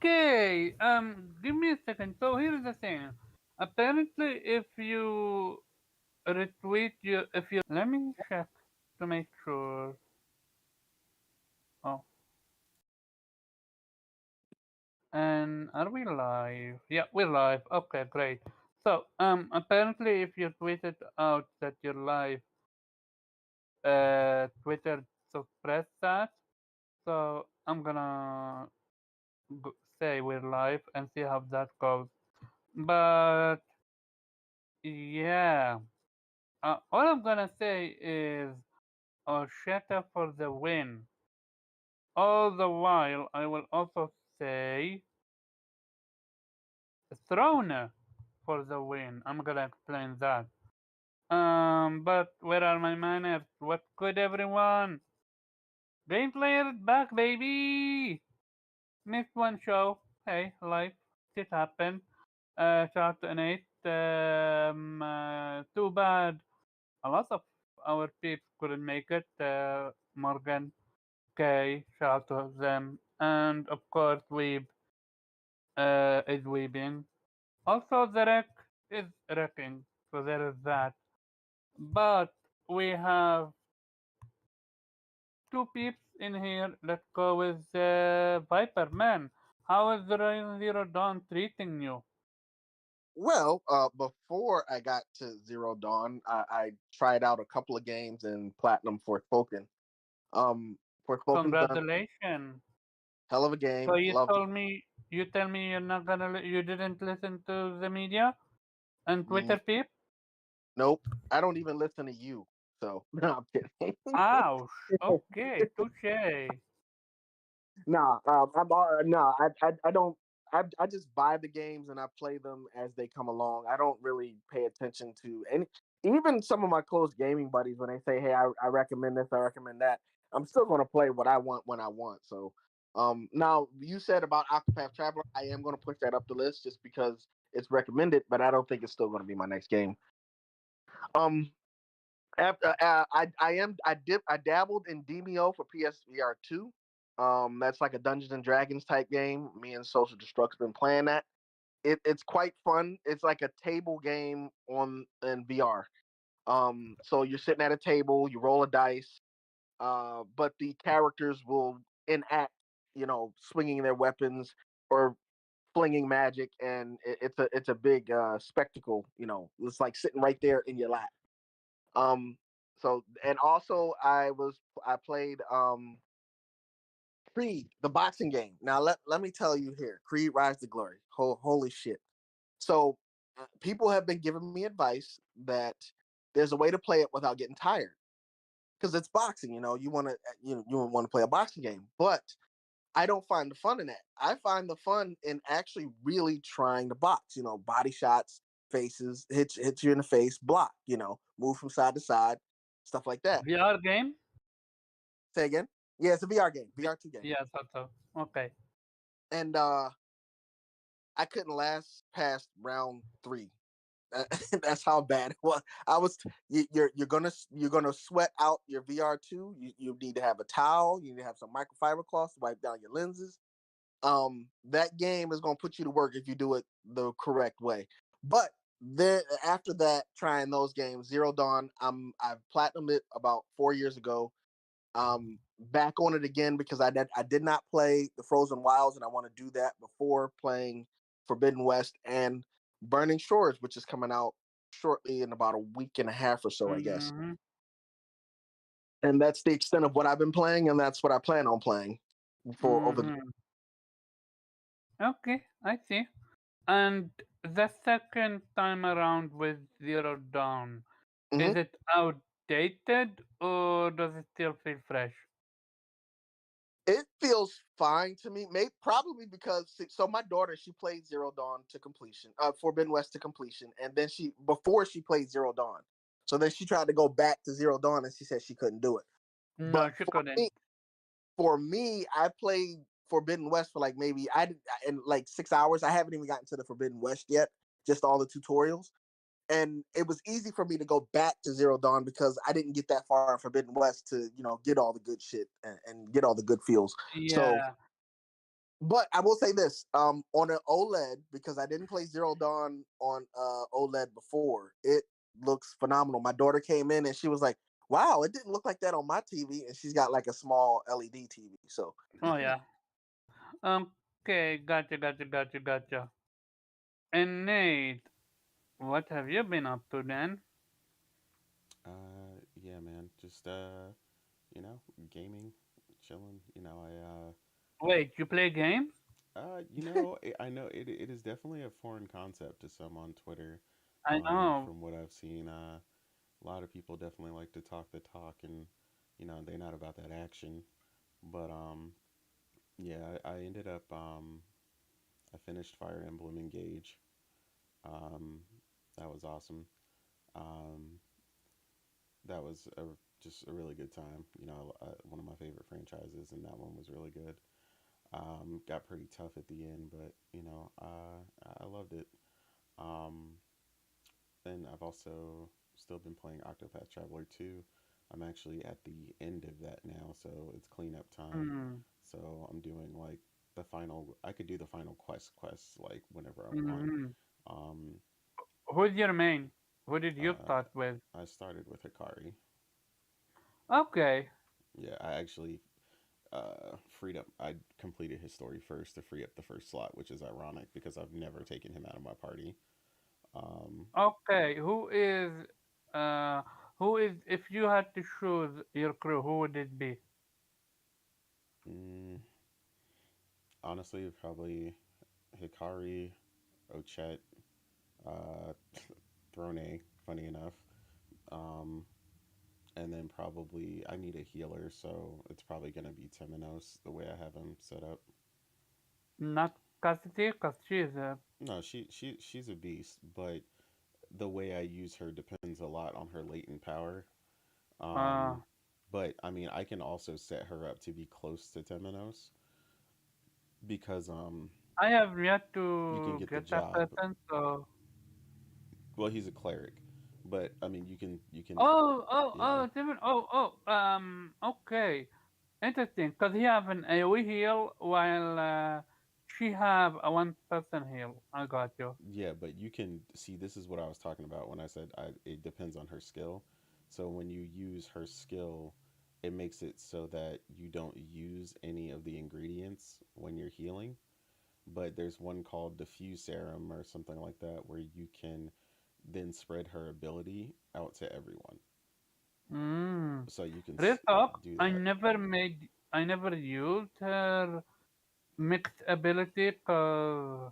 Okay. Give me a second. So here's the thing. Apparently, if you retweet your, if you, let me check to make sure. Oh, and are we live? Yeah, we're live. Okay, great. So, apparently, if you tweeted out that you're live, Twitter suppressed that. So I'm gonna say we're live and see how that goes. But yeah, all I'm gonna say is Osheta for the win. All the while, I will also say Throne for the win. I'm gonna explain that. But where are my manners? What could everyone? Gameplay is back, baby! Missed one show. Hey, life. It happened. Shout out to Nate. Too bad. A lot of our peeps couldn't make it. Morgan, Kay, shout out to them. And of course, Weeb is weebing. Also, the wreck is wrecking. So there is that. But we have two peeps in here. Let's go with Viper. Man, how is the Horizon Zero Dawn treating you? Well, before I got to Zero Dawn, I tried out a couple of games in Platinum Forspoken. Forspoken's done Congratulations. hell of a So game. you Loved told me, you tell me you're not gonna, you didn't listen to the media and it. Twitter peep? Nope, I don't even listen to you. So no, I'm kidding. Ouch. Okay, touche. Nah, nah. I don't. I just buy the games and I play them as they come along. I don't really pay attention to any. Even some of my close gaming buddies, when they say, "Hey, I recommend this, I recommend that," I'm still going to play what I want when I want. So, now you said about Octopath Traveler, I am going to push that up the list just because it's recommended, but I don't think it's still going to be my next game. Um, After I dabbled in Demio for PSVR 2. That's like a Dungeons and Dragons type game. Me and Social Destruct's been playing that. It's quite fun. It's like a table game on in VR. So you're sitting at a table, you roll a dice, but the characters will enact, swinging their weapons or flinging magic, and it's a big spectacle. It's like sitting right there in your lap. Um, so and also I played Creed, the boxing game. Now let me tell you here, Creed Rise to Glory. Holy shit. So people have been giving me advice that there's a way to play it without getting tired because it's boxing. You want to you want to play a boxing game, but I don't find the fun in that. I find the fun in actually really trying to box. Body shots, faces, hits you in the face, block. Move from side to side, stuff like that. VR game? Say again? Yeah, it's a VR game, V- VR 2 game, yeah, thought so. Okay. and I couldn't last past round 3. That's how bad it was. I was you're gonna sweat out your VR 2. You need to have a towel. You need to have some microfiber cloths to wipe down your lenses. That game is going to put you to work if you do it the correct way. But then after that, trying those games, Zero Dawn, I've platinumed it about 4 years ago. Back on it again because I did not play the Frozen Wilds, and I want to do that before playing Forbidden West and Burning Shores, which is coming out shortly in about a week and a half or so, I guess. Mm-hmm. And that's the extent of what I've been playing, and that's what I plan on playing for over. Mm-hmm. Okay, I see. And the second time around with Zero Dawn, Mhm. is it outdated or does it still feel fresh? It feels fine to me. Maybe probably because so my daughter, she played Zero Dawn to completion, Forbidden West to completion, and then she before she played Zero Dawn. So then she tried to go back to Zero Dawn, and she said she couldn't do it. But No, she couldn't. for me, I played Forbidden West for like maybe I did in like 6 hours. I haven't even gotten to the Forbidden West yet, just all the tutorials. And it was easy for me to go back to Zero Dawn because I didn't get that far in Forbidden West to get all the good shit and get all the good feels. So Yeah. But I will say this: on an OLED, because I didn't play Zero Dawn on OLED before, it looks phenomenal. My daughter came in and she was like, "Wow, it didn't look like that on my TV," and she's got like a small LED TV. So Oh yeah. Okay, gotcha. And Nate, what have you been up to then? Yeah, man. Just you know, gaming, chilling. Wait, you play games? I know it is definitely a foreign concept to some on Twitter. I know. From what I've seen, a lot of people definitely like to talk the talk, and they're not about that action. But yeah, I ended up I finished Fire Emblem Engage. Um, that was awesome. Um, that was just a really good time. One of my favorite franchises, and that one was really good. Got pretty tough at the end, but I loved it. Um, then I've also still been playing Octopath Traveler 2. I'm actually at the end of that now, so it's cleanup time. Mm, So I'm doing like the final. I could do the final quests like whenever I want. mm-hmm. Um, Who's your main? Who did you uh, start with? I started with Hikari. Okay. Yeah, I actually freed up. I completed his story first to free up the first slot, which is ironic because I've never taken him out of my party. Um, Okay. Uh who is if you had to choose your crew, who would it be? mm, Honestly, probably Hikari, Ochette, uh, Throne. Funny enough, um, and then probably I need a healer, so it's probably gonna be Temenos the way I have him set up. Not Cassidy, because she's a No, she's a beast, but the way I use her depends a lot on her latent power. uh Um, but I mean, I can also set her up to be close to Temenos because I have yet you can to get the get that job. person, so Well, he's a cleric, but I mean, you can yeah. Steven, okay. Interesting, because he have an AoE heal while she have a one person heal. I got you. Yeah, but you can see this is what I was talking about when I said it depends on her skill. So when you use her skill, it makes it so that you don't use any of the ingredients when you're healing. But there's one called diffuse serum or something like that where you can then spread her ability out to everyone. Mm. So you can Real talk, do that. I never used her mixed ability because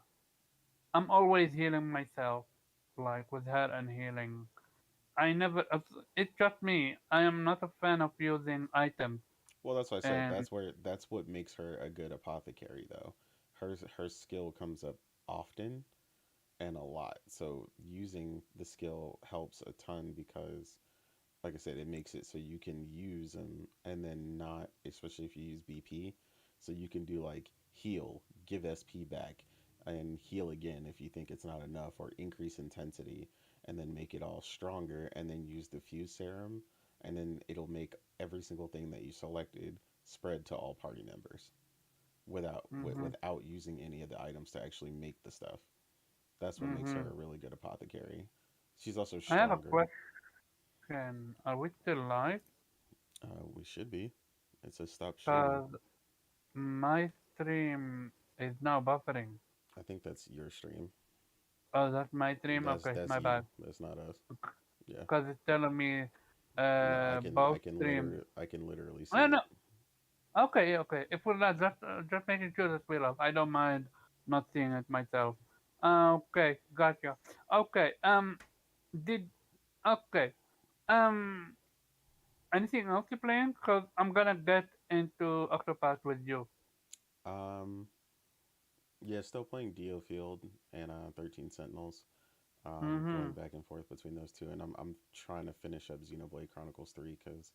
I'm always healing myself, like with her and healing. I never, it's just me. I am not a fan of using items. Well, that's what I said. And That's what makes her a good apothecary though. Her skill comes up often and a lot. So using the skill helps a ton because like I said, it makes it so you can use them and then not, especially if you use BP. So you can do like heal, give SP back, and heal again if you think it's not enough, or increase intensity, and then make it all stronger, and then use the fuse serum, and then it'll make every single thing that you selected spread to all party members hmm without using any of the items to actually make the stuff. That's what makes her hmm a really good apothecary. She's also I have a stronger. question. Are we still live? We should be. It says stop streaming. Because my stream is now buffering. I think that's your stream. Oh, that's my stream? Okay, That's my you. bad. That's not us. Yeah. Because it's telling me No, both streams. I can literally see Oh, it. no. Okay, okay. If we're not just making sure that we love. I don't mind not seeing it myself. Okay, gotcha. Okay, did okay. Um, anything else you playing? Cause I'm gonna get into Octopath with you. Um yeah, still playing Dio Field and 13 Sentinels. Going Mm-hmm. back and forth between those two, and I'm trying to finish up Xenoblade Chronicles 3 cuz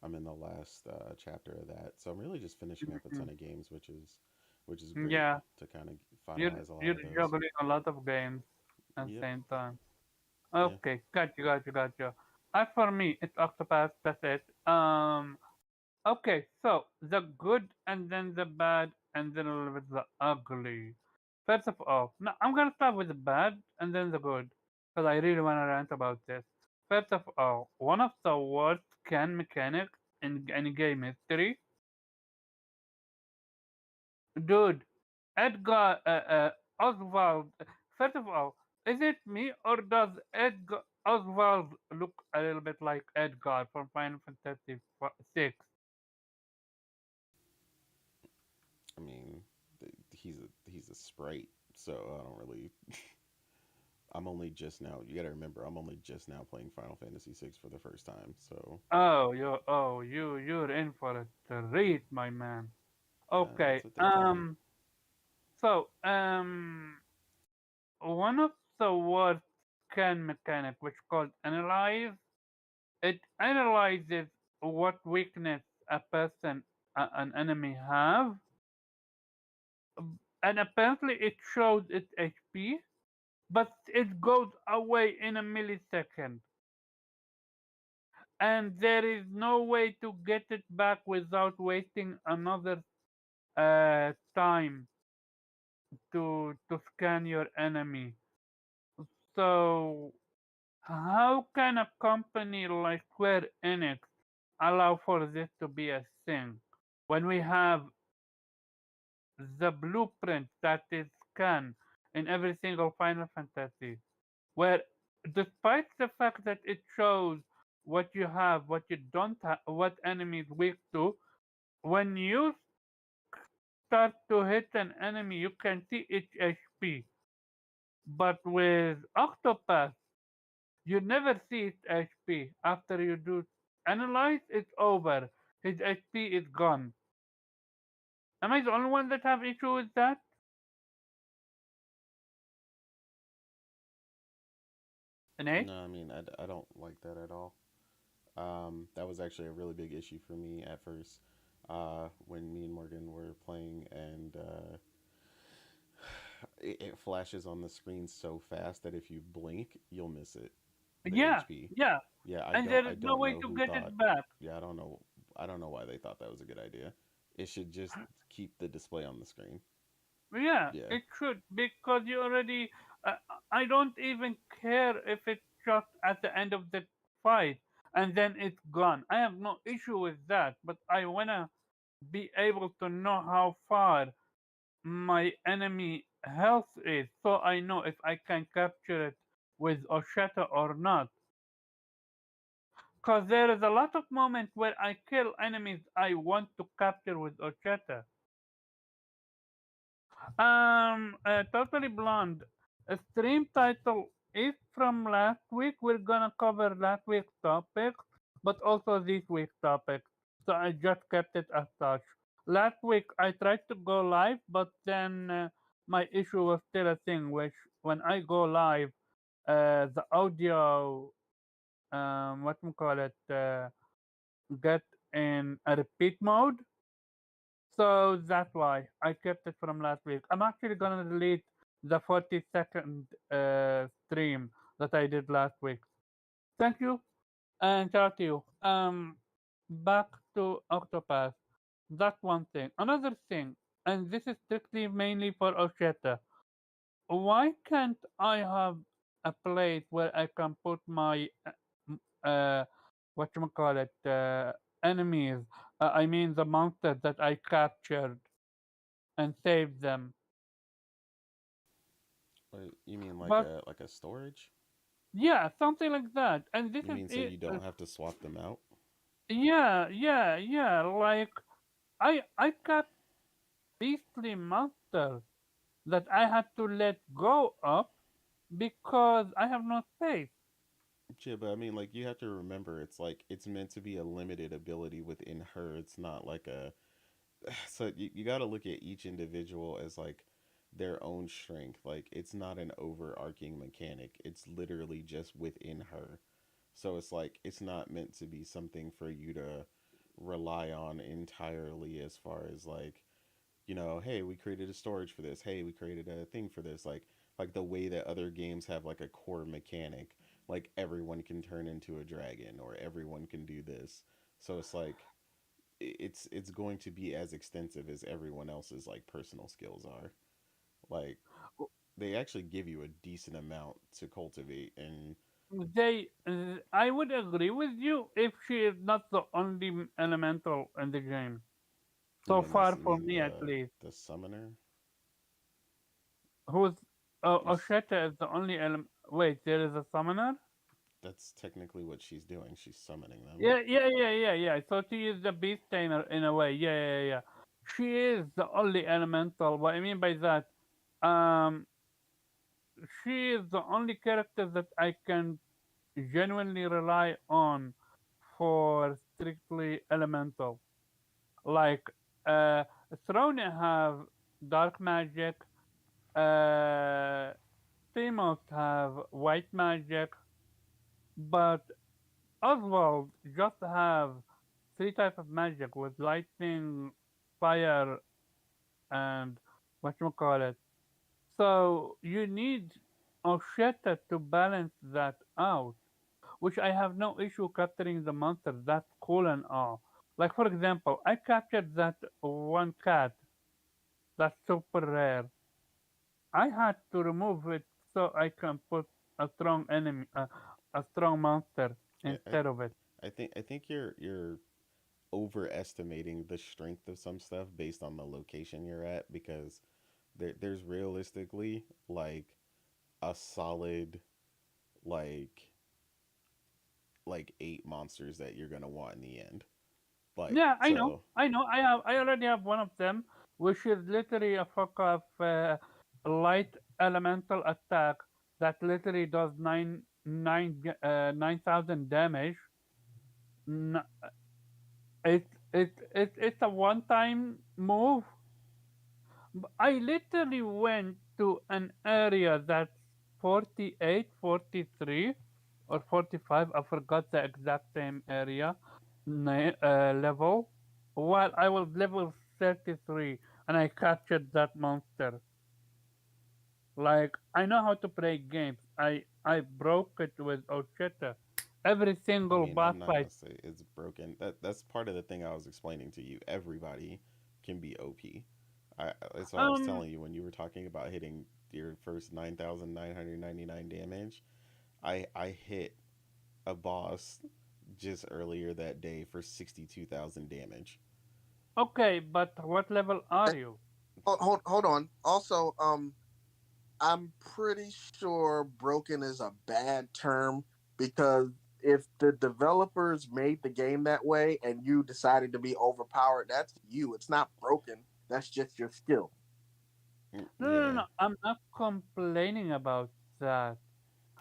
I'm in the last chapter of that. So I'm really just finishing up a ton of games, which is great Yeah, to kind of you're finalize a lot you're of those. juggling a lot of games at the Yep. same time. Yeah. Okay, gotcha. As for me, it's Octopath. That's it. Okay, so the good and then the bad. and then a little bit the ugly. First of all, no, I'm gonna start with the bad and then the good, because I really wanna rant about this. First of all, one of the worst can mechanics in any game history, dude. Edgar Oswald. First of all, is it me or does Edgar Oswald look a little bit like Edgar from Final Fantasy VI? I mean, he's a sprite, so I don't really. I'm only just now. You got to remember, I'm only just now playing Final Fantasy VI for the first time. So You're in for a treat, my man. Okay. that's what they tell me. So one of the worst scan mechanic, which called analyze, it analyzes what weakness a person, an enemy have, and apparently it shows its HP, but it goes away in a millisecond, and there is no way to get it back without wasting another time to scan your enemy. So how can a company like Square Enix allow for this to be a thing when we have the blueprint that is scanned in every single Final Fantasy, where despite the fact that it shows what you have, what you don't have, what enemies weak to, when you start to hit an enemy, you can see its HP. But with Octopath, you never see its HP. After you do analyze, it's over. His HP is gone. Am I the only one that have issue with that? Nate? No, I mean, I don't like that at all. That was actually a really big issue for me at first when me and Morgan were playing, and it flashes on the screen so fast that if you blink, you'll miss it. The Yeah, HP. yeah. Yeah, And there I is no don't way know to who get it thought. back. Yeah, I don't know why they thought that was a good idea. It should just keep the display on the screen. Yeah, Yeah. it should because you already. Uh, I don't even care if it's just at the end of the fight and then it's gone. I have no issue with that, but I wanna be able to know how far my enemy health is, so I know if I can capture it with Osheta or not. Cause there is a lot of moments where I kill enemies I want to capture with Osheta. Totally Blonde. A stream title is from last week. We're gonna cover last week's topic, but also this week's topic. So I just kept it as such. Last week I tried to go live, but then my issue was still a thing, which when I go live, the audio, what we call it, get in a repeat mode, so that's why I kept it from last week. I'm actually gonna delete the 40-second stream that I did last week. Thank you and shout out to you. Back to Octopath. That's one thing. Another thing, and this is strictly mainly for Osheta. Why can't I have a place where I can put my uh what you call it enemies? I mean the monsters that I captured and save them. Wait, you mean But like a storage? yeah, something like that. And this You is mean so it. you don't have to swap them out? Yeah. Like I got beastly monsters that I had to let go of because I have no space. Yeah, but I mean, like you have to remember, it's like it's meant to be a limited ability within her. It's not like a so you got to look at each individual as like their own strength. Like it's not an overarching mechanic. It's literally just within her. So it's like it's not meant to be something for you to rely on entirely as far as like, hey, we created a storage for this. Hey, we created a thing for this. Like the way that other games have like a core mechanic, like everyone can turn into a dragon or everyone can do this. So it's like it's going to be as extensive as everyone else's like personal skills are. Like they actually give you a decent amount to cultivate, and I would agree with you if she is not the only elemental in the game. So far, you for mean me at least. the summoner. Who's You s- Osheta is the only element. Wait, there is a summoner. that's technically what she's doing. She's summoning them. Yeah. So she is the beast tamer in a way. Yeah. She is the only elemental. What I mean by that, um, she is the only character that I can genuinely rely on for strictly elemental. Like, uh, Throne have dark magic. Uh, Timos have white magic, but Oswald just have three types of magic with lightning, fire, and what you call it. So you need Osheta to balance that out, which I have no issue capturing the monsters. That's cool and all. Like for example, I captured that one cat that's super rare. I had to remove it so I can put a strong enemy, a strong monster Yeah, instead of it. I think you're overestimating the strength of some stuff based on the location you're at, because there's realistically like a solid like eight monsters that you're gonna want in the end. Like Yeah, so, I know. I already have one of them, which is literally a fuck of light elemental attack that literally does 9,000 damage. N- it's a one time move. I literally went to an area that's 48, 43, or 45. I forgot the exact same area level. While I was level 33 and I captured that monster. Like, I know how to play games. I broke it with Ocheta. Every I single mean, boss I'm not fight. gonna say it's broken. That's part of the thing I was explaining to you. Everybody can be OP. That's what I was Um, telling you when you were talking about hitting your first 9,999 damage. I hit a boss just earlier that day for 62,000 damage. okay, but what level are And you? hold on. Also, I'm pretty sure broken is a bad term because if the developers made the game that way and you decided to be overpowered, that's you. It's not broken. That's just your skill. Yeah. No. I'm not complaining about that.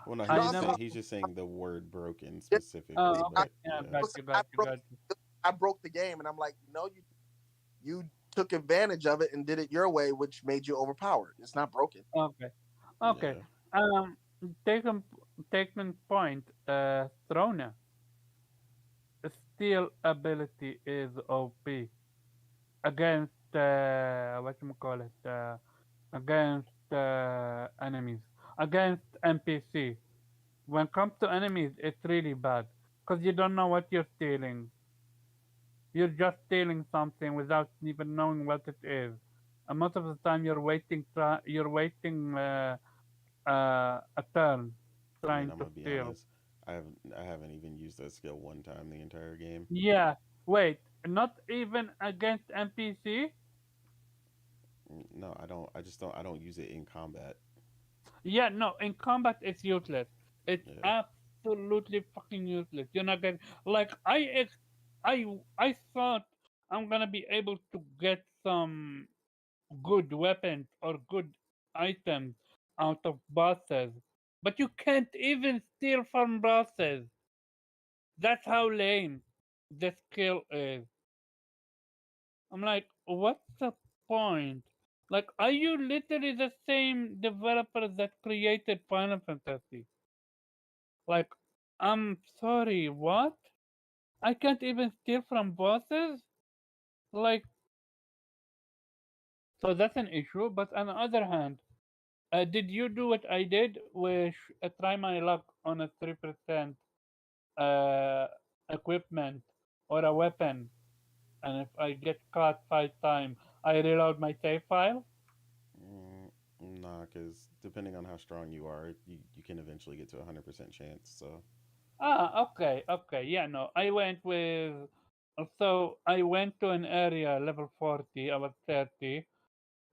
Well, no, No, he's I I'm just never. saying the word broken yeah, specifically, Oh, I, okay. but Yeah, yeah. got you, I got you, broke got you. I broke the game, and I'm like, no, you took advantage of it and did it your way, which made you overpowered. It's not broken. Okay, okay. Yeah. Um, taking taking point. Throna steel ability is OP against what you call it? Against enemies, against NPC. When it comes to enemies, it's really bad because you don't know what you're stealing. You're just stealing something without even knowing what it is. And most of the time, you're waiting a turn I mean, trying I'm to gonna be steal. honest. I haven't even used that skill one time the entire game. Yeah, wait, not even against NPC. No, I don't. I just don't. I don't use it in combat. Yeah, no, in combat it's useless. It's Yeah. absolutely fucking useless. You're not getting like I thought I'm gonna be able to get some good weapons or good items out of bosses. But you can't even steal from bosses. That's how lame the skill is. I'm like, what's the point? Like, are you literally the same developer that created Final Fantasy? Like, I'm sorry, what? I can't even steal from bosses? Like, so that's an issue. But on the other hand, did you do what I did, which try my luck on a 3% uh, equipment or a weapon? And if I get caught 5 times, I reload my save file. Mm, nah, because depending on how strong you are, you can eventually get to a 100% chance. So Okay, okay. Yeah, no. I went with. So I went to an area level 40. I was 30.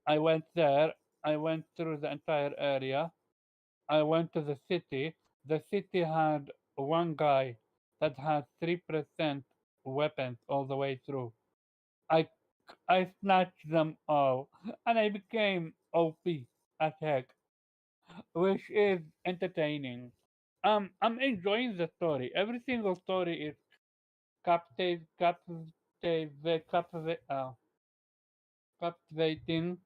I went there. I went through the entire area. I went to the city. The city had one guy that had 3% weapons all the way through. I I snatched them all, and I became OP as heck, which is entertaining. I'm enjoying the story. Every single story is captivating.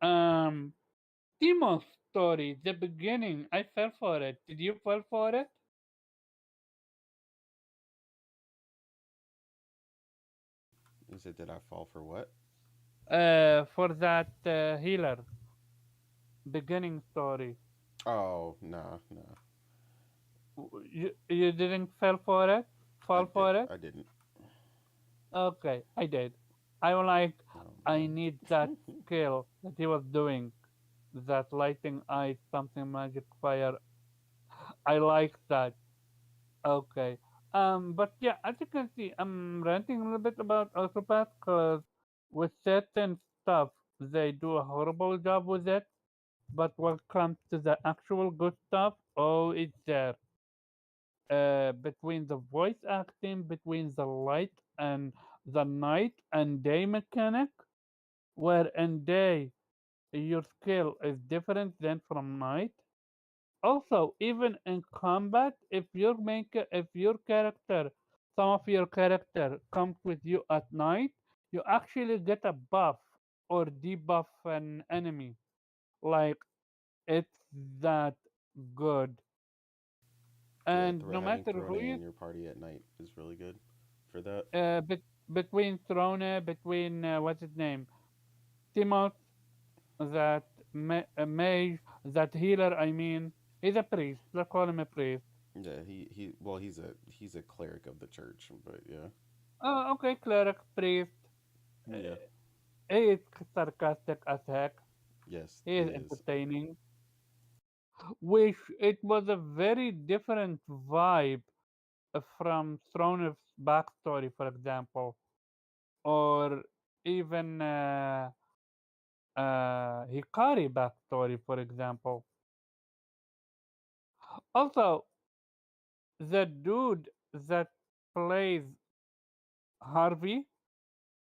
Um, Timo's story, the beginning, I fell for it. Did you fall for it? you said, did I fall for what? For that healer beginning story, Oh, nah, nah. you didn't fall for it. I didn't. Okay, I did. I was like, Oh I man. need that skill that he was doing, that lighting ice, something magic fire. I like that. Okay. But yeah, as you can see, I'm ranting a little bit about Octopath because with certain stuff, they do a horrible job with it. But when it comes to the actual good stuff, oh, it's there. Between the voice acting, between the light and the night and day mechanic, where in day your skill is different than from night. Also, even in combat, if your character, some of your character comes with you at night, you actually get a buff or debuff an enemy. Like it's that good. Yeah, And no having matter Throne who you in your party at night is really good for that. between Throne, between what's his name, Timoth, that mage, that healer. I mean, he's a priest. Let's call him a priest. Yeah, he well, he's a cleric of the church, but yeah, Oh, okay, cleric, priest. Uh, yeah, he is sarcastic as heck. yes, He he is is. entertaining. Which it was a very different vibe from Throne's backstory, for example, or even Hikari backstory, for example. Also, the dude that plays Harvey,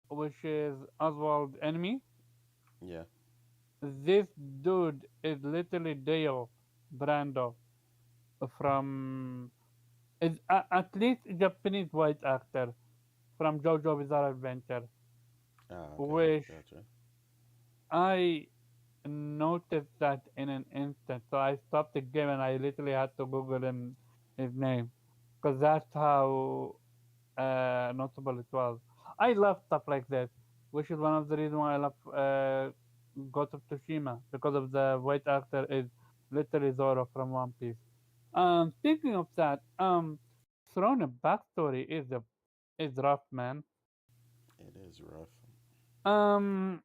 which is Oswald's enemy, Yeah. this dude is literally Dale Brando from is at least a Japanese voice actor from JoJo Bizarre Adventure, Ah, okay, which gotcha. I noticed that in an instant. So I stopped the game and I literally had to Google his name because that's how notable it was. I love stuff like this, which is one of the reasons why I love Ghost of Tsushima because of the voice actor is literally Zoro from One Piece. Speaking of that, Throne backstory is rough, man. It is rough. Um,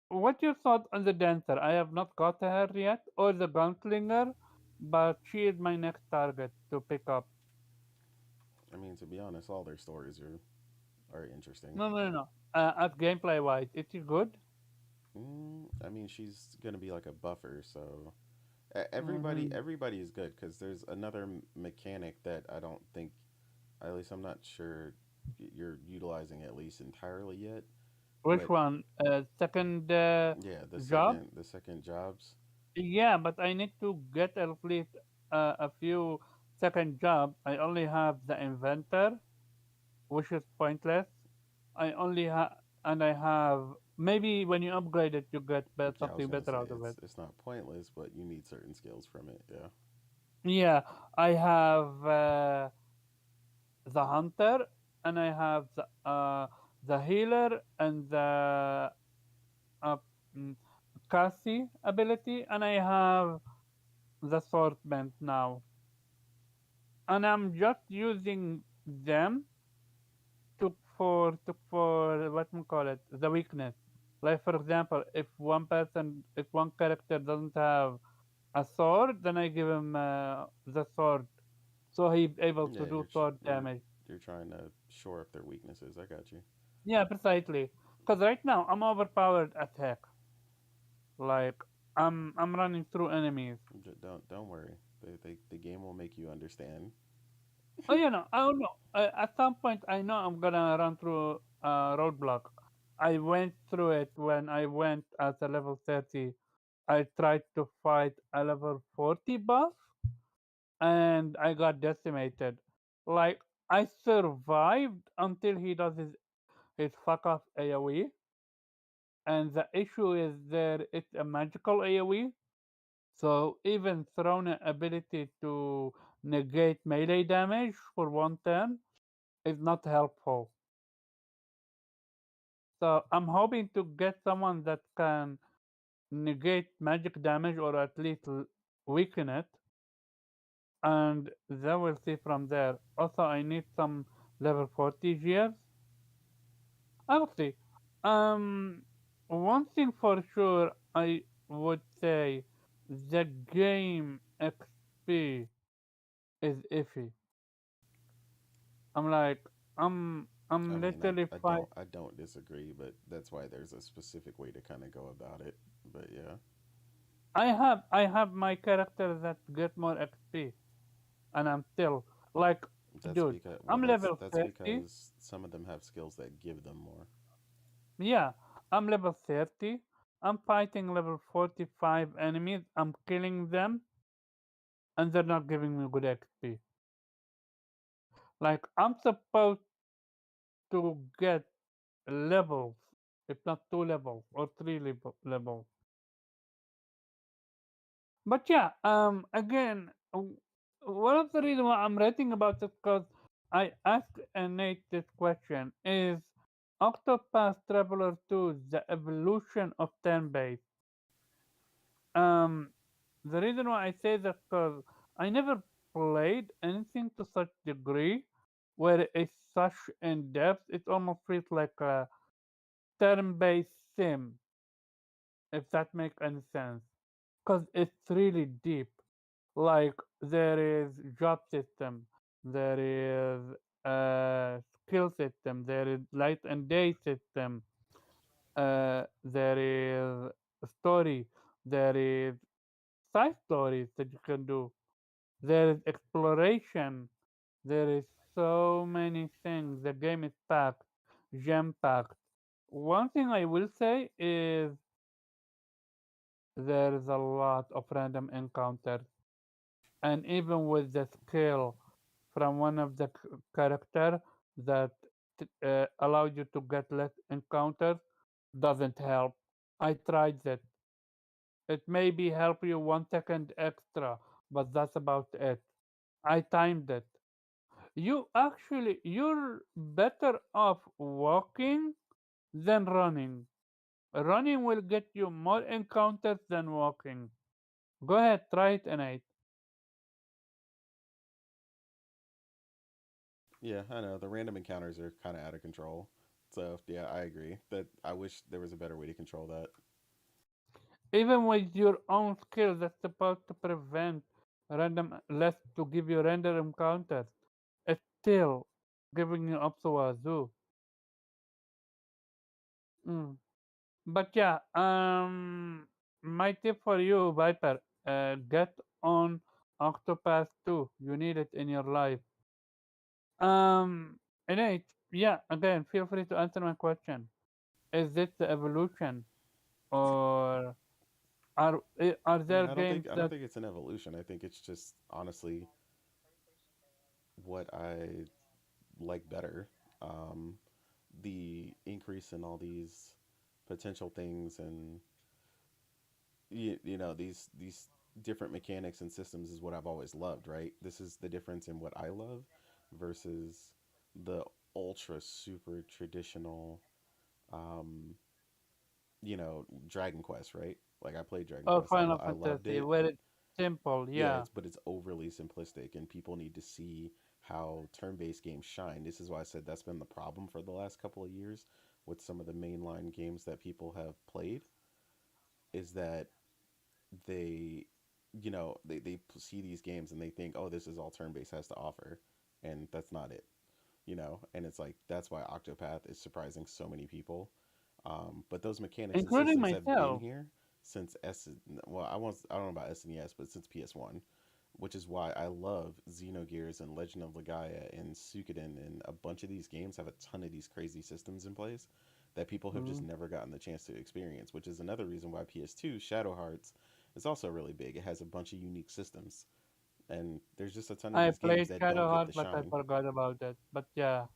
what your thought on the dancer? I have not got her yet, or the gunslinger, but she is my next target to pick up. I mean, to be honest, all their stories are interesting. No, no, no. At gameplay wise, is she good? I mean, she's gonna be like a buffer, so Mm-hmm. everybody is good because there's another mechanic that I don't think, at least I'm not sure you're utilizing at least entirely yet. Which But one? Second yeah, job? the second jobs. Yeah, but I need to get at least a few second job. I only have the inventor, which is pointless. I only have, and I have maybe when you upgrade it, you get Yeah, I was something gonna better say out of it. it's not pointless, but you need certain skills from it. Yeah. Yeah, I have the hunter, and I have the healer and the uh, mm, Cassie ability, and I have the swordsman now, and I'm just using them to for what we call it, the weakness. Like for example, if one character doesn't have a sword, then I give him the sword, so he's able to Yeah, do sword you're damage. you're trying to shore up their weaknesses. I got you. Yeah, precisely. Because right now I'm overpowered at heck. Like I'm running through enemies. Don't worry. The game will make you understand. Oh, I don't know. At some point, I know I'm gonna run through a roadblock. I went through it when I went at a level 30. I tried to fight a level 40 boss, and I got decimated. Like, I survived until he does his fuck off AoE, and the issue is there it's a magical AoE, so even thrown ability to negate melee damage for one turn is not helpful. So I'm hoping to get someone that can negate magic damage or at least weaken it, and then we'll see from there. Also, I need some level 40 gears. I will see. Um, One thing for sure, I would say the game XP is iffy. I'm like, I I'm mean, literally fight. I don't disagree, but that's why there's a specific way to kind of go about it. But yeah, I have my character that get more XP, and I'm still like, dude, I'm level that's 30. because some of them have skills that give them more. Yeah, I'm level 30. I'm fighting level 45 enemies. I'm killing them, and they're not giving me good XP. Like, I'm supposed to get levels, if not two levels or three levels. But yeah, again, one of the reasons why I'm writing about this because I asked Nate this question: Is Octopath Traveler 2 the evolution of turn-based? Um, the reason why I say that because I never played anything to such degree where it's such in depth. It almost feels like a turn-based sim, if that makes any sense, because it's really deep. Like there is job system, there is skill system, there is light and day system, there is story, there is side stories that you can do, there is exploration, there is so many things. The game is packed, jam packed. One thing I will say is there is a lot of random encounters, and even with the skill from one of the character that allows you to get less encounters doesn't help. I tried that. It maybe help you 1 second extra, but that's about it. I timed it. You're better off walking than running. Running will get you more encounters than walking. Go ahead, try it, Nate. Yeah, I know the random encounters are kind of out of control. So yeah, I agree that I wish there was a better way to control that. Even with your own skill that's supposed to prevent less to give you random encounters, it's still giving you up to a zoo. Mm. But yeah, my tip for you, Viper, get on Octopath 2. You need it in your life. Innate, yeah, again, feel free to answer my question. Is this the evolution, or are there games I don't that think it's an evolution. I think it's just honestly what I like better. Um, the increase in all these potential things and you know these different mechanics and systems is what I've always loved, right? This is the difference in what I love versus the ultra super traditional um Dragon Quest, right? Like I played Dragon of Quest. Final I loved Fantasy, it. where it's simple? Yeah, Yeah. but it's overly simplistic and people need to see how turn-based games shine. This is why I said that's been the problem for the last couple of years with some of the mainline games that people have played, is that they they see these games and they think, oh, this is all turn-based has to offer, and that's not it. And it's like that's why Octopath is surprising so many people. But those mechanics and including systems have been myself. here since well, I don't know about SNES, but since PS1, which is why I love Xenogears and Legend of Legaia and Suikoden, and a bunch of these games have a ton of these crazy systems in place that people have just Mm. never gotten the chance to experience, which is another reason why PS2 Shadow Hearts is also really big. It has a bunch of unique systems, and there's just a ton of I these games played that don't Shadow get the Heart, but I shine. forgot about it. But yeah,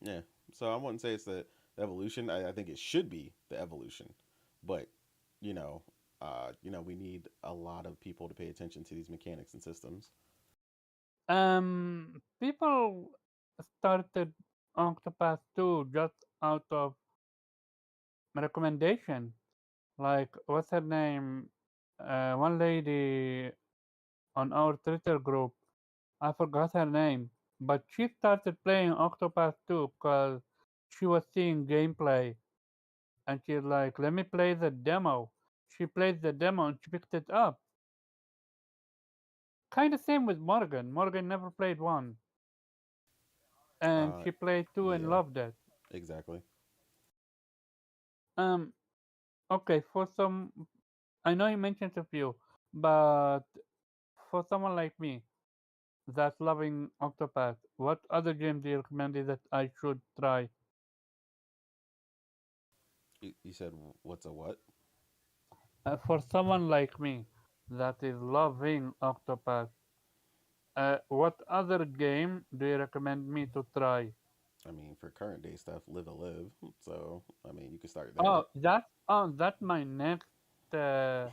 Yeah. So I wouldn't say it's the evolution. I think it should be the evolution, but you know, we need a lot of people to pay attention to these mechanics and systems. people started Octopath 2 just out of recommendation. Like, what's her name? One lady on our Twitter group. I forgot her name, but she started playing Octopath 2 because she was seeing gameplay, and she's like, "Let me play the demo." She played the demo and she picked it up. Kind of same with Morgan. Morgan never played one, and Uh, she played two and yeah, loved it. exactly. Um, okay, for some, I know you mentioned a few, but for someone like me that's loving Octopath, what other game do you recommend that I should try? You said what's a what? For someone like me that is loving Octopath, what other game do you recommend me to try? I mean, for current day stuff, live a live. So I mean, you can start there. That's my next uh,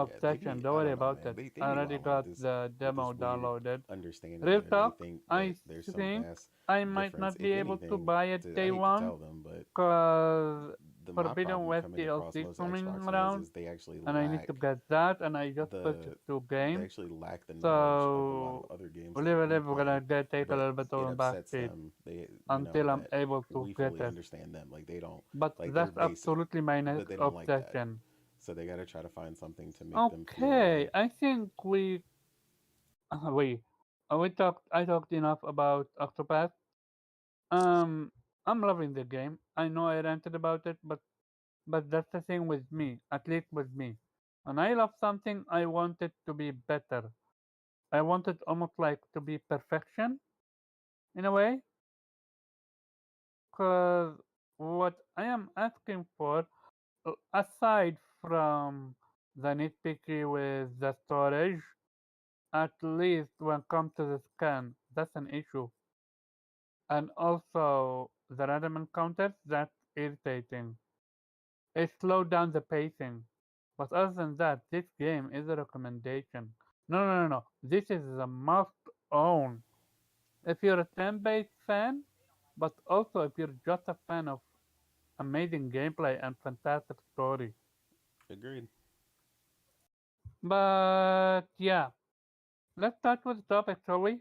Yeah, they obsession. be Don't I worry don't know, about man. it. They I be already wilding got the with demo this weird downloaded. understanding Real where they talk, think that I there's some think vast I might difference. not be If able to anything, buy it I day hate to one tell them, but because my Forbidden problem West coming across DLC most coming Xbox fans around, is they actually and I need to lack get that, and I just the purchased two they games. actually lack the knowledge of a lot of So other games that live we live, we're play, gonna take a but little bit it of a back upsets seat them. They until I'm that able to we get fully it. understand them. Like they don't But like they're that's basic, absolutely my but next they don't like that. obsession. So they got to try to find something to make them feel Okay, like I think we we talked. I talked enough about Octopath. Um, I'm loving the game. I know I ranted about it, but that's the thing with me. At least with me, when I love something, I want it to be better. I want it almost like to be perfection in a way. Cause what I am asking for, aside from the nitpicky with the storage, at least when it comes to the scan, that's an issue. And also the random encounters, that's irritating. It slowed down the pacing. But other than that, this game is a recommendation. No. This is a must own. If you're a turn-based fan, but also if you're just a fan of amazing gameplay and fantastic story. agreed. But yeah, let's start with the topic, shall we?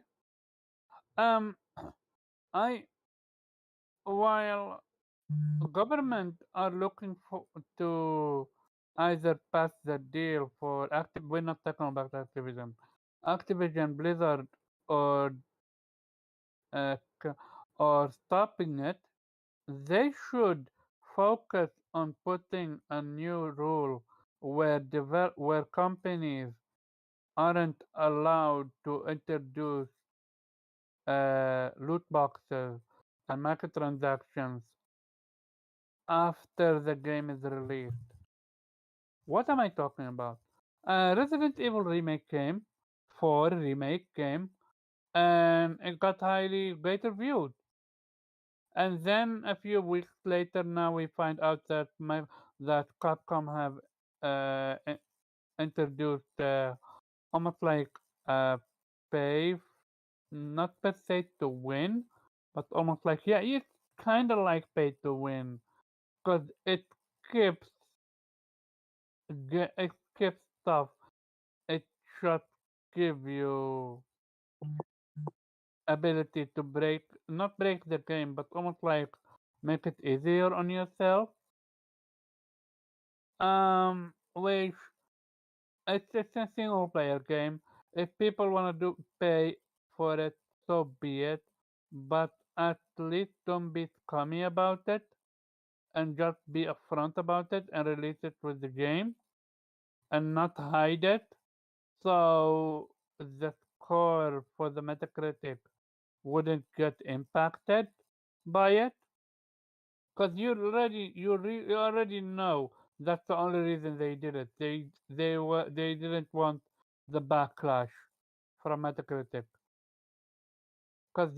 Um, I while government are looking for to either pass the deal for active. We're not talking about Activision, Activision Blizzard, or uh, or stopping it. They should focus on putting a new rule where where companies aren't allowed to introduce loot boxes and microtransactions after the game is released. What am I talking about? Resident Evil remake came, 4 remake came, and it got highly great reviews. And then a few weeks later, now we find out that that Capcom have introduced almost like pay, not per se to win, but almost like yeah, it's kind of like pay to win because keeps it keeps stuff. It should give you ability to not break the game, but almost like make it easier on yourself. Which it's a single player game. If people wanna do pay for it, so be it. But at least don't be scummy about it and just be upfront about it and release it with the game and not hide it. So the score for the Metacritic wouldn't get impacted by it because you already know that's the only reason they did it. They didn't want the backlash from Metacritic because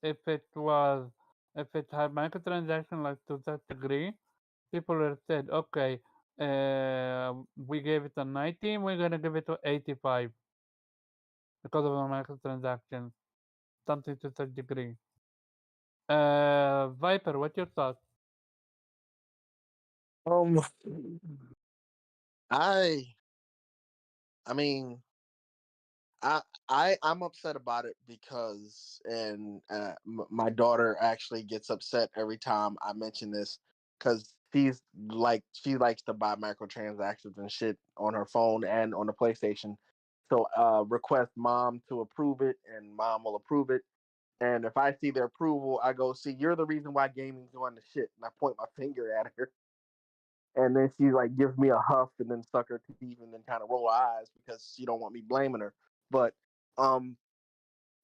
if it was if it had microtransaction like to that degree, people would have said, okay, we gave it a 90, we're gonna give it to 85 because of the microtransaction, something to that degree. Viper, what's your thought? Um, I I mean, I I'm upset about it because, and my daughter actually gets upset every time I mention this because she likes to buy microtransactions and shit on her phone and on the PlayStation. So request mom to approve it, and mom will approve it. And if I see their approval, I go, "See, you're the reason why gaming's going to shit," and I point my finger at her. And then she like gives me a huff and then suck her teeth and then kind of roll her eyes because she don't want me blaming her. But um,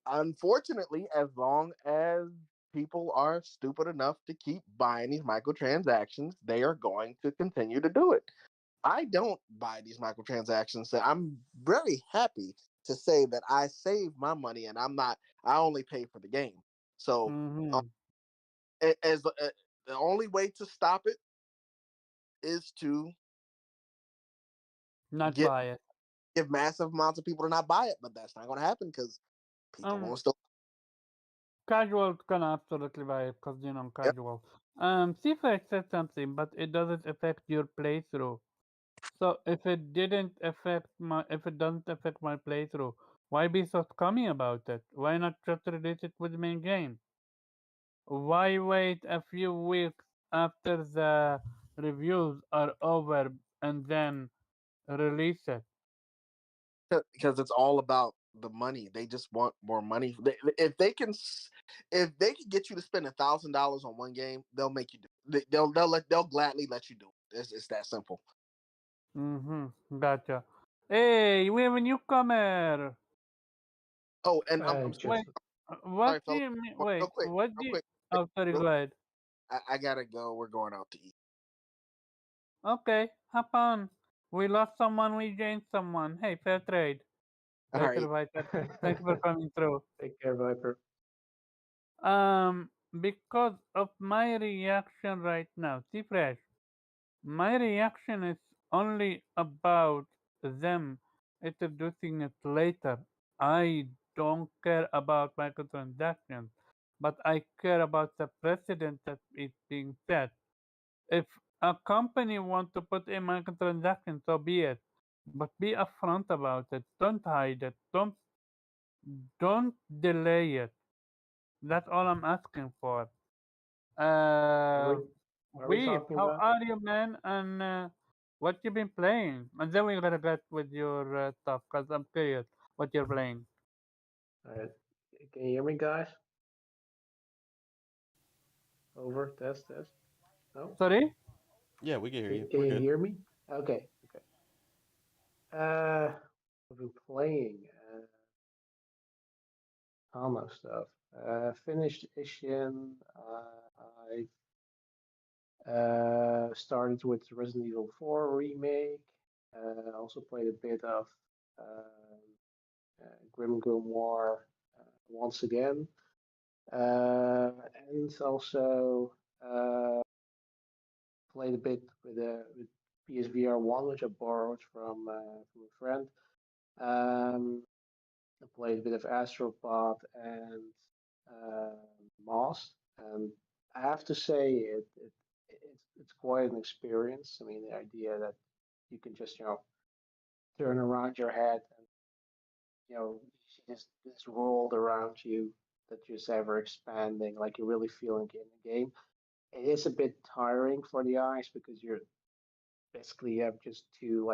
unfortunately, as long as people are stupid enough to keep buying these microtransactions, they are going to continue to do it. I don't buy these microtransactions. So I'm very happy to say that I save my money and I only pay for the game. So um, Mm-hmm. as the only way to stop it is to Not get buy it. give massive amounts of people to not buy it, but that's not going to happen because people Um, won't still. Casual can absolutely buy it because Yep. casual. Sifa said something, but it doesn't affect your playthrough. So if it doesn't affect my playthrough, why be so scummy about it? Why not just release it with the main game? Why wait a few weeks after the reviews are over and then release it? Because it's all about the money. They just want more money. If they can get you to spend $1,000 on one game, they'll make you do. They'll gladly let you do it. It's that simple. Mm-hmm. Gotcha. Hey, we have a newcomer. Oh, and I'm I Wait, just sorry, what do fellas. you mean? Wait, what Real do you? quick, Oh, sorry. real Go ahead. I gotta go. We're going out to eat. Okay, hop on. We lost someone. We gained someone. Hey, fair trade. All Later, right. Viper. Thank you for coming through. take care, Viper. Because of my reaction right now, see, Fresh. My reaction is only about them introducing it later. I don't care about microtransactions, but I care about the precedent that is being set. If a company wants to put in microtransactions, so be it. But be upfront about it. Don't hide it. Don't delay it. That's all I'm asking for. What are we, Uh, what are we Weeb, talking how about? are you, man? And what you been playing? And then we're gonna get with your stuff, cause I'm curious what you're playing. Uh, can you hear me, guys? Over, test, test. No? Sorry? Yeah, we can hear you. Can We're you good. hear me? Okay, okay. Uh, I've been playing Hama stuff. Finished Ishin. I started with Resident Evil 4 remake. Also played a bit of Grim Grimoire once again. Uh, and also uh, played a bit with PSVR 1, which I borrowed from a friend. Um, I played a bit of Astropod and uh, Moss, and I have to say it's quite an experience. I mean, the idea that you can just turn around your head and you see this world around you that just ever expanding, like you're really feeling it in the game. It is a bit tiring for the eyes because you're basically you have just two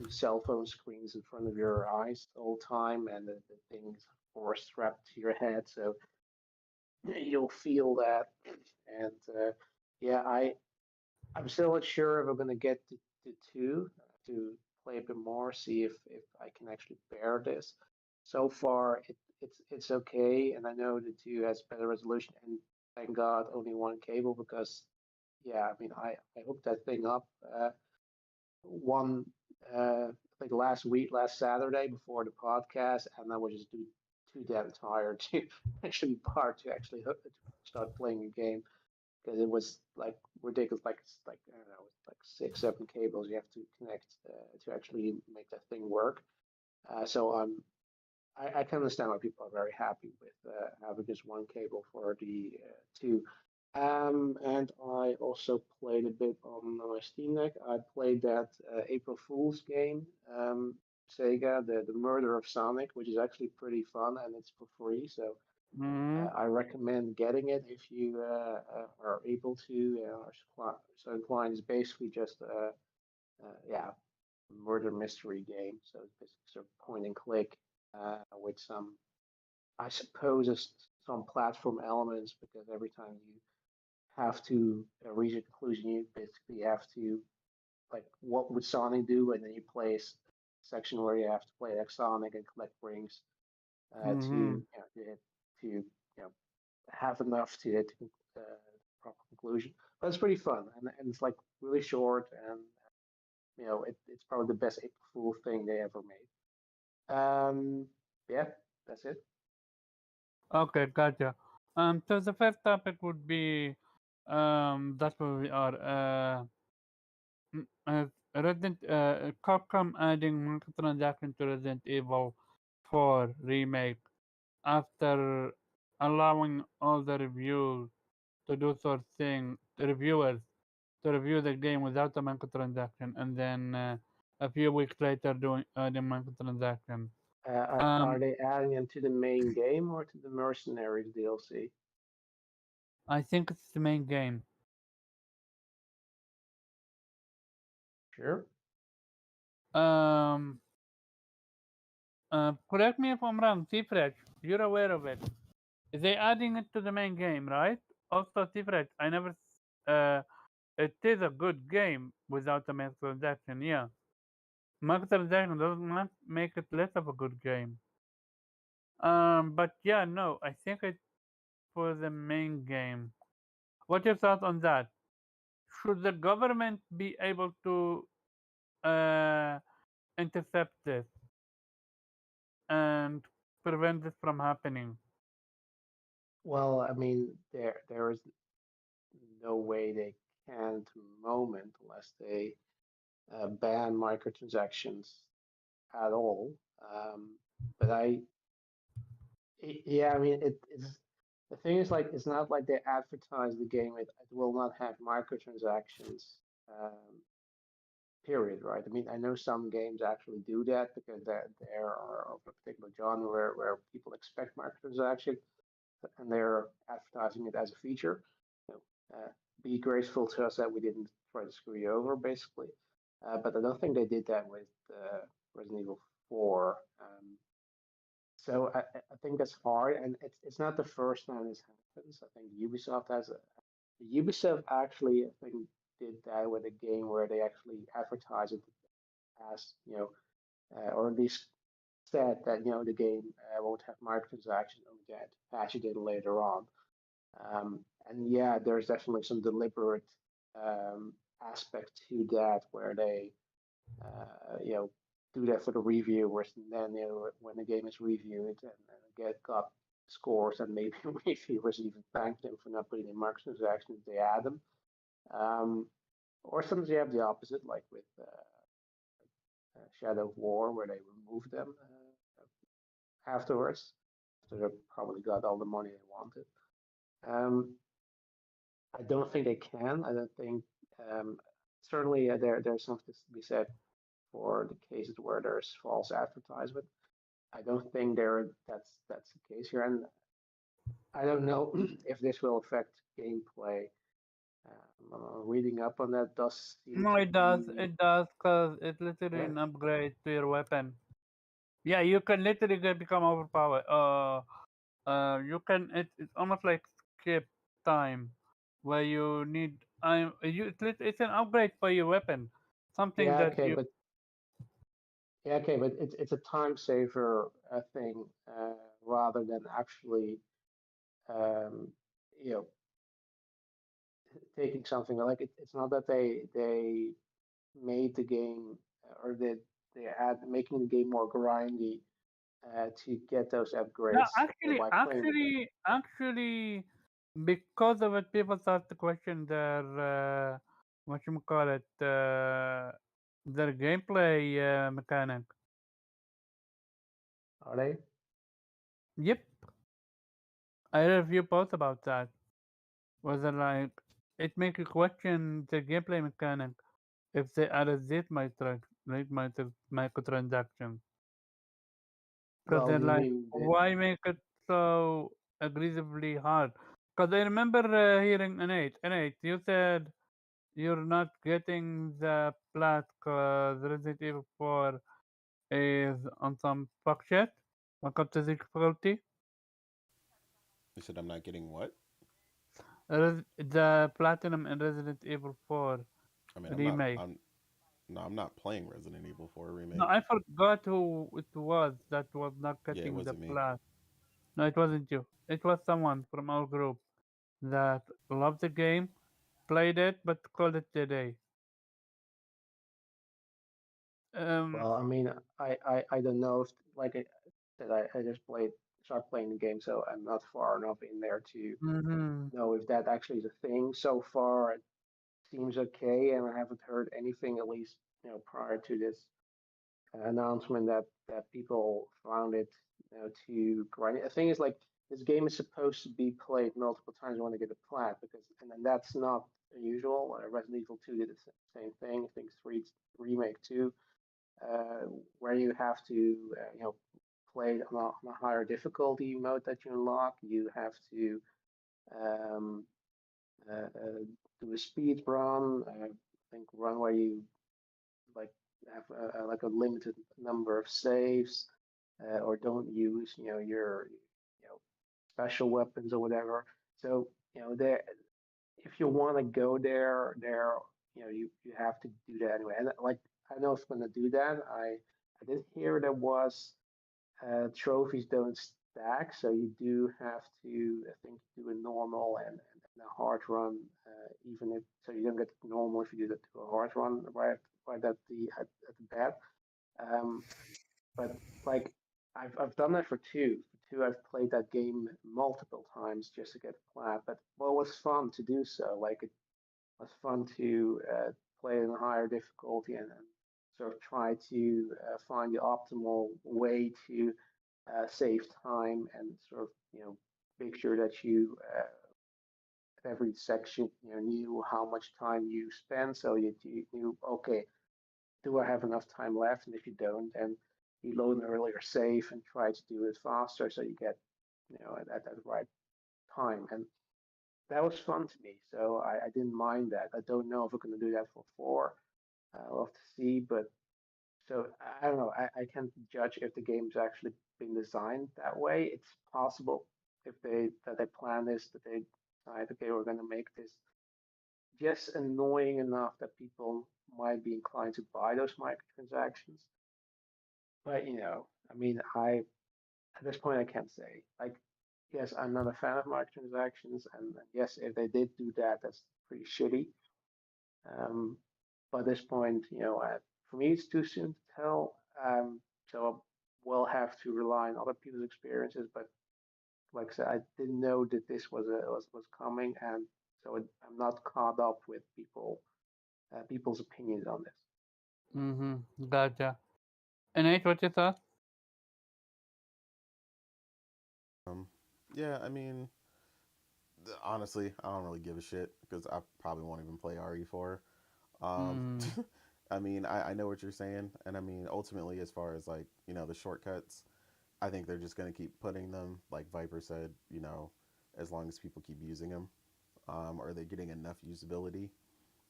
cell phone screens in front of your eyes all the time, and the thing's force strapped to your head, so you'll feel that. And yeah, I'm still not sure if I'm gonna get to two to play a bit more, see if I can actually bear this. So far, it's okay, and I know the two has better resolution, and thank God only one cable because yeah, I mean I hooked that thing up one I think last week, last Saturday before the podcast, and I was just too damn tired to actually to start playing a game because it was like ridiculous. Like it's like I don't know, it's like six, seven cables you have to connect to actually make that thing work. So I can understand why people are very happy with having just one cable for the two. And I also played a bit on my Steam Deck. I played that April Fool's game, Sega, the Murder of Sonic, which is actually pretty fun and it's for free. So Mm-hmm. I recommend getting it if you are able to. So inclined is basically just yeah, murder mystery game. So it's basically sort of point and click with some, I suppose, some platform elements because every time you have to reach a conclusion, you basically have to like what would Sonic do, and then you play a section where you have to play like Sonic and collect rings Mm-hmm. to have enough to hit the proper conclusion. But it's pretty fun, and it's like really short, and it's probably the best April Fool thing they ever made. Yeah, that's it. Okay, gotcha. So the first topic would be that's where we are. Capcom adding microtransaction to Resident Evil 4 remake after allowing all the reviews to do sort of thing, the reviewers to review the game without a microtransaction, and then a few weeks later doing the microtransaction. Are Um, they adding them to the main game or to the Mercenaries DLC? I think it's the main game. Sure. Um, Correct me if I'm wrong, T-Fresh, you're aware of it. They adding it to the main game, right? Also, T-Fresh, I never. It is a good game without a microtransaction. Yeah, microtransaction does not make it less of a good game. But yeah, no, I think it's for the main game. What's your thoughts on that? Should the government be able to uh, intercept this and prevent this from happening? Well, I mean, there is no way they can at the moment unless they ban microtransactions at all. Um, but yeah, I mean, it's the thing is like it's not like they advertise the game. It will not have microtransactions. Period, right? I mean, I know some games actually do that because there are of a particular genre where people expect microtransactions and they're advertising it as a feature. You be graceful to us that we didn't try to screw you over, basically. But I don't think they did that with Resident Evil 4. So I think that's hard, and it's not the first time this happens. I think Ubisoft actually I think did that with a game where they actually advertised it as or at least said that the game won't have microtransactions, only get patch it in later on. And yeah, there's definitely some deliberate um, aspect to that where they do that for the reviewers, and then when the game is reviewed and get got scores, and maybe reviewers even thank them for not putting in microtransactions, they add them. Um, or sometimes you have the opposite, like with Shadow of War, where they remove them afterwards after they probably got all the money they wanted. Um, I don't think they can. I don't think. Um, Certainly, there's something to be said for the cases where there's false advertisement. I don't think that's the case here, and I don't know if this will affect gameplay. Reading up on that does seem No, to it does. be It does, cause it's literally yeah an upgrade to your weapon. Yeah, you can literally become overpowered. You can. It's almost like skip time, where you need. It's an upgrade for your weapon, something yeah that okay, you. but it's a time saver thing rather than actually um, you know taking something like it's not that they made the game or that they had making the game more grindy to get those No, upgrades actually, by playing the game. actually, because of it, people start to question their what you call it, their gameplay mechanic. Are they? Yep, I read a few posts about that. Was it like it make you question the gameplay mechanic if they added this microtransactions? Because Well, they're do you like, mean the why make it so aggressively hard? Because I remember hearing Innate, you said you're not getting the plat because Resident Evil 4 is on some fuck shit when it comes to difficulty. You said I'm not getting what? The platinum in Resident Evil 4 I mean, I'm not. remake. I'm not playing Resident Evil 4 No, remake. I forgot who it was that was not Yeah, it getting the wasn't me. plat. No, it wasn't you. It was someone from our group that loved the game, played it, but called it a day. Um, well, I mean, I don't know if like I said, I just start playing the game, so I'm not far enough in there to mhm. know if that actually is a thing. So far, it seems okay, and I haven't heard anything at least prior to this announcement that people found it too grinding. The thing is, like, this game is supposed to be played multiple times when to get a plat because, and then that's not unusual. Resident Evil 2 did the same thing. I think 3 remake too, where you have to play on a higher difficulty mode that you unlock. You have to um, do a speed run. I think run where you like have like a limited number of saves, or don't use your special weapons or whatever. So there, if you want to go there you have to do that anyway. And like I know if I'm gonna do that. I did hear there was trophies don't stack, so you do have to I think do a normal and a hard run, even if so you don't get normal if you do that to a hard run right at the bat. Um, but like I've done that for two. For two, I've played that game multiple times just to get a plat. But well, it was fun to do so. Like it was fun to play in a higher difficulty and sort of try to find the optimal way to save time and sort of make sure that you every section knew how much time you spend, so you knew okay, do I have enough time left? And if you don't, then you load an earlier save and try to do it faster so you get at the right time. And that was fun to me, so I didn't mind that. I don't know if we're going to do that for four. I'll have to see, but so I don't know. I can't judge if the game's actually been designed that way. It's possible if they plan this that they decide okay we're going to make this just annoying enough that people might be inclined to buy those microtransactions. But I mean, I at this point I can't say. Like, yes, I'm not a fan of microtransactions, and yes, if they did do that, that's pretty shitty. Um, but at this point, for me, it's too soon to tell. So we'll have to rely on other people's experiences. But like I said, I didn't know that this was coming, and so I'm not caught up with people's opinions on this. Gotcha. And Nate, what you thought? Um, yeah, I mean, honestly, I don't really give a shit because I probably won't even play RE4. Um, Mm, I mean, I know what you're saying, and I mean, ultimately, as far as like the shortcuts, I think they're just going to keep putting them, like Viper said, as long as people keep using them, or they're getting enough usability.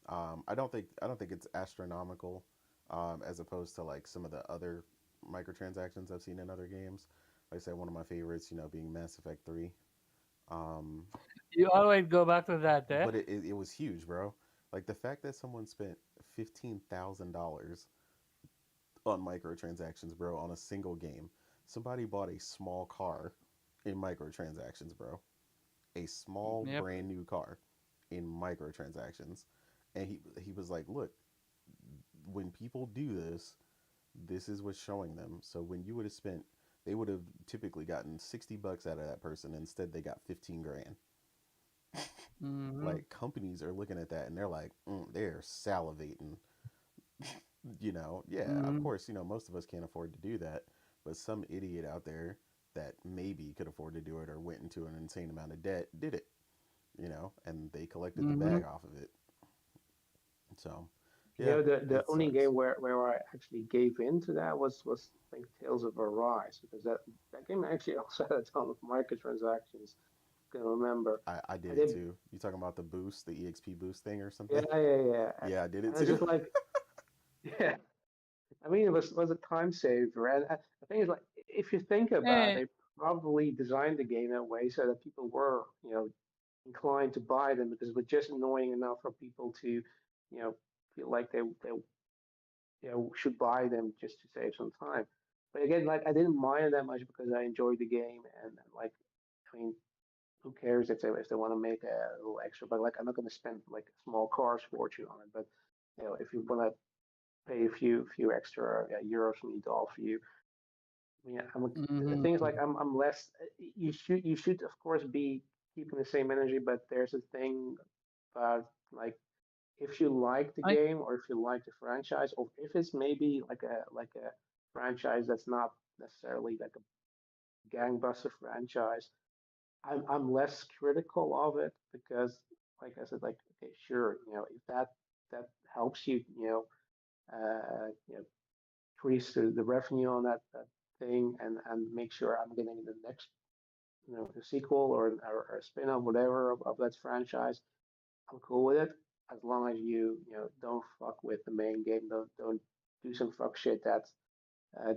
I don't think it's astronomical, as opposed to like some of the other microtransactions I've seen in other games. Like I said, one of my favorites, being Mass Effect 3. Um, You always go back to that, eh? but it was huge, bro. Like the fact that someone spent $15,000 on microtransactions, bro, on a single game. Somebody bought a small car in microtransactions, bro. A small Yep. brand new car in microtransactions. And he was like, "Look, when people do this, this is what's showing them. So when you would have spent, they would have typically gotten $60 out of that person. Instead, they got 15 grand. Mm-hmm. Like companies are looking at that and they're like, they're salivating. Yeah, of Mm-hmm. course, most of us can't afford to do that, but some idiot out there that maybe could afford to do it or went into an insane amount of debt did it, and they collected the Mm-hmm. bag off of it. So, You yeah, know, the it only sucks. game where I actually gave in to that was I think Tales of Arise, because that game actually also had a ton of microtransactions. Can remember. I did I it did, too. You talking about the boost, the EXP boost thing or yeah, something? yeah, yeah. Yeah, I did it And it's too. just like, yeah. I mean, it was a time saver, and the thing is, like, if you think about Hey, it, they probably designed the game that way so that people were, inclined to buy them because it was just annoying enough for people to, feel like they should buy them just to save some time. But again, like I didn't mind it that much because I enjoyed the game, and like, I mean, who cares if they want to make a little extra? But like, I'm not going to spend like a small car's fortune on it. But if you want to pay a few extra euros for me to offer you, I mean, the thing is, mm-hmm. like, I'm less. You should of course be keeping the same energy, but there's a thing about like if you like the I game or if you like the franchise or if it's maybe like a franchise that's not necessarily like a gangbuster franchise, I'm less critical of it because like I said, like, okay, sure, if that helps you, increase the revenue on that thing and make sure I'm getting the next, the sequel or a spin-off, whatever of that franchise, I'm cool with it as long as you don't fuck with the main game. Don't do some fuck shit that's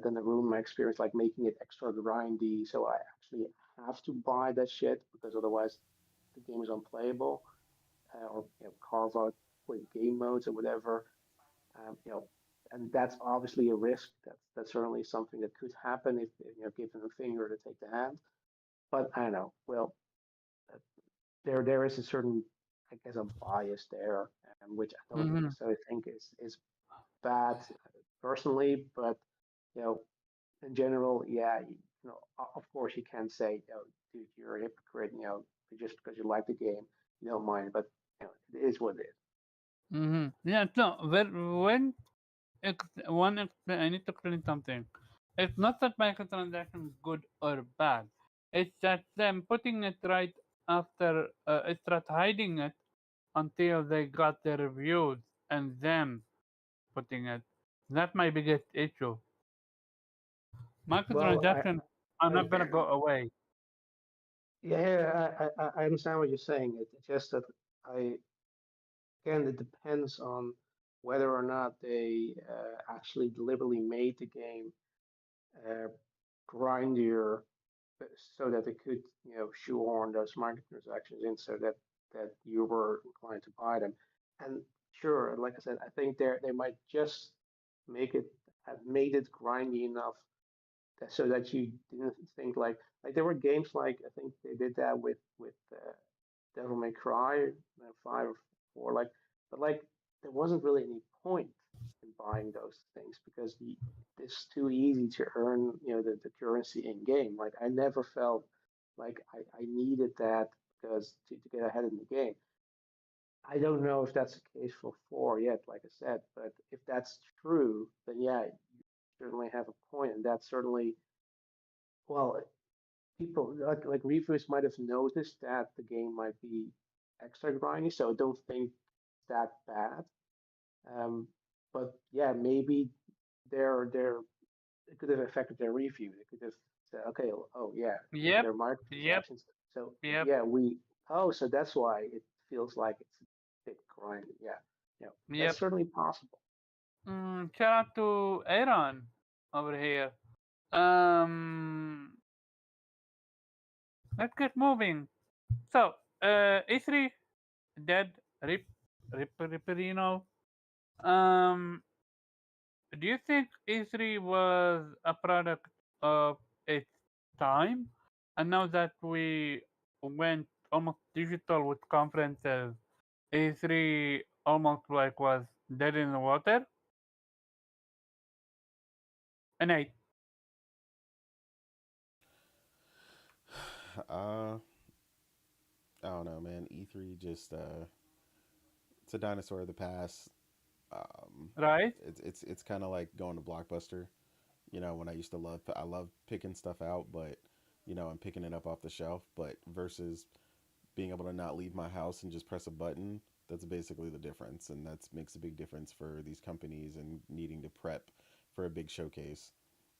gonna ruin my experience, like making it extra grindy. So I actually have to buy that shit because otherwise the game is unplayable, or carve out quick game modes or whatever. Um, you know, and that's obviously a risk. That's certainly something that could happen if given a finger to take the hand. But I don't know. Well, uh, there is a certain, I guess, a bias there, which I don't mm-hmm. necessarily think is bad personally, but you know, in general, yeah, of course you can say, dude, you're a hypocrite, just because you like the game, you don't mind, but it is what it is. Mm-hmm. Yeah, no, when I need to explain something. It's not that microtransaction is good or bad. It's that them putting it right after, it's that hiding it until they got the reviews and them putting it. That's my biggest issue. Well, Microtransactions are I not gonna go away. yeah, I understand what you're saying. It's just that I again, it depends on whether or not they actually deliberately made the game uh, grindier so that they could, shoehorn those microtransactions in so that you were inclined to buy them. And sure, like I said, I think they might just make it have made it grindy enough so that you didn't think like there were games like I think they did that with Devil May Cry 5 or 4, like, but like there wasn't really any point in buying those things because it's too easy to earn the currency in game. Like I never felt like I needed that because to get ahead in the game. I don't know if that's the case for 4 yet, like I said, but if that's true, then yeah, you certainly have a point, and that's certainly well, people like reviewers might have noticed that the game might be extra grindy, so I don't think that bad. Um, but yeah, maybe they're it could have affected their review. It could have said, okay, oh yeah, Yep, there are yep, microtransactions. So yep, yeah, so that's why it feels like it's a bit grindy. Yeah, that's yep. certainly possible. Shout out to Aaron over here. Um, let's get moving. So, E3 dead, Ripperino. Um, do you think E3 was a product of its time? And now that we went almost digital with conferences, E3 almost like was dead in the water? And Uh, I don't know, man. E3 just it's a dinosaur of the past. Um, right? it's kind of like going to Blockbuster. You know, when I love picking stuff out, but I'm picking it up off the shelf. But versus being able to not leave my house and just press a button, that's basically the difference, and that makes a big difference for these companies and needing to prep for a big showcase.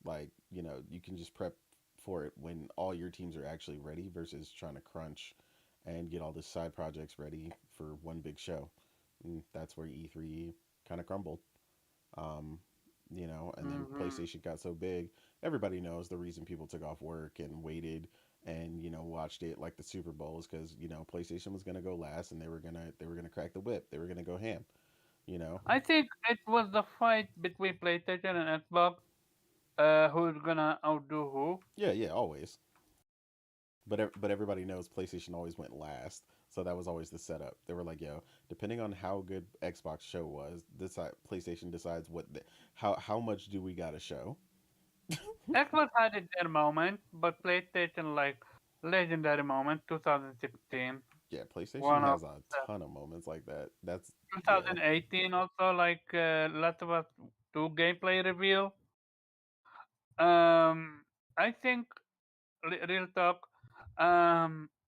Like you can just prep for it when all your teams are actually ready versus trying to crunch and get all the side projects ready for one big show. And that's where E3 kind of crumbled. Um, and then Mm-hmm. PlayStation got so big, everybody knows the reason people took off work and waited and watched it like the Super Bowl is because PlayStation was gonna go last and they were gonna crack the whip, they were gonna go ham. You know, I think it was the fight between PlayStation and Xbox. Who's gonna outdo who? yeah, yeah, always. But everybody knows PlayStation always went last, so that was always the setup. They were like, "Yo, depending on how good Xbox show was, this PlayStation decides how much do we got to show." Xbox had it their moment, but PlayStation like legendary moment 2016. Yeah, PlayStation One of has a the ton of moments like that. That's yeah. 2018 also like Last of Us 2 gameplay reveal. Um, I think real talk.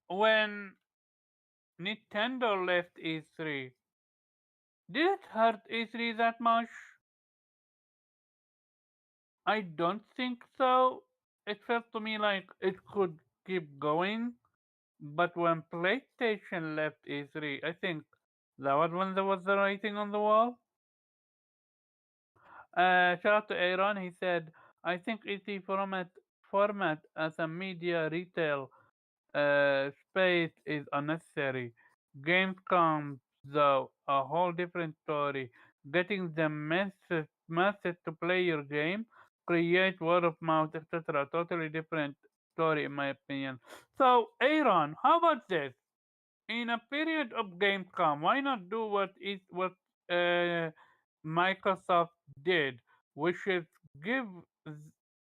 When Nintendo left E3, did it hurt E3 that much? I don't think so. It felt to me like it could keep going. But when PlayStation left E3, I think that was when there was the writing on the wall. Shout out to Aaron. He said, I think E3 format as a media retail space is unnecessary. Gamescom, though, a whole different story. Getting the masses to play your game, create word of mouth, etc. Totally different story, in my opinion. So, Aaron, how about this? In a period of Gamescom, why not do what uh, Microsoft did, which is give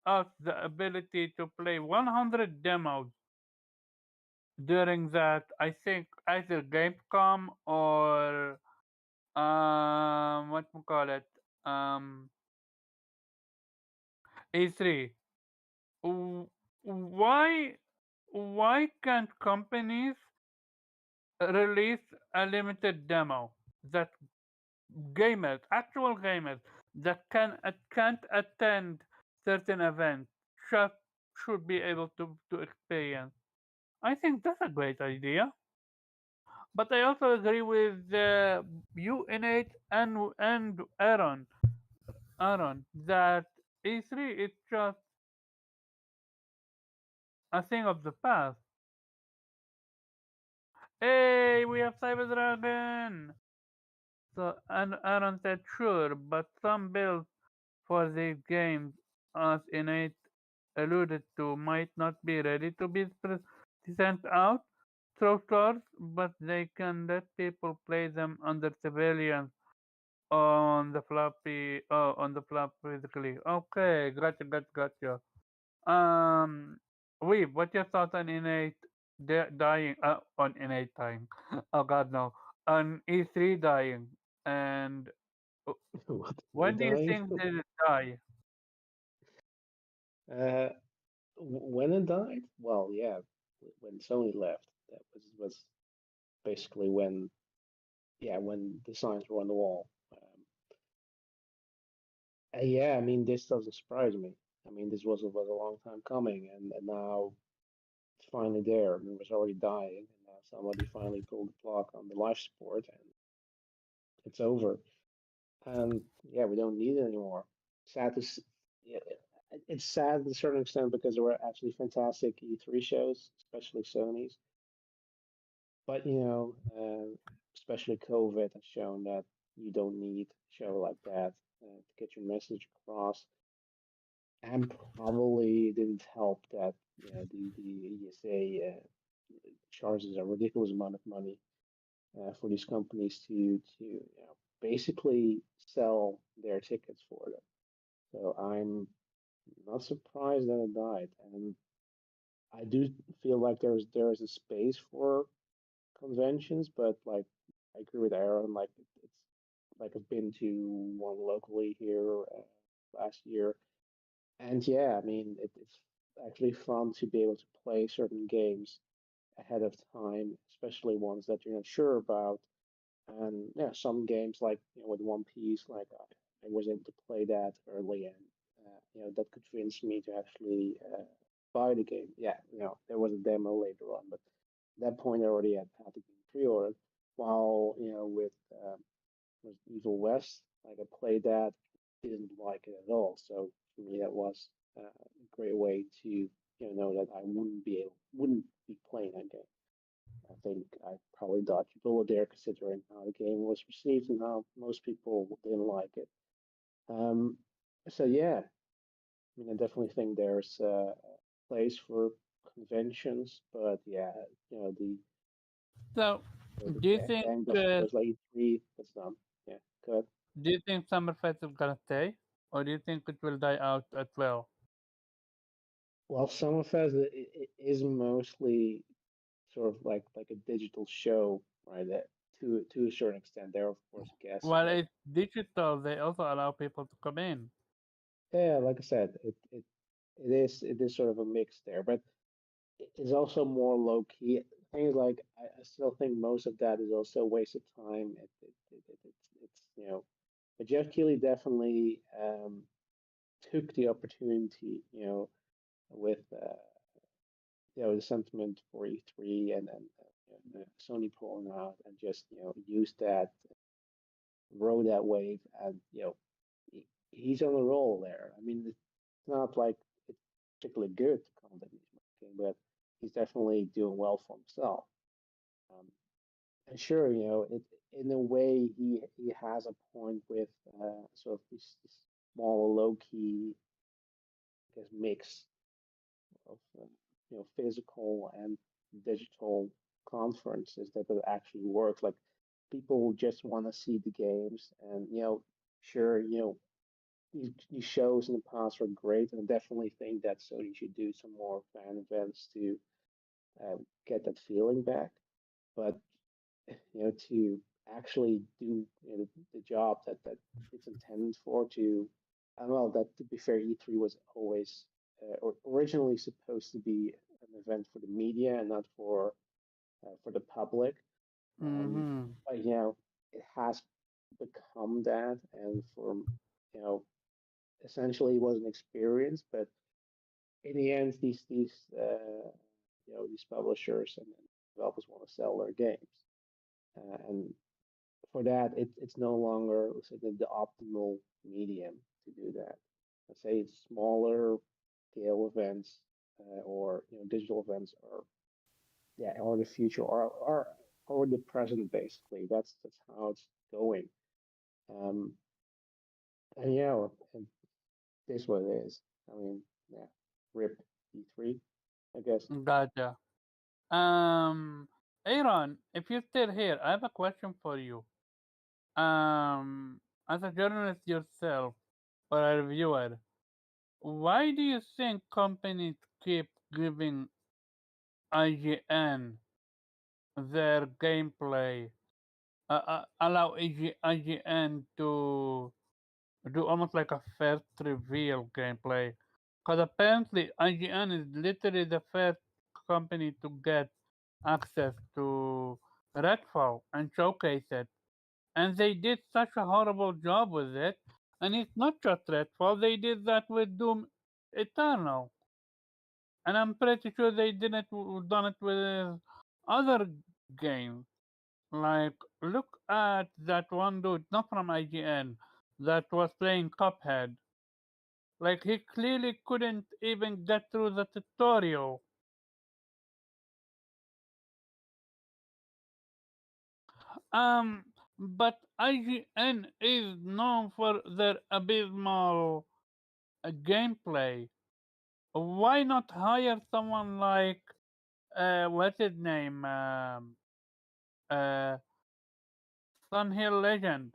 us the ability to play 100 demos during that? I think either Gamescom or what we call it um E3. W- Why can't companies release a limited demo that actual gamers that can't attend certain events should should be able to experience. I think that's a great idea. But I also agree with you, Innate, and Aaron, that E3 is just a thing of the past. Hey, we have Cyber Dragon. So, and Aaron said sure, but some builds for these games, as Innate alluded to, might not be ready to be sent out through stores, but they can let people play them under surveillance on the flop physically. Okay, gotcha. Um, Weeb, what's your thoughts on innate dying? On innate dying? Oh God, no. On E3 dying, and uh, What they when do you dying? think did it die? uh, when it died? Well, yeah, when Sony left, that was basically when the signs were on the wall. Yeah, I mean, this doesn't surprise me. I mean, this was a long time coming, and now it's finally there. I mean, it was already dying, and now somebody finally pulled the plug on the live support, and it's over. And yeah, we don't need it anymore. Sad to, yeah, it's sad to a certain extent because there were actually fantastic E3 shows, especially Sony's. But especially COVID has shown that you don't need a show like that to get your message across. And probably didn't help that the ESA charges a ridiculous amount of money for these companies to basically sell their tickets for them. So I'm not surprised that it died, and I do feel like there is a space for conventions, but like I agree with Aaron. Like it's like I've been to one locally here last year, and yeah, I mean it's actually fun to be able to play certain games ahead of time, especially ones that you're not sure about. And yeah, some games like with One Piece, like I was able to play that early, and that convinced me to actually buy the game. Yeah, there was a demo later on, but at that point I already had the game pre-ordered. While with Evil West, like I played that, didn't like it at all. So for me, that was a great way to know that I wouldn't be playing that game. I think I probably dodged a bullet there, considering how the game was received and how most people didn't like it. Um, so yeah, I mean, I definitely think there's a place for conventions, but yeah, the So, the do you think end of uh, shows like E3, that's done. Yeah, good. do you think Summerfest is gonna stay, or do you think it will die out as well? Well, Summerfest is mostly sort of like a digital show, right? That to a certain extent, there are of course guests, While but it's digital, they also allow people to come in. yeah, like I said, it is sort of a mix there, but it's also more low key. Things like I still think most of that is also a waste of time. It's but Jeff Keighley definitely took the opportunity, with the sentiment for E3 and then Sony pulling out and just use that, rode that wave, and he's on a roll there. I mean, it's not like it's particularly good content he's making, but he's definitely doing well for himself. Um, and sure, in a way, he has a point with sort of this small, low key, I guess, mix of physical and digital conferences that actually works. Like people just want to see the games, and sure, these shows in the past were great, and I definitely think that Sony should do some more fan events to get that feeling back. But to actually do the job that it's intended for, to I don't know, that to be fair, E3 was always or originally supposed to be an event for the media and not for the public. Um, Mm-hmm. but it has become that, and for you know essentially it was an experience. But in the end, these publishers and developers want to sell their games, and for that, it's no longer, let's say, the optimal medium to do that. Let's say smaller scale events or digital events are yeah, or the future, or the present. Basically, that's how it's going. Um, and and this what it is. I mean, yeah, rip E3, I guess. Gotcha. Um, Aaron, if you're still here, I have a question for you. As a journalist yourself or a reviewer, why do you think companies keep giving IGN their gameplay? Allow IGN to do almost like a first reveal gameplay. Because apparently IGN is literally the first company to get access to Redfall and showcase it. And they did such a horrible job with it. And it's not just Redfall, they did that with Doom Eternal, and I'm pretty sure they didn't done it with other games. Like, look at that one dude, not from IGN, that was playing Cuphead. Like, he clearly couldn't even get through the tutorial. Um, but IGN is known for their abysmal gameplay. Why not hire someone like what's his name? Uh, Sunhill Legend.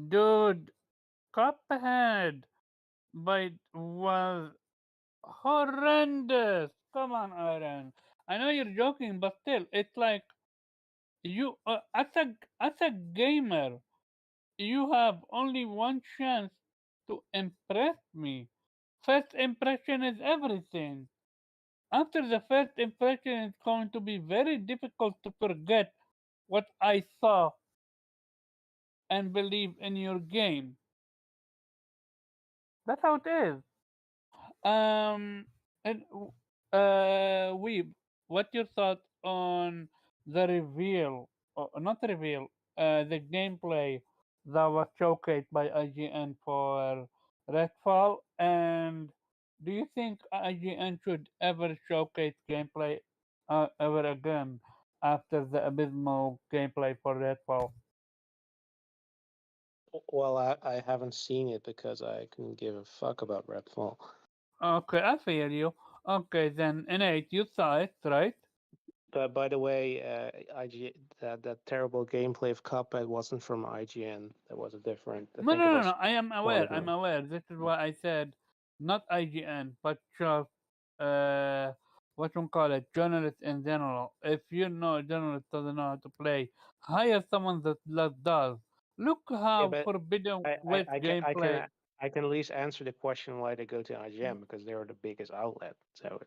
Dude, Cuphead by was horrendous. Come on, Aaron. I know you're joking, but still, it's like you as a gamer, you have only one chance to impress me. First impression is everything. After the first impression, it's going to be very difficult to forget what I saw and believe in your game. That's how it is. Um, and Weeb, what's your thought on the reveal, or not reveal, the gameplay that was showcased by IGN for Redfall? And do you think IGN should ever showcase gameplay ever again after the abysmal gameplay for Redfall? Well, I haven't seen it because I couldn't give a fuck about Redfall. Okay, I feel you. Okay, then, Innate, you saw it, right? But by the way, that terrible gameplay of Cuphead wasn't from IGN. That was a different. I No, think no, it no, was no. I am aware. I'm Polygon. aware. This is why I said not IGN, but just uh, what you call it, journalists in general. If you know a journalist doesn't know how to play, hire someone that does. Look Yeah, how but Forbidden I, I, West I can I gameplay. can I can at least answer the question why they go to IGN because they are the biggest outlet. So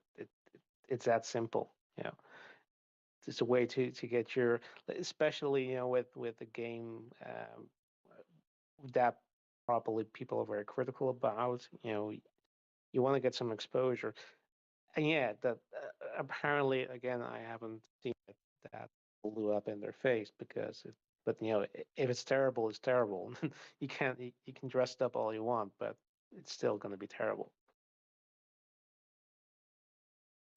it's that simple. You know, it's a way to get your, especially with a game that probably people are very critical about. You want to get some exposure. And yeah, that apparently again I haven't seen it that blew up in their face because it. But if it's terrible, it's terrible. You can dress it up all you want, but it's still going to be terrible.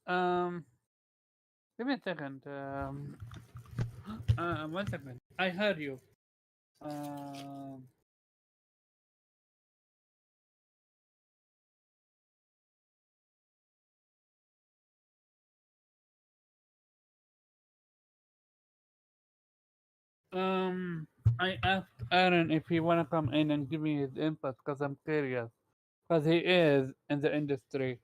Um, Give me a second. 1 second. I heard you. Um, um, I asked Aaron if he wanna come in and give me his input because I'm curious. Because he is in the industry.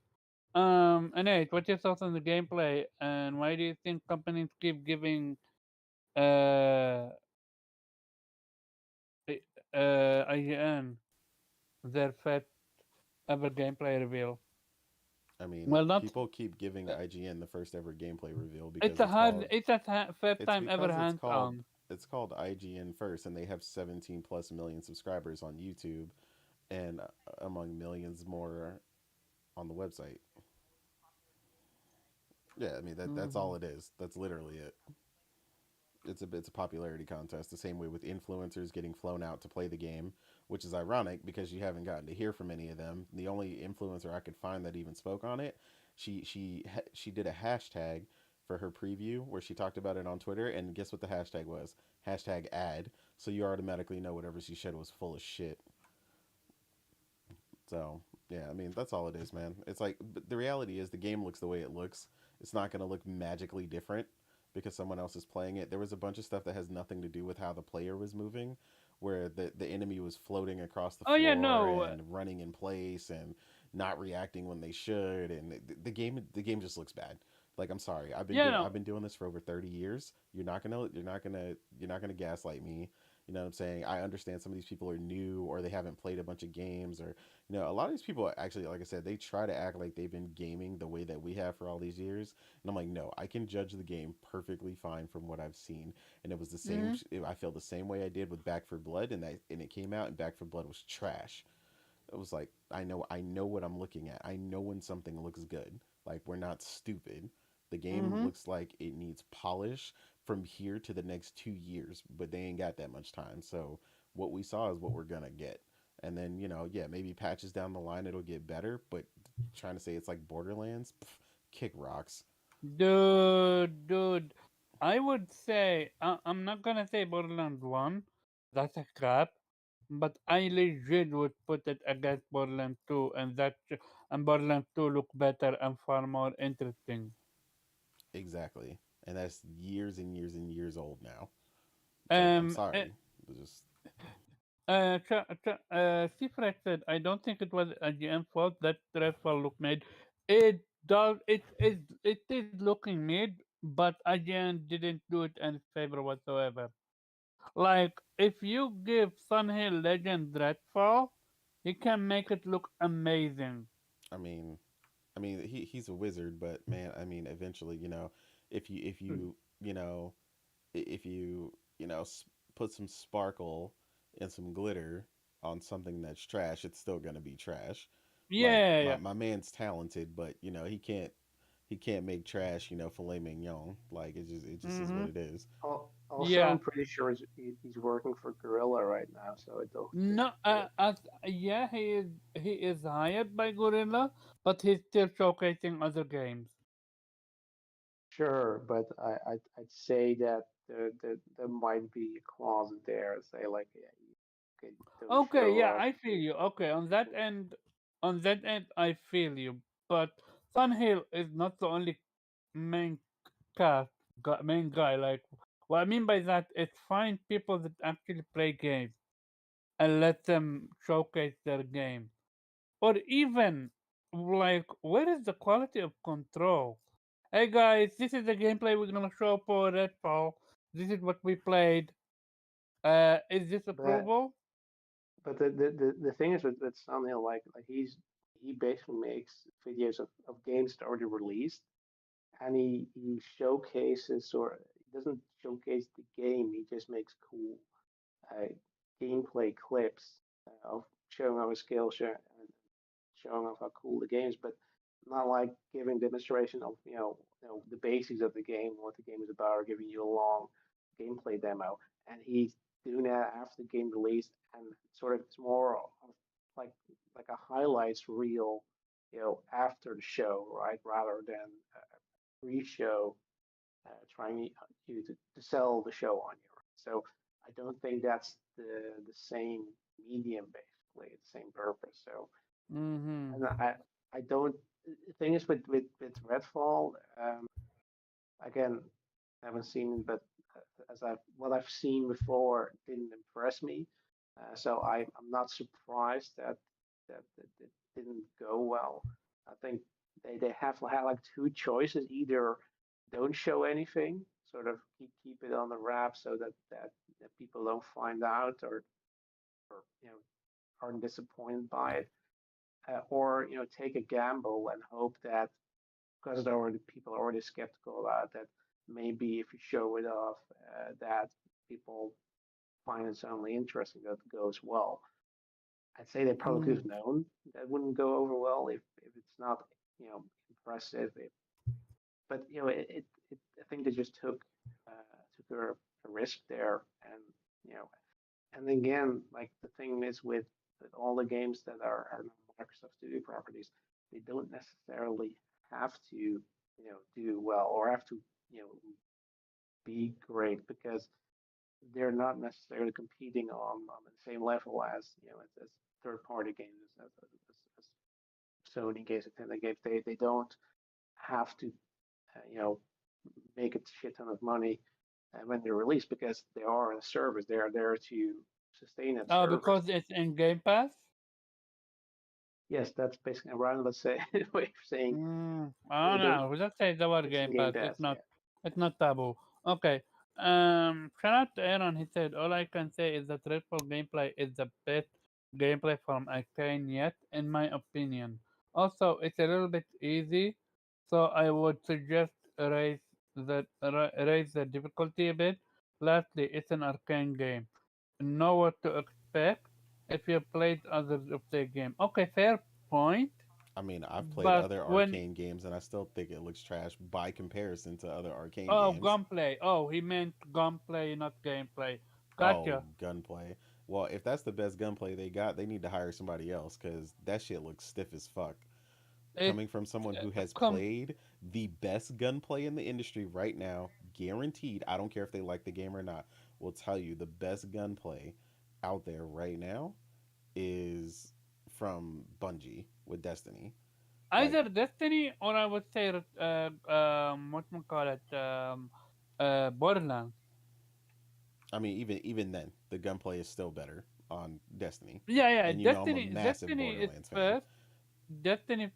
Nate, what's your thoughts on the gameplay, and why do you think companies keep giving uh, IGN their first ever gameplay reveal? I mean, Well, not people keep giving IGN the first ever gameplay reveal it's because a hard, it's a first it's time ever because hands on. it's called IGN first, and they have 17 plus million subscribers on YouTube, and among millions more on the website. Yeah, I mean that's Mhm. all it is. That's literally it. It's a popularity contest. The same way with influencers getting flown out to play the game, which is ironic because you haven't gotten to hear from any of them. The only influencer I could find that even spoke on it, she did a hashtag for her preview where she talked about it on Twitter, and guess what the hashtag was? Hashtag ad. So you automatically know whatever she said was full of shit. So yeah, I mean that's all it is, man. It's like the reality is the game looks the way it looks. It's not gonna look magically different because someone else is playing it. There was a bunch of stuff that has nothing to do with how the player was moving, where the enemy was floating across the Oh yeah, floor no. and running in place and not reacting when they should, and the game just looks bad. Like I'm sorry, Yeah, I've no. been doing this for over 30 years. You're not gonna gaslight me. You know what I'm saying? I understand some of these people are new or they haven't played a bunch of games, or a lot of these people actually, like I said, they try to act like they've been gaming the way that we have for all these years. And I'm like, no, I can judge the game perfectly fine from what I've seen. And it was the same. Mm-hmm. I feel the same way I did with Back for Blood, and it came out, and Back for Blood was trash. It was like, I know what I'm looking at. I know when something looks good. Like, we're not stupid. The game Mm-hmm. looks like it needs polish from here to the next 2 years, but they ain't got that much time. So what we saw is what we're gonna get. And then, yeah, maybe patches down the line it'll get better, but trying to say it's like Borderlands, kick rocks. Dude, I would say I'm not gonna say Borderlands One. That's a crap, but I legit would put it against Borderlands Two, and Borderlands Two look better and far more interesting. Exactly. And that's years and years and years old now. So I'm Um, uh, sorry. Just Seafresh said, I don't think it was a GM fault that Redfall look made. It does. It is looking made, but IGN didn't do it any favor whatsoever. Like, if you give Sunhill Legend Redfall, he can make it look amazing. I mean, he's a wizard, but man, eventually, if you you know if you put some sparkle and some glitter on something that's trash, it's still gonna be trash. Like, Yeah, my yeah. my man's talented, but he can't make trash, filet mignon. Like, it just is what Mm-hmm. it is. Also, I'm Yeah. pretty sure he's working for Gorilla right now, so it don't. No, yeah, he is hired by Gorilla, but he's still showcasing other games. Sure, but I'd say that there might be a clause in there, say like, yeah, you don't Okay, show yeah, us. I feel you. Okay, on that end, I feel you. But Sunhill is not the only main main guy. Like, what I mean by that is find people that actually play games and let them showcase their game. Or even, like, where is the quality of control? Hey guys, this is the gameplay we're gonna show for Redfall. This is what we played. Is this But approval? the thing is with Sunhill, like he basically makes videos of games that already released, and he showcases, or he doesn't showcase the game. He just makes cool uh, gameplay clips of showing off his skills, and showing off how cool the game is, but not like giving demonstration of the basics of the game, what the game is about, or giving you a long gameplay demo. And he's doing that after the game release, and sort of it's more of like like a highlights reel, after the show, right, rather than a pre-show trying you to sell the show on you. Right? So I don't think that's the same medium basically, the same purpose. So Mm-hmm. and I don't. The thing is with Redfall, again, I haven't seen it, but as what I've seen before didn't impress me. So I'm not surprised that it didn't go well. I think they have had like two choices: either don't show anything, sort of keep it on the wrap so that people don't find out, or aren't disappointed by it, or take a gamble and hope that, because people are already skeptical about that, maybe if you show it off, that people find it only interesting, that goes well. I'd say they probably could Mm-hmm. have known that wouldn't go over well if it's not impressive. But I think they just took a risk there, and you know and again, like the thing is with all the games that are Microsoft Studio properties, they don't necessarily have to, do well, or have to, you know, be great, because they're not necessarily competing on the same level as, as third party games, as Sony games, Nintendo games. They don't have to, you know, make a shit ton of money when they're released, because they are a service. They are there to sustain that Oh, service. because it's in Game Pass? Yes, that's basically around, let's say, way of saying I don't the know. Just say the word it's in Game Game Pass. Pass. It's not. Yeah, It's not taboo. Okay. Shout out to Aaron. He said, "All I can say is that Redfall gameplay is the best gameplay from Arcane yet, in my opinion. Also, it's a little bit easy, so I would suggest raise the difficulty a bit. Lastly, it's an Arcane game. Know what to expect if you played others of the game. Okay, fair point. I mean, I've played But other when arcane games and I still think it looks trash by comparison to other arcane oh games. gunplay, he meant gunplay, not gameplay. Oh, Gotcha. gunplay. Well, if that's the best gunplay they got, they need to hire somebody else because that shit looks stiff as fuck. It Coming from someone who has come played the best gunplay in the industry right now, guaranteed, I don't care if they like the game or not, will tell you the best gunplay out there right now is from Bungie with Destiny. Like, either Destiny or I would say what we call it Borderlands. I mean, even then, the gunplay is still better on Destiny. Yeah, yeah. And you know I'm a massive Destiny is Borderlands fan. first. Destiny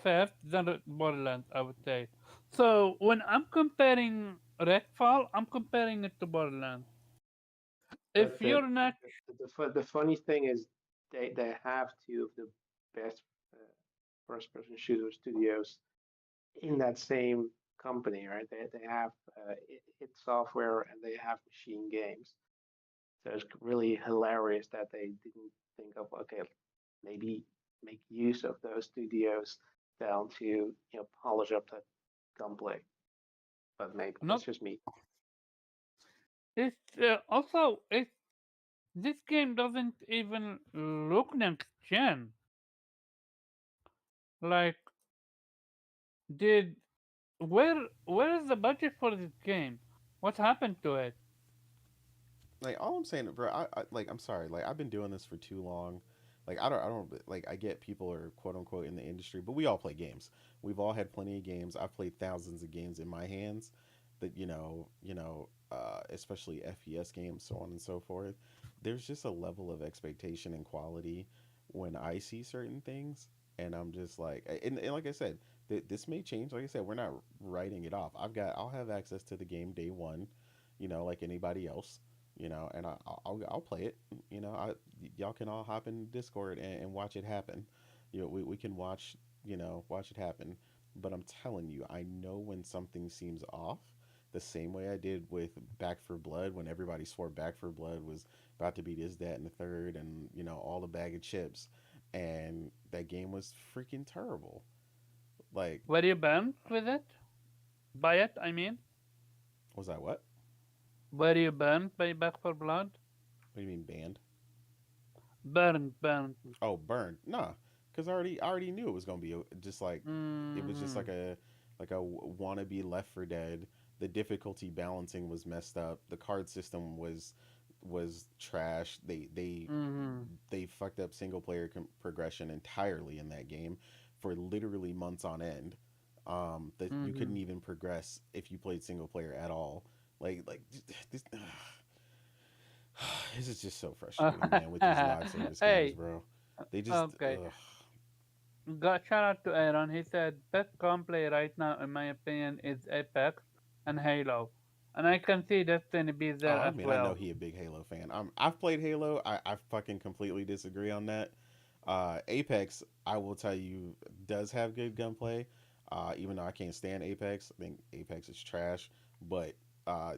first, then Borderlands. I would say. So when I'm comparing Redfall, I'm comparing it to Borderlands. But If you're not, the funny thing is they have two of the best uh, first person shooter studios in that same company, right? They have it software and they have machine games. So it's really hilarious that they didn't think of, okay, maybe make use of those studios down to polish up that gunplay. But maybe that's not just me. it's also it. This game doesn't even look next gen. Like, did where is the budget for this game? What happened to it? Like all I'm saying, bro, like I'm sorry, like I've been doing this for too long. Like I don't like I get people are quote unquote in the industry, but we all play games. We've all had plenty of games. I've played thousands of games in my hands. That especially FPS games, so on and so forth. There's just a level of expectation and quality when I see certain things, and I'm just like, and like I said, this may change. Like I said, we're not writing it off. I'll have access to the game day one, like anybody else, and I'll play it. Y'all can all hop in Discord and watch it happen. We can watch it happen. But I'm telling you, I know when something seems off. The same way I did with Back for Blood when everybody swore Back for Blood was about to be this, that, and the third, and all the bag of chips, and that game was freaking terrible. Like, Were you banned with it? By it, I mean. was that what? Were you banned by Back for Blood? What do you mean banned? Burned. Oh, burned. Nah, because I already knew it was gonna be just like it was just Mm-hmm. like a wannabe Left for Dead. The difficulty balancing was messed up. The card system was trash. Mm-hmm. They fucked up single player progression entirely in that game for literally months on end. That you Mm-hmm. couldn't even progress if you played single player at all. Like this. This is just so frustrating, man. With these live service games, Hey, bro, they just okay. Got shout out to Aaron. He said best gameplay right now, in my opinion, is Apex and Halo, and I can see Destiny be Oh, there I as mean, I know well. he a big Halo fan. I've played Halo. I fucking completely disagree on that. Apex, I will tell you, does have good gunplay. Even though I can't stand Apex, I think Apex is trash. But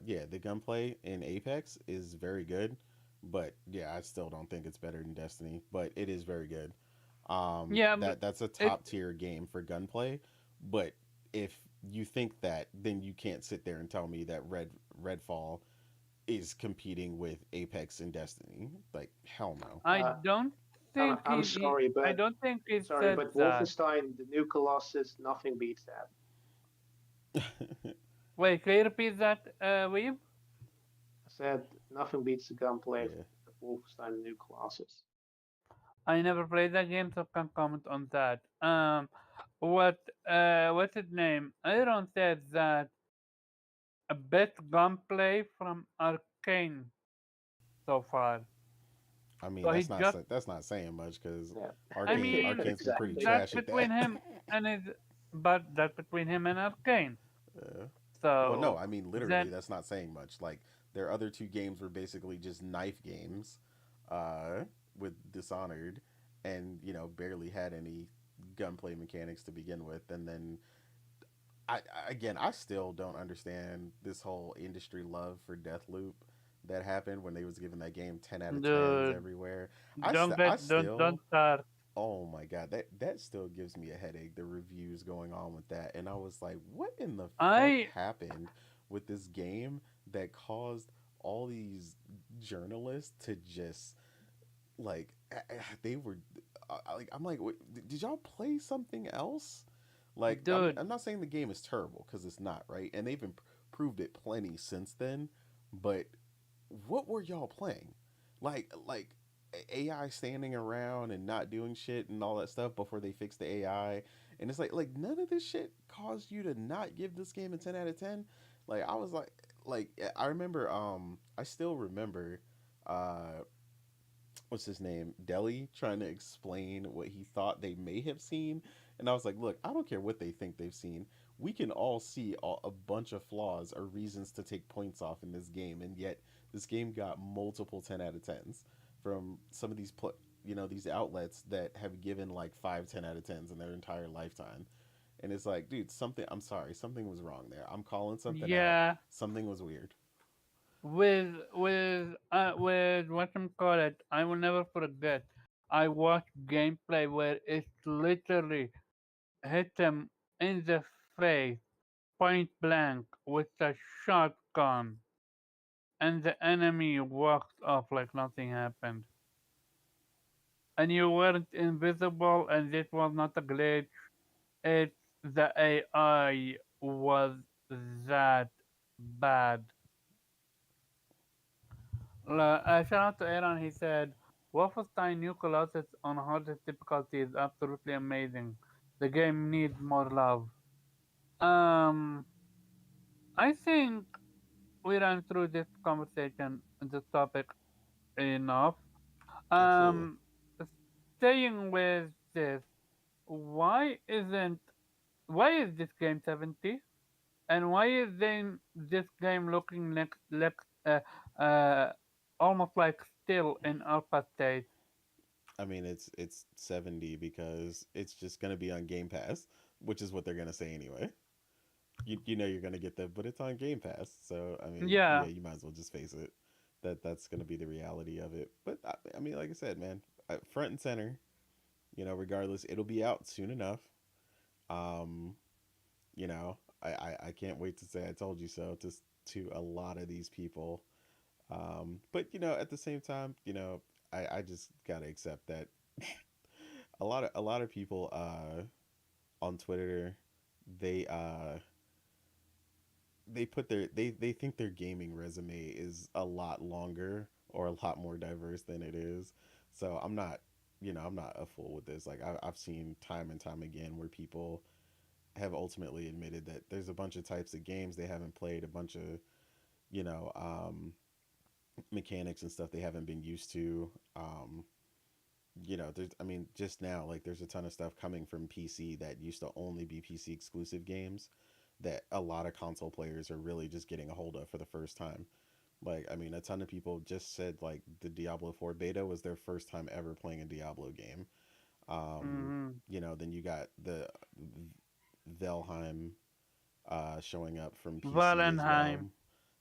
yeah, the gunplay in Apex is very good. But yeah, I still don't think it's better than Destiny. But it is very good. Yeah, but That's a it top tier game for gunplay. But if you think that, then you can't sit there and tell me that Redfall is competing with Apex and Destiny. Like hell I Uh, don't think I'm sorry, I but don't think he sorry, said but that. Wolfenstein, the new Colossus, nothing beats that. no. Wait, can you repeat that, Weeb? I said nothing beats the gunplay Yeah, of Wolfenstein, the new Colossus. I never played that game, so can't comment on that. What's its name? Aaron said that a best gunplay from Arcane so far. I mean So he that's not just, that's not saying much because Yeah, I Arcane's been pretty exactly. that's trash at between that. him and his, but that's between him and Arcane. Yeah. Well, no, So I mean literally. then, That's not saying much. Like their other two games were basically just knife games, uh, with Dishonored, and barely had any gunplay mechanics to begin with. And then again, I still don't understand this whole industry love for Deathloop that happened when they was giving that game 10 out of 10s dude, everywhere. don't I get don't still, start. oh my god, that still gives me a headache. The reviews going on with that, and I was like, what in the fuck I happened with this game that caused all these journalists to just like they were like I'm like, did y'all play something else? Like dude, I'm not saying the game is terrible because it's not, right, and they've improved it plenty since then, but what were y'all playing? Like AI standing around and not doing shit and all that stuff before they fix the AI, and it's like none of this shit caused you to not give this game a 10 out of 10. Like I was like I remember I still remember uh what's his name, Deli, trying to explain what he thought they may have seen. And I was like, look, I don't care what they think they've seen. We can all see a bunch of flaws or reasons to take points off in this game. And yet, this game got multiple 10 out of 10s from some of these outlets that have given like 5 10 out of 10s in their entire lifetime. And it's like, dude, I'm sorry, something was wrong there. I'm calling something out. yeah, Something was weird. with what I'm call it, I will never forget. I watched gameplay where it literally hit him in the face, point blank, with a shotgun, and the enemy walked off like nothing happened. And you weren't invisible, and it was not a glitch. It's the AI was that bad. Shout out to Aaron. He said, Wolfenstein New Colossus on hardest difficulty is absolutely amazing. The game needs more love. Um, I think we ran through this conversation, this topic enough. Absolutely. Um, Staying with this, why isn't why is this game 70? And why is then this game looking uh, uh, almost like still in alpha state? I mean, it's 70 because it's just gonna be on Game Pass, which is what they're gonna say anyway. You know you're gonna get that, but it's on Game Pass, so I mean, yeah, Yeah. you might as well just face it. That's gonna be the reality of it. But I mean, like I said, man, front and center. Regardless, it'll be out soon enough. Um, I can't wait to say I told you so to a lot of these people. But at the same time, I just gotta accept that a lot of people on Twitter, they they put they think their gaming resume is a lot longer or a lot more diverse than it is. So I'm not a fool with this. Like I've seen time and time again where people have ultimately admitted that there's a bunch of types of games they haven't played, a bunch of you know mechanics and stuff they haven't been used to. There's, I mean, just now, like, there's a ton of stuff coming from PC that used to only be PC exclusive games that a lot of console players are really just getting a hold of for the first time. Like, I mean, a ton of people just said, like, the Diablo 4 beta was their first time ever playing a Diablo game. Hmm. Then you got the Valheim showing up from PC as well. Valheim.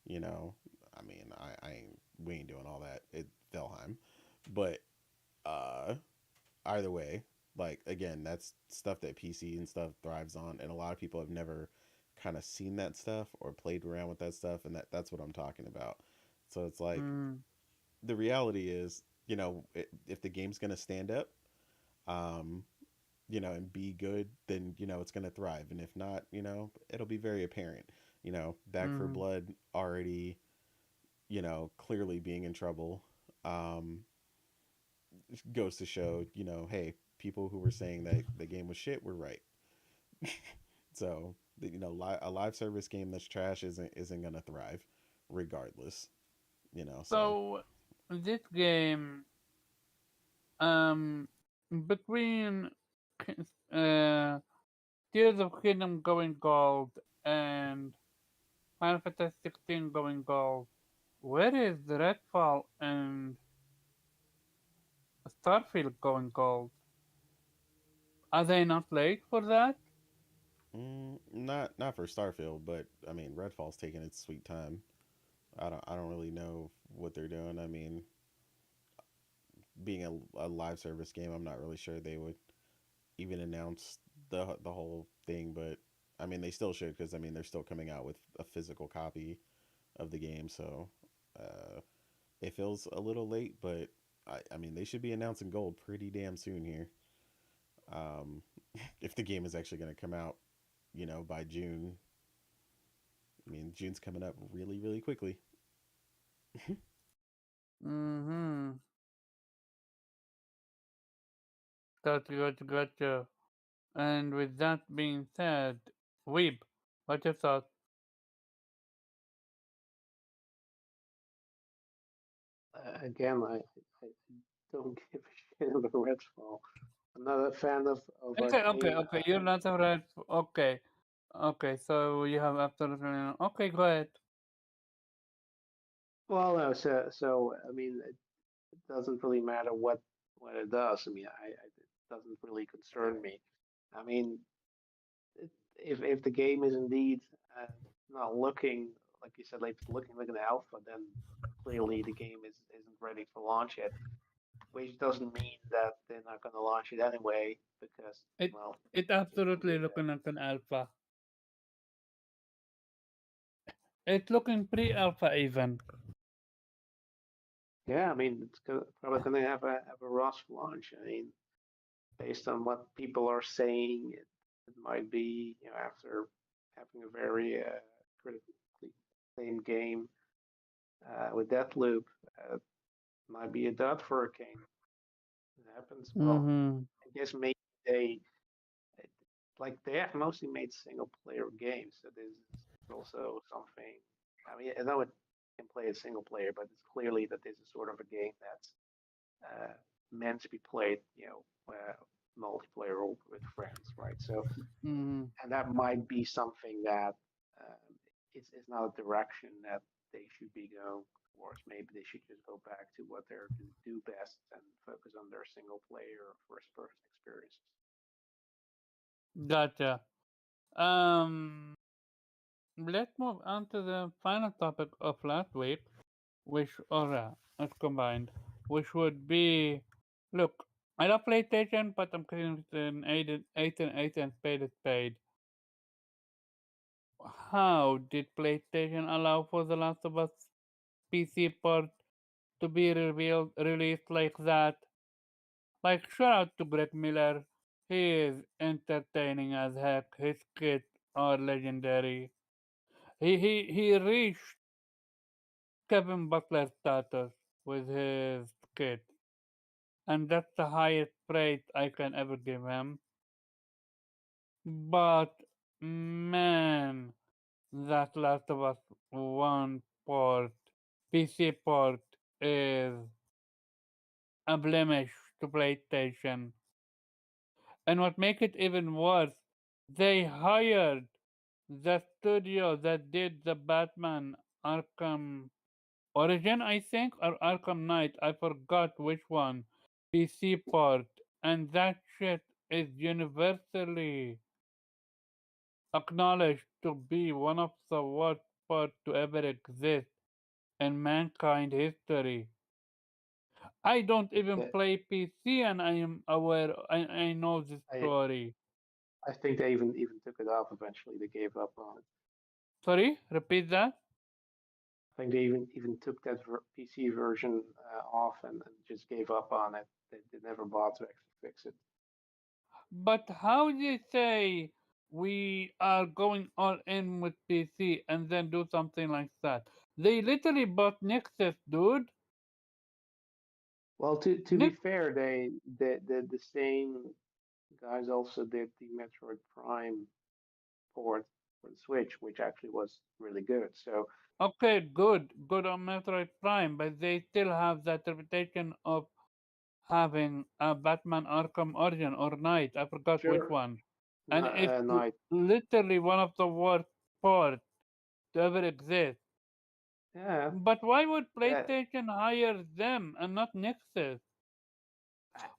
You know, I mean, we ain't doing all that. It Valheim, but uh, either way, like again, that's stuff that PC and stuff thrives on, and a lot of people have never kind of seen that stuff or played around with that stuff, and that's what I'm talking about. So it's like Mm, the reality is, if the game's gonna stand up, um, and be good, then it's gonna thrive, and if not, it'll be very apparent. Back for mm. Blood already, clearly being in trouble. Um, Goes to show, hey, people who were saying that the game was shit were right. So, a live service game that's trash isn't gonna thrive, regardless. So So this game, um, between uh, Tears of Kingdom Going Gold and Final Fantasy 16 going gold. Where is the Redfall and Starfield going gold? Are they not late for that? Not for Starfield, but I mean Redfall's taking its sweet time. I don't really know what they're doing. I mean, being a live service game, I'm not really sure they would even announce the whole thing, but I mean they still should because I mean they're still coming out with a physical copy of the game, so uh, it feels a little late, but I mean they should be announcing gold pretty damn soon here. Um, if the game is actually going to come out, by June. I mean June's coming up really quickly. Mm-hmm. Gotcha. And with that being said, Weeb, what your thoughts? Again, I don't give a shit about Redfall. I'm not a fan of Arcane. Okay. You're not a red. Okay. So you have absolutely okay. Go ahead. Well, no, so I mean, it doesn't really matter what it does. I mean, it doesn't really concern me. I mean, if the game is indeed not looking like you said, like looking like an alpha, then clearly the game isn't ready for launch yet. Which doesn't mean that they're not going to launch it anyway, because It well, it they can absolutely do that. looking like an alpha. It's looking pre-alpha even. Yeah, I mean, probably going to have a rough launch. I mean, based on what people are saying, it might be after having a very critically acclaimed game with Deathloop, might be a dud for a game. It happens. Well, Mm-hmm. I guess maybe they they have mostly made single player games, so this is also something. I mean, I know it can play a single player, but it's clearly that this is sort of a game that's meant to be played, multiplayer or with friends, right? So, Mm-hmm. and that might be something that um, it's not a direction that they should be going towards. Maybe they should just go back to what they're do best and focus on their single player first person experiences. Gotcha. Let's move on to the final topic of last week, which is combined, which would be, look, I love PlayStation, but I'm considering 8 and paid is paid. How did PlayStation allow for The Last of Us PC port to be released like that? Like, shout out to Greg Miller. He is entertaining as heck. His skits are legendary. He reached Kevin Butler status with his skit, and that's the highest praise I can ever give him. But man, that Last of Us 1 port, PC port, is a blemish to PlayStation. And what makes it even worse, they hired the studio that did the Batman Arkham Origin, I think, or Arkham Knight. I forgot which one. PC port. And that shit is universally acknowledged to be one of the worst ports to ever exist in mankind history. I don't I think even play PC and I am aware, I know this I story. I think they even took it off eventually. They gave up on it. Sorry, repeat that? I think they even took that PC version off and just gave up on it. They never bothered to actually fix it. But how do you say we are going all in with PC and then do something like that? They literally bought Nexus, dude. Well, to be Nex- fair, the same guys also did the Metroid Prime port for the Switch, which actually was really good. So okay, good on Metroid Prime, but they still have that reputation of having a Batman Arkham Origin or Knight. I forgot which sure, one. And it's Night. literally one of the worst ports to ever exist. Yeah. But why would Uh, PlayStation hire them and not Nexus?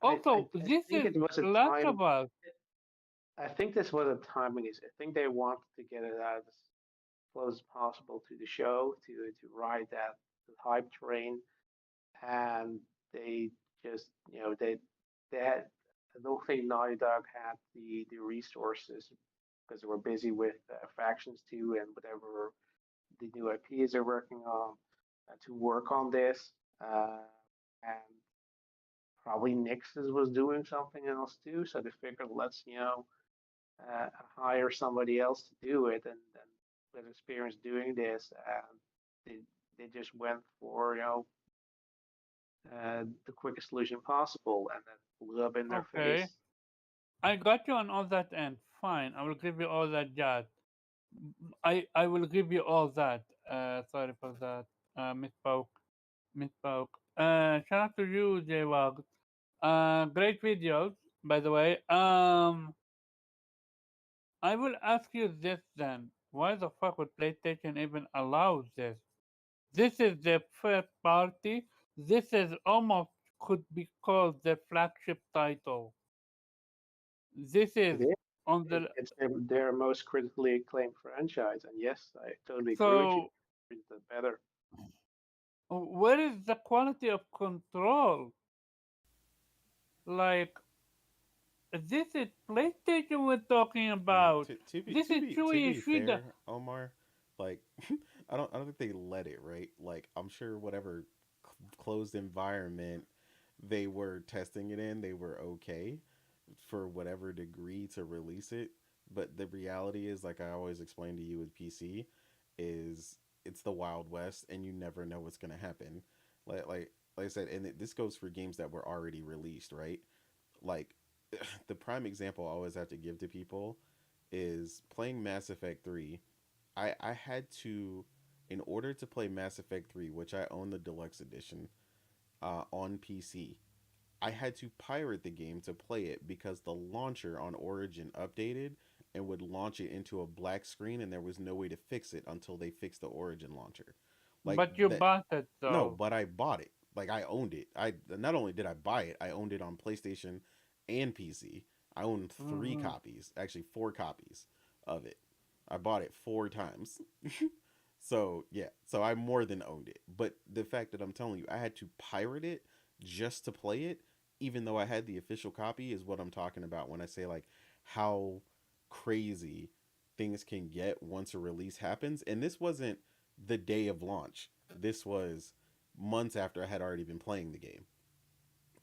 I Also, this think is it was a Last of time. Us. I think this was a timing issue. I think they wanted to get it out as close as possible to the show to ride that hype train, and they just they had. I don't think Naughty Dog had the resources because they were busy with Factions 2 and whatever the new IPs they're working on to work on this. And probably Nix's was doing something else too, so they figured let's hire somebody else to do it and with experience doing this, and they just went for the quickest solution possible, and that blew up in their Okay. face. I got you on all that end. Fine. I will give you all that jazz. I will give you all that. Sorry for that. Misspoke. Misspoke. Shout out to you, J-Wog. Great videos, by the way. I will ask you this then. Why the fuck would PlayStation even allow this? This is their first party. This is almost could be called their flagship title. This It is is. on the It's their most critically acclaimed franchise, and yes, I totally agree with you. so It's the better. where is the quality of control? Like this is PlayStation we're talking Yeah, about. This is to Shuei be Ishida. fair, Omar, like I don't think they let it, right? Like I'm sure whatever closed environment they were testing it in, they were okay for whatever degree to release it. But the reality is, like I always explain to you with PC, is it's the Wild West and you never know what's gonna happen. Like I said, and this goes for games that were already released, right? Like the prime example I always have to give to people is playing Mass Effect 3. I had to, in order to play Mass Effect 3, which I own the deluxe edition on PC, I had to pirate the game to play it because the launcher on Origin updated and would launch it into a black screen, and there was no way to fix it until they fixed the Origin launcher. Like But you that. bought it No, though. but I bought it. Like I owned it. I not only did I buy it, I owned it on PlayStation and PC. I owned three Hmm. copies, actually four copies of it. I bought it four times. So yeah, so I more than owned it. But the fact that I'm telling you, I had to pirate it just to play it, even though I had the official copy, is what I'm talking about when I say like how crazy things can get once a release happens. And this wasn't the day of launch. This was months after I had already been playing the game.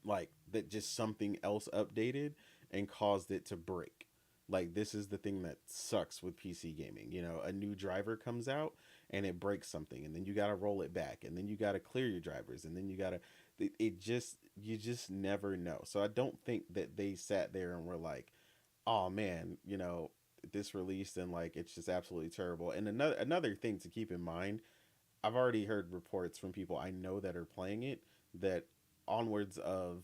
Like that just something else updated and caused it to break. Like this is the thing that sucks with PC gaming. You know, a new driver comes out and it breaks something, and then you got to roll it back, and then you got to clear your drivers, and then you got to it just you just never know. So I don't think that they sat there and were like, "Oh man, you know, this released and like it's just absolutely terrible." And another thing to keep in mind, I've already heard reports from people I know that are playing it that onwards of,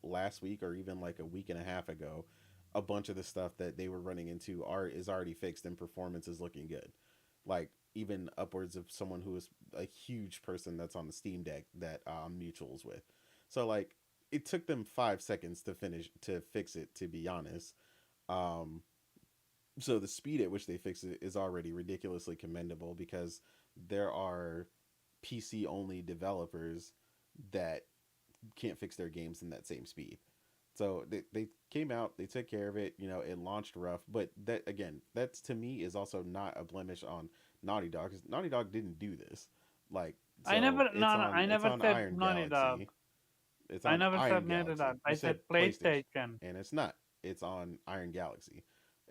last week or even like a week and a half ago, a bunch of the stuff that they were running into are is already fixed and performance is looking good. Like even upwards of someone who is a huge person that's on the Steam Deck that mutuals with. So like it took them 5 seconds to fix it, to be honest. Um, so the speed at which they fix it is already ridiculously commendable because there are PC only developers that can't fix their games in that same speed. So they came out, they took care of it, it launched rough, but that again, that's to me is also not a blemish on Naughty Dog because Naughty Dog didn't do this. Like I so never no, no I it's never on said Iron Naughty Dog. Galaxy. It's I on never Iron said Naughty Dog. Galaxy. You I said said PlayStation, PlayStation. and it's not. It's on Iron Galaxy.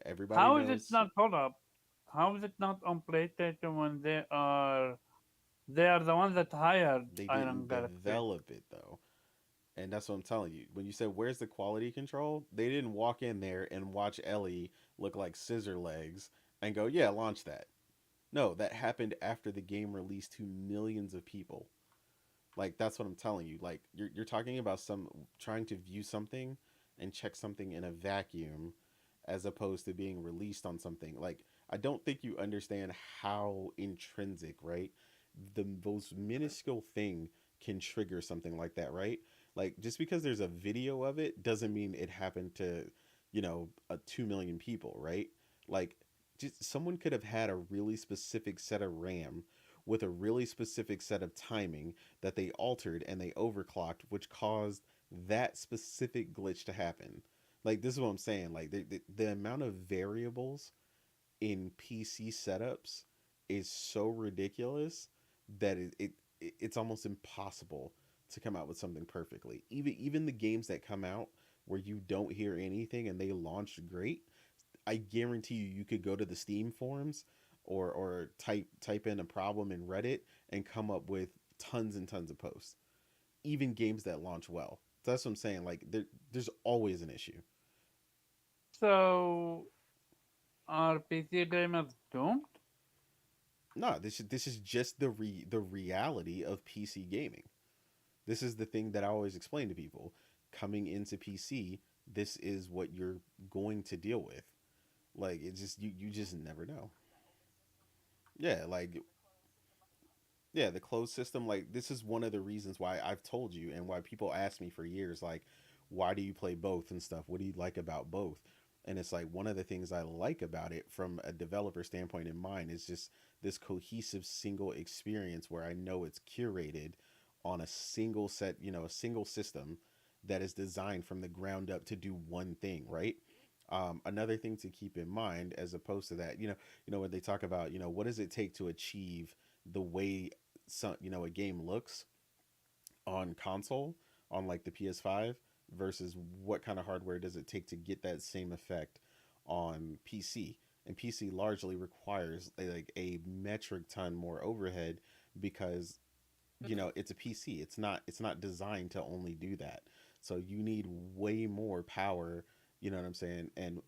Everybody How is it knows not hold up? How is it not on PlayStation when they are the ones that hired they Iron didn't Galaxy? develop it though. And that's what I'm telling you. When you said where's the quality control, they didn't walk in there and watch Ellie look like scissor legs and go, "Yeah, launch that." No, that happened after the game released to millions of people. Like that's what I'm telling you. Like you're talking about some trying to view something and check something in a vacuum as opposed to being released on something. Like I don't think you understand how intrinsic, right? The most minuscule thing can trigger something like that, right? Like just because there's a video of it doesn't mean it happened to, a 2 million people, right? Like just someone could have had a really specific set of RAM with a really specific set of timing that they altered and they overclocked, which caused that specific glitch to happen. Like this is what I'm saying. Like the amount of variables in PC setups is so ridiculous that it's almost impossible to come out with something perfectly. Even the games that come out where you don't hear anything and they launch great, I guarantee you could go to the Steam forums or type in a problem in Reddit and come up with tons and tons of posts. Even games that launch well. So that's what I'm saying. Like there's always an issue. So are PC gamers doomed? No, this is just the reality of PC gaming. This is the thing that I always explain to people. Coming into PC, this is what you're going to deal with. Like it's just you just never know. Yeah, like yeah, the closed system, like this is one of the reasons why I've told you and why people ask me for years, like, why do you play both and stuff? What do you like about both? And it's like one of the things I like about it from a developer standpoint in mind is just this cohesive single experience where I know it's curated on a single set, a single system that is designed from the ground up to do one thing, right? Another thing to keep in mind, as opposed to that, when they talk about, what does it take to achieve the way a game looks on console on like the PS5 versus what kind of hardware does it take to get that same effect on PC. And PC largely requires like a metric ton more overhead because it's a PC. It's not designed to only do that. So you need way more power, you know what I'm saying, and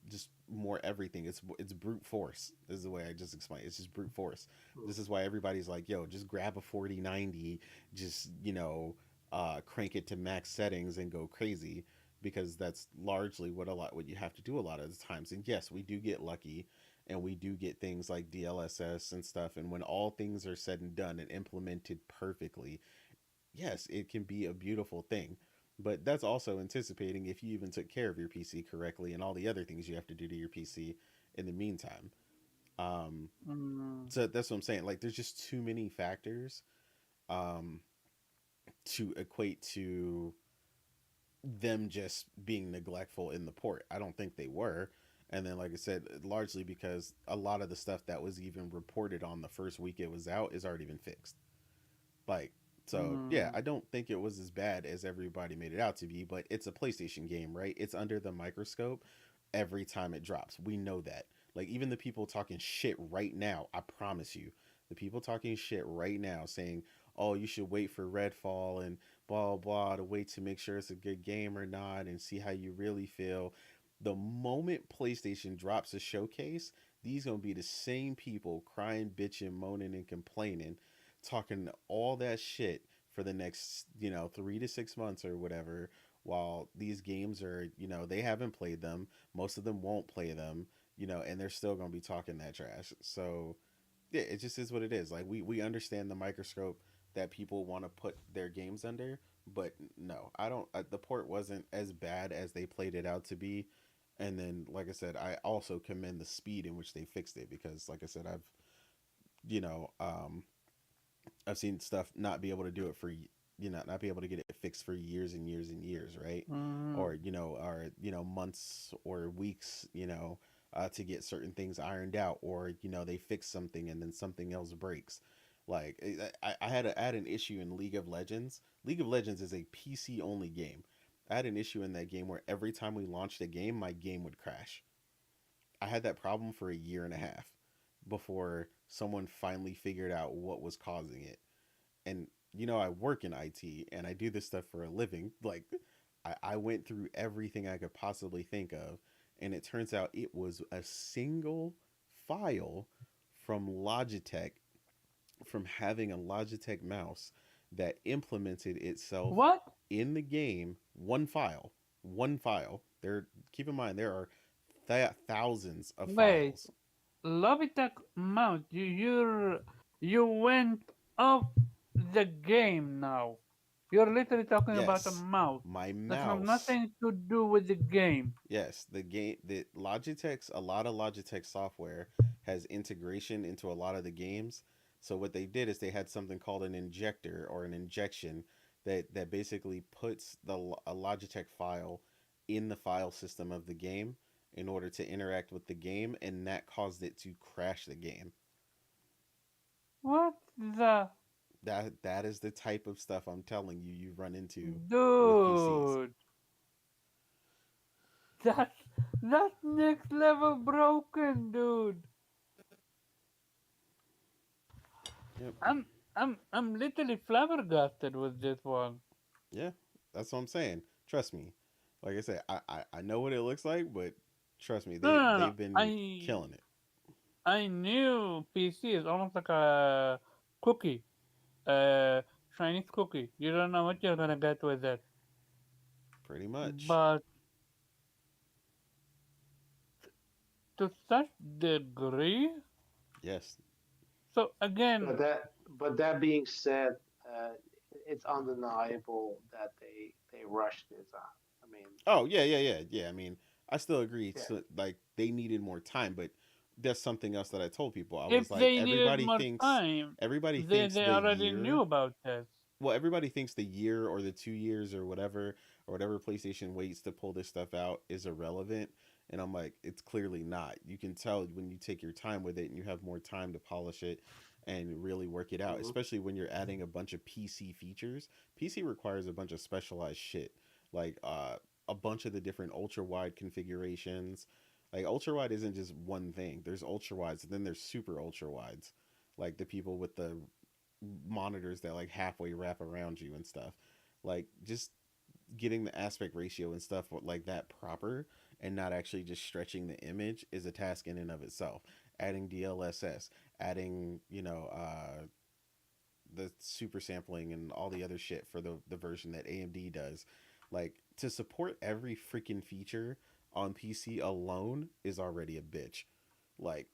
just more everything. It's brute force. This is the way I just explained. It's just brute force. This is why everybody's like, yo, just grab a 4090, just, crank it to max settings and go crazy because that's largely what you have to do a lot of the times. And yes, we do get lucky and we do get things like DLSS and stuff. And when all things are said and done and implemented perfectly, yes, it can be a beautiful thing. But that's also anticipating if you even took care of your PC correctly and all the other things you have to do to your PC in the meantime. Um, Mm, so that's what I'm saying. Like, there's just too many factors um, to equate to them just being neglectful in the port. I don't think they were. And then, like I said, largely because a lot of the stuff that was even reported on the first week it was out is already been fixed. Like, so yeah, mm, I don't think it was as bad as everybody made it out to be, but it's a PlayStation game, right? It's under the microscope every time it drops. We know that. Like, even the people talking shit right now, I promise you, the people talking shit right now saying, oh, you should wait for Redfall and blah, blah, to wait to make sure it's a good game or not and see how you really feel. The moment PlayStation drops a showcase, these gonna be the same people crying, bitching, moaning, and complaining talking all that shit for the next 3 to 6 months or whatever while these games are they haven't played them, most of them won't play them, and they're still going to be talking that trash. So yeah, it just is what it is. Like we understand the microscope that people want to put their games under, but no, I don't. The port wasn't as bad as they played it out to be. And then like I said, I also commend the speed in which they fixed it because like I said, you know um I've seen stuff not be able to do it for not be able to get it fixed for years and years and years, right? mm. Or months or weeks, to get certain things ironed out, or they fix something and then something else breaks. Like I had an issue in League of Legends. League of Legends is a PC only game. I had an issue in that game where every time we launched a game, my game would crash. I had that problem for a year and a half before someone finally figured out what was causing it. And I work in IT and I do this stuff for a living. Like I went through everything I could possibly think of, and it turns out it was a single file from Logitech, from having a Logitech mouse that implemented itself What? in the game. One file. There, keep in mind there are thousands of Wait, files. Logitech mouse. You went off the game now. You're literally talking about a Yes, mouse. my That has mouse. nothing to do with the game. Yes, the Logitech's a lot of Logitech software has integration into a lot of the games. So what they did is they had something called an injector or an injection that basically puts a Logitech file in the file system of the game in order to interact with the game, and that caused it to crash the game. What the That is the type of stuff I'm telling you run into with PCs. dude? That's that's next level broken, dude. Yep. I'm I'm literally flabbergasted with this one. Yeah, that's what I'm saying. Trust me. Like I said, I know what it looks like, but trust me, No, no, no, no. they've been killing it. I knew PC is almost like a cookie, uh, Chinese cookie. You don't know what you're gonna get with it. Pretty much. But to such degree, Yes. so again, But that being said, it's undeniable that they rushed it. I mean, Oh yeah. I mean, I still agree. yeah, So, like they needed more time, but that's something else that I told people. I if was like, they needed more time, everybody they thinks they the already knew year about this. well, everybody thinks the year or the 2 years or whatever PlayStation waits to pull this stuff out is irrelevant. And I'm like, it's clearly not. You can tell when you take your time with it and you have more time to polish it and really work it out, Mhm. especially when you're adding a bunch of PC features. PC requires a bunch of specialized shit, like a bunch of the different ultra wide configurations. Like ultra wide isn't just one thing. There's ultra wides, and then there's super ultra wides, like the people with the monitors that like halfway wrap around you and stuff. Like just getting the aspect ratio and stuff like that proper and not actually just stretching the image is a task in and of itself. Adding DLSS, adding, the super sampling and all the other shit for the version that AMD does. Like to support every freaking feature on PC alone is already a bitch. Like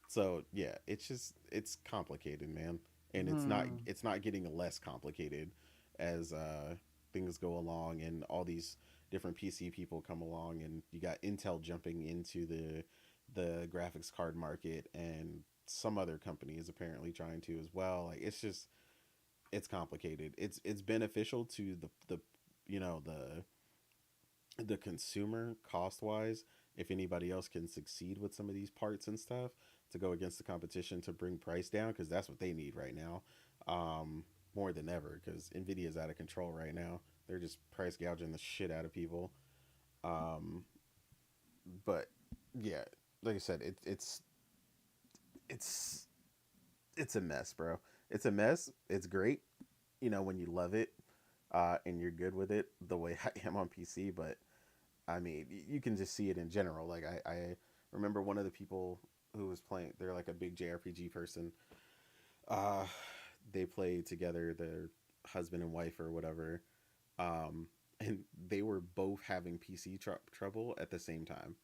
so yeah, it's complicated, man. And Hmm. it's not getting less complicated as things go along and all these different PC people come along and you got Intel jumping into the graphics card market and some other companies apparently trying to as well. Like it's complicated. It's beneficial to the you know the consumer cost wise if anybody else can succeed with some of these parts and stuff to go against the competition to bring price down because that's what they need right now, more than ever because Nvidia is out of control right now. They're just price gouging the shit out of people. um, but yeah, like I said, it's it's a mess, bro. It's a mess. It's great, when you love it, and you're good with it the way I am on PC. But I mean, you can just see it in general. Like I remember one of the people who was playing. They're like a big JRPG person. Uh, they played together. Their husband and wife or whatever. And they were both having PC trouble at the same time.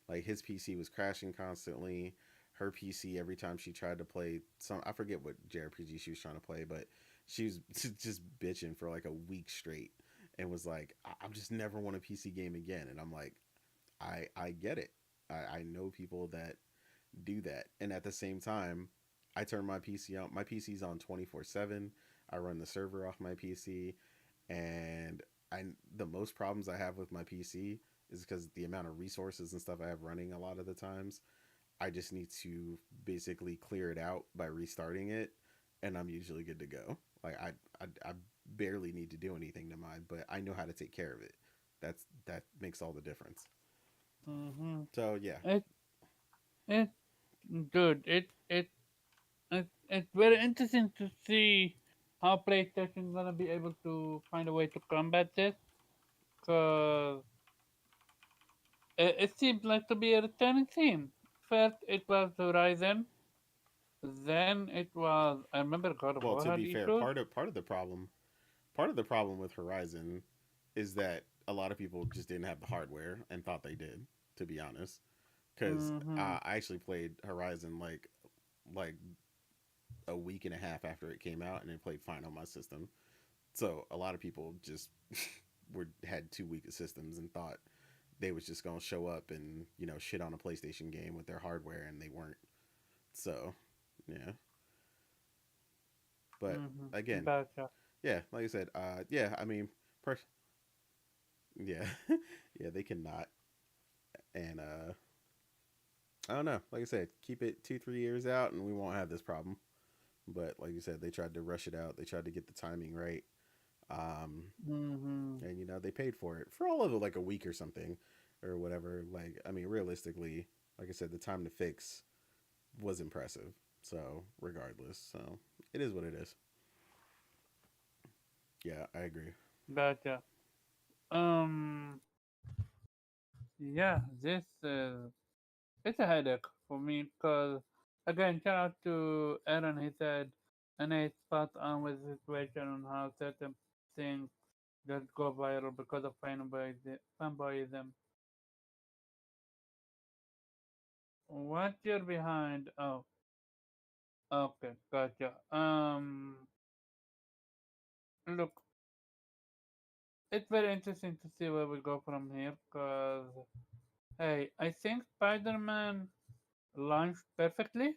Like his PC was crashing constantly. Her PC every time she tried to play some, I forget what JRPG she was trying to play, but she was just bitching for like a week straight and was like, "I just never want a PC game again." And I'm like, I get it. I know people that do that, and at the same time, I turn my PC on. My PC's on 24/7. I run the server off my PC, and I the most problems I have with my PC is because the amount of resources and stuff I have running a lot of the times. I just need to basically clear it out by restarting it, and I'm usually good to go. Like I barely need to do anything to mine, but I know how to take care of it. That makes all the difference. Mm-hmm. So yeah, It it dude. It's very interesting to see how PlayStation gonna be able to find a way to combat this. Cause it seems like to be a returning theme. First it was Horizon, then it was I remember God of well, War to had be fair, issues. part of the problem with Horizon is that a lot of people just didn't have the hardware and thought they did. To be honest, because Mm-hmm. I actually played Horizon like a week and a half after it came out, and then played fine on my system. So a lot of people just were had too weak of systems and thought they was just gonna show up and shit on a PlayStation game with their hardware, and they weren't. So yeah, but Mm-hmm. again, Gotcha. yeah, like I said, yeah, I mean, yeah, yeah, they cannot, and I don't know. Like I said, keep it 2 3 years out, and we won't have this problem. But like you said, they tried to rush it out. They tried to get the timing right. Um, Mm-hmm. and they paid for it for all of it, like a week or something, or whatever. Like, I mean, realistically, like I said, the time to fix was impressive. So regardless, so it is what it is. Yeah, I agree. Gotcha. Um. Yeah. This is it's a headache for me because again, shout out to Aaron. He said, and I spot on with the situation on how certain things just go viral because of fanboyism. What you're behind? Oh, okay, gotcha. Look, it's very interesting to see where we go from here. Cause hey, I think Spider-Man launched perfectly.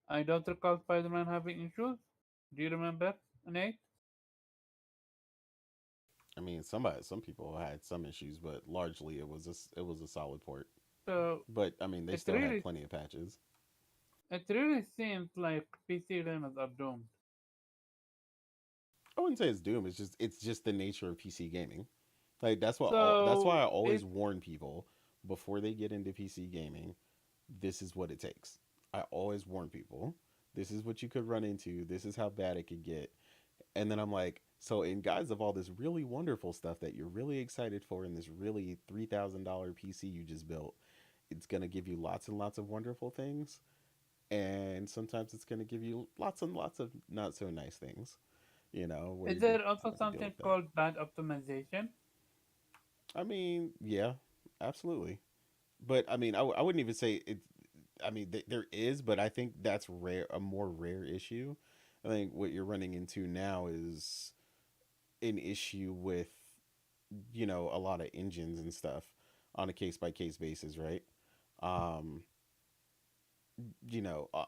I don't recall Spider-Man having issues. Do you remember, Nate? I mean, some people had some issues, but largely it was a solid port. So But I mean, they it still had really plenty of patches. it really seems like PC gamers are doomed. I wouldn't say it's doom. It's just the nature of PC gaming. Like that's why So I always it warn people before they get into PC gaming. This is what it takes. I always warn people. This is what you could run into. This is how bad it could get. And then I'm like, so in guise of all this really wonderful stuff that you're really excited for in this really $3,000 PC you just built, it's gonna give you lots and lots of wonderful things, and sometimes it's gonna give you lots and lots of not so nice things. Where is you're gonna there also have to deal something with that. called bad optimization? I mean, yeah, absolutely. But I mean, I wouldn't even say it. I mean, there is, but I think that's rare, a more rare issue. I think what you're running into now is an issue with a lot of engines and stuff on a case by case basis, right? Um,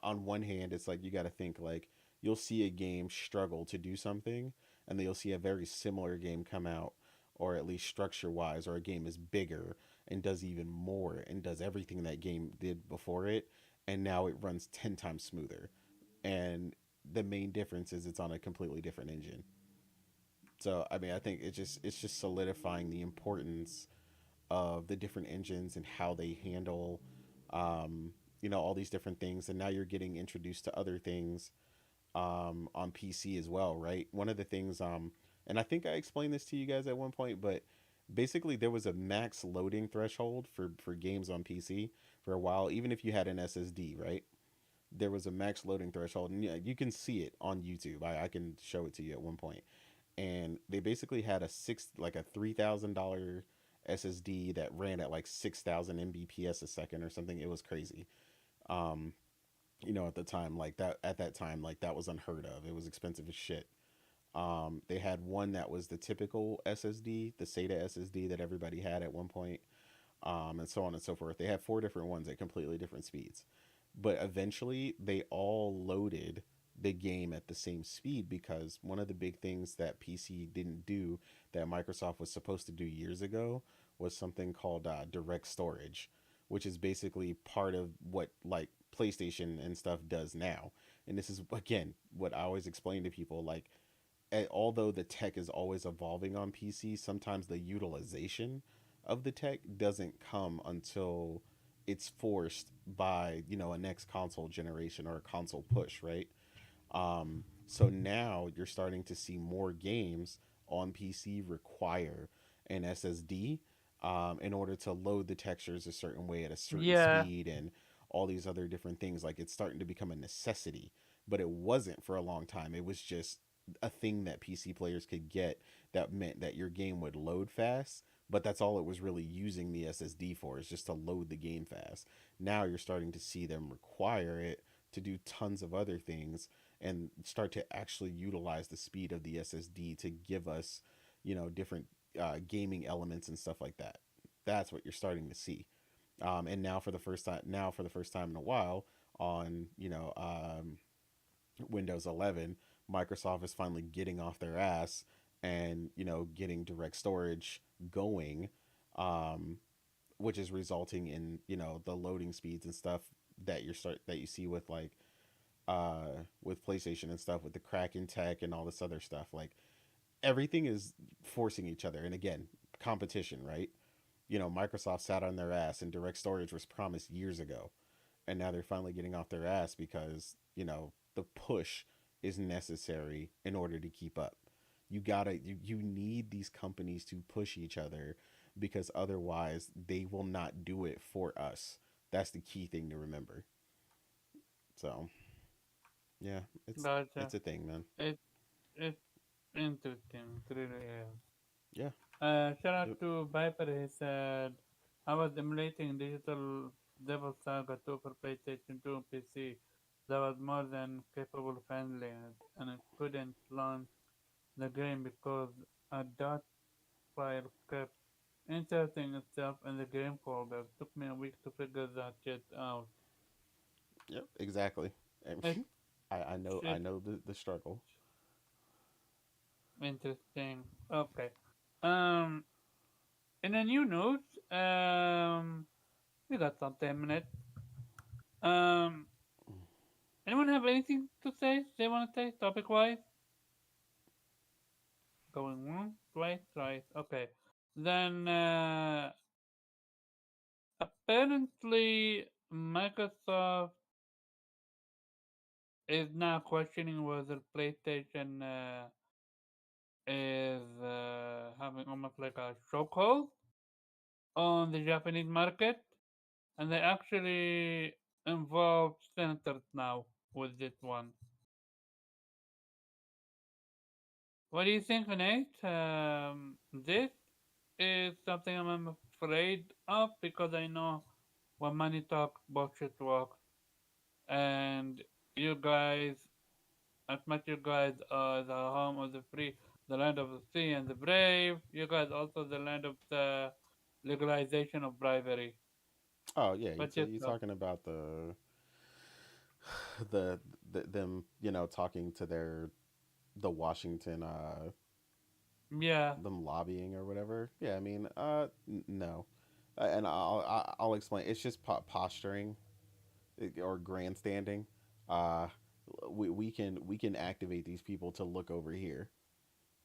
on one hand, it's like you got to think like you'll see a game struggle to do something, and then you'll see a very similar game come out, or at least structure wise, or a game is bigger and does even more and does everything that game did before it, and now it runs 10 times smoother. And the main difference is it's on a completely different engine. So I mean, I think it's just solidifying the importance of the different engines and how they handle um, all these different things. And now you're getting introduced to other things on PC as well, right? One of the things, and I think I explained this to you guys at one point, but basically there was a max loading threshold for games on PC for a while, even if you had an SSD, right? There was a max loading threshold, and yeah, you can see it on YouTube. I can show it to you at one point, and they basically had a $3,000 SSD that ran at like 6,000 Mbps a second or something. It was crazy. Um, at the time, like that was unheard of. It was expensive as shit. They had one that was the typical SSD, the SATA SSD that everybody had at one point, and so on and so forth. They had four different ones at completely different speeds, but eventually they all loaded the game at the same speed because one of the big things that PC didn't do that Microsoft was supposed to do years ago was something called direct storage, which is basically part of what like PlayStation and stuff does now. And this is again what I always explain to people like although the tech is always evolving on PC, sometimes the utilization of the tech doesn't come until it's forced by a next console generation or a console push, right? So now you're starting to see more games on PC require an SSD in order to load the textures a certain way at a certain Yeah. speed and all these other different things. Like it's starting to become a necessity, but it wasn't for a long time. It was just a thing that PC players could get that meant that your game would load fast, but that's all it was really using the SSD for, is just to load the game fast. Now you're starting to see them require it to do tons of other things and start to actually utilize the speed of the SSD to give us, different gaming elements and stuff like that. That's what you're starting to see. And now for the first time in a while, on Windows 11, Microsoft is finally getting off their ass and getting direct storage going, um, which is resulting in the loading speeds and stuff that you see with with PlayStation and stuff, with the Kraken tech and all this other stuff. Like, everything is forcing each other, and again, competition, right? Microsoft sat on their ass and direct storage was promised years ago, and now they're finally getting off their ass because the push is necessary in order to keep up. You need these companies to push each other, because otherwise they will not do it for us. That's the key thing to remember. So yeah, it's Gotcha. a thing, man. It it's interesting. It really is. Yeah. Shout out Yep. to Viper. He said, I was emulating Digital Devil Saga 2 for PlayStation 2 and PC. That was more than capable of handling it, and it couldn't launch the game because a dot file kept inserting itself in the game folder. Took me a week to figure that shit out. Yep. Exactly. And It's, I it's know the struggle. interesting. Okay. Um, in the new news, we got some 10 minutes. Um, anyone have anything to say? They want to say topic wise? Going once, twice, thrice. Okay. Then apparently Microsoft is now questioning whether PlayStation is having almost like a chokehold on the Japanese market, and they actually involve senators now with this one. What do you think, Nate? This is something I'm afraid of because I know when money talks, bullshit walks, and you guys, as much you guys are the home of the free, the land of the sea and the brave, you guys also the land of the legalization of bribery. Oh yeah, But just you talking about the, them talking to the Washington, yeah, them lobbying or whatever. Yeah, I mean, no, and I'll explain. It's just posturing, or grandstanding. Uh, we can activate these people to look over here,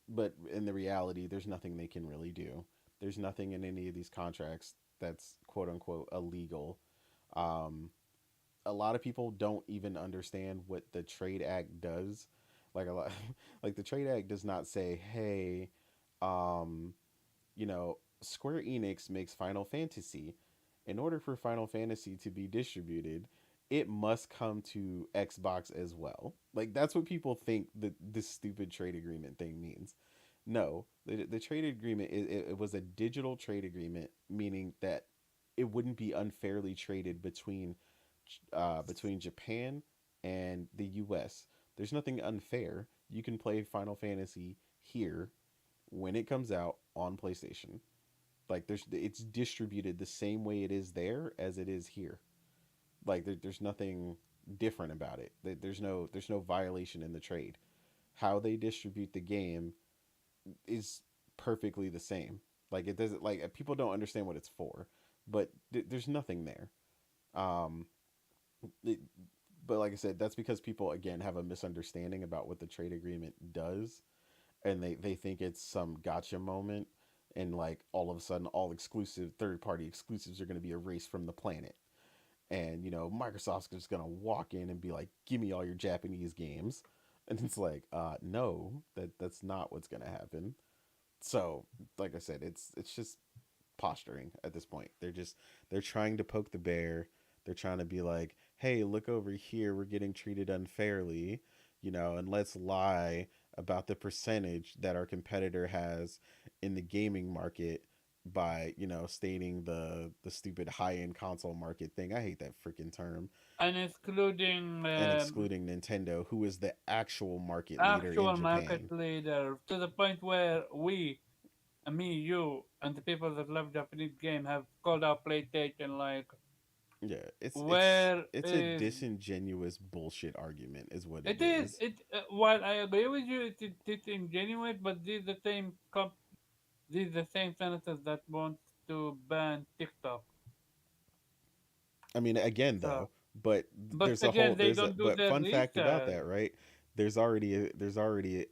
but in the reality, there's nothing they can really do. There's nothing in any of these contracts that's quote unquote illegal. Um, a lot of people don't even understand what the Trade Act does. Like a lot, like the Trade Act does not say, "Hey, um, Square Enix makes Final Fantasy. In order for Final Fantasy to be distributed, it must come to Xbox as well." Like, that's what people think that this stupid trade agreement thing means. No, the trade agreement, it was a digital trade agreement, meaning that it wouldn't be unfairly traded between Japan and the U.S. There's nothing unfair. You can play Final Fantasy here when it comes out on PlayStation. Like, it's distributed the same way it is there as it is here. Like, there's nothing different about it. There's no violation in the trade. How they distribute the game is perfectly the same. Like, it doesn't, like, people don't understand what it's for, but there's nothing there. Um, it, but like I said, that's because people again have a misunderstanding about what the trade agreement does, and they think it's some gotcha moment, and like all of a sudden all exclusive third party exclusives are going to be erased from the planet, and Microsoft's just going to walk in and be like, give me all your Japanese games. And it's like, no, that's not what's going to happen. So like I said, it's just posturing at this point. They're trying to poke the bear. They're trying to be like, "Hey, look over here. We're getting treated unfairly, and let's lie about the percentage that our competitor has in the gaming market, by stating the stupid high end console market thing. I hate that freaking term. and excluding And excluding Nintendo, who is the actual market leader in actual market Japan. leader to the point where we, me, you, and the people that love Japanese game have called out PlayStation like, Yeah, where it's a is disingenuous bullshit argument, is what it it is is. it while I agree with you, it's ingenuine, but these the same senators that want to ban TikTok. I mean, again So, though, but but there's a whole again, they there's a don't do but their fun fact about research. that, right? There's already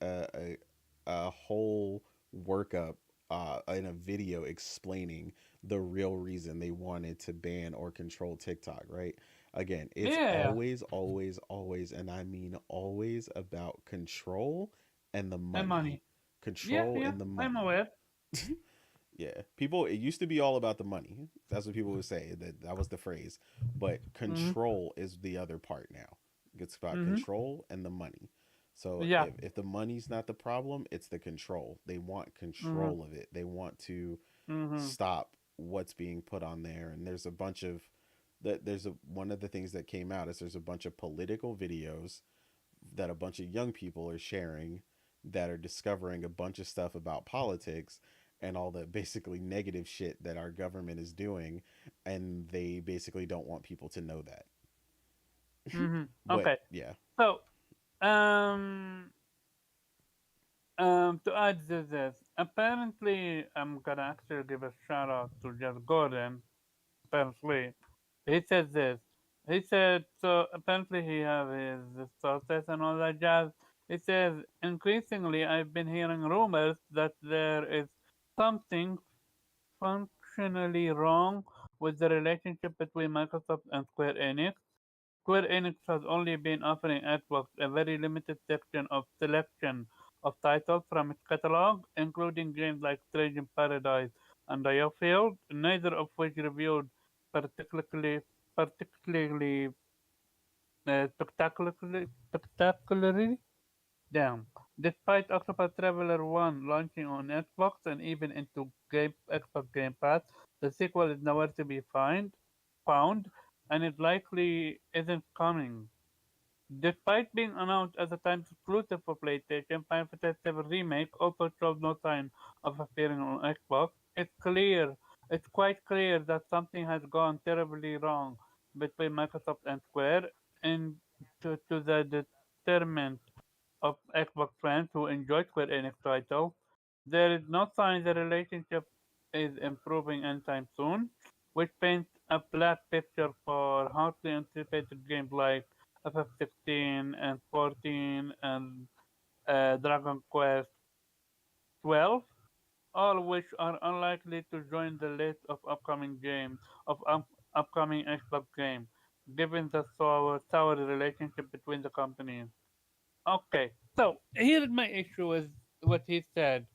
a whole workup in a video explaining the real reason they wanted to ban or control TikTok, right? Again, it's Yeah, always, always, always, and I mean always about control and the and money. money. Yeah, Control yeah, and the I'm money. aware. Yeah, people. It used to be all about the money. That's what people would say. That was the phrase. But Mhm, control is the other part now. It's about mhm. control and the money. So Yeah. if the money's not the problem, it's the control. They want Mhm, control of it. They want to mhm, stop what's being put on there. And there's a bunch of that. There's a one of the things that came out is there's a bunch of political videos that a bunch of young people are sharing that are discovering a bunch of stuff about politics and all the basically negative shit that our government is doing, and they basically don't want people to know that. mhm. But Okay. yeah, So, um, to add to this, apparently, I'm gonna actually give a shout out to Jeff Gordon. Apparently, he said this. He said so. Apparently, he have his sources and all that jazz. He says increasingly, I've been hearing rumors that there is something functionally wrong with the relationship between Microsoft and Square Enix. Square Enix has only been offering Xbox a very limited section of selection of titles from its catalog, including games like Strange in Paradise and Field, neither of which reviewed particularly particularly spectacularly. Damn. Despite Octopath Traveler 1 launching on Xbox and even into Xbox Game Pass, the sequel is nowhere to be found, and it likely isn't coming. Despite being announced as a time exclusive for PlayStation, Final Fantasy VII Remake also showed no sign of appearing on Xbox. It's quite clear that something has gone terribly wrong between Microsoft and Square, and to the determinant of Xbox fans who enjoy Square Enix title, there is no sign the relationship is improving anytime soon, which paints a black picture for hotly anticipated games like FF16 and 14 and Dragon Quest 12, all which are unlikely to join the list of upcoming Xbox games, given the sour relationship between the companies. Okay, so here's my issue with what he said.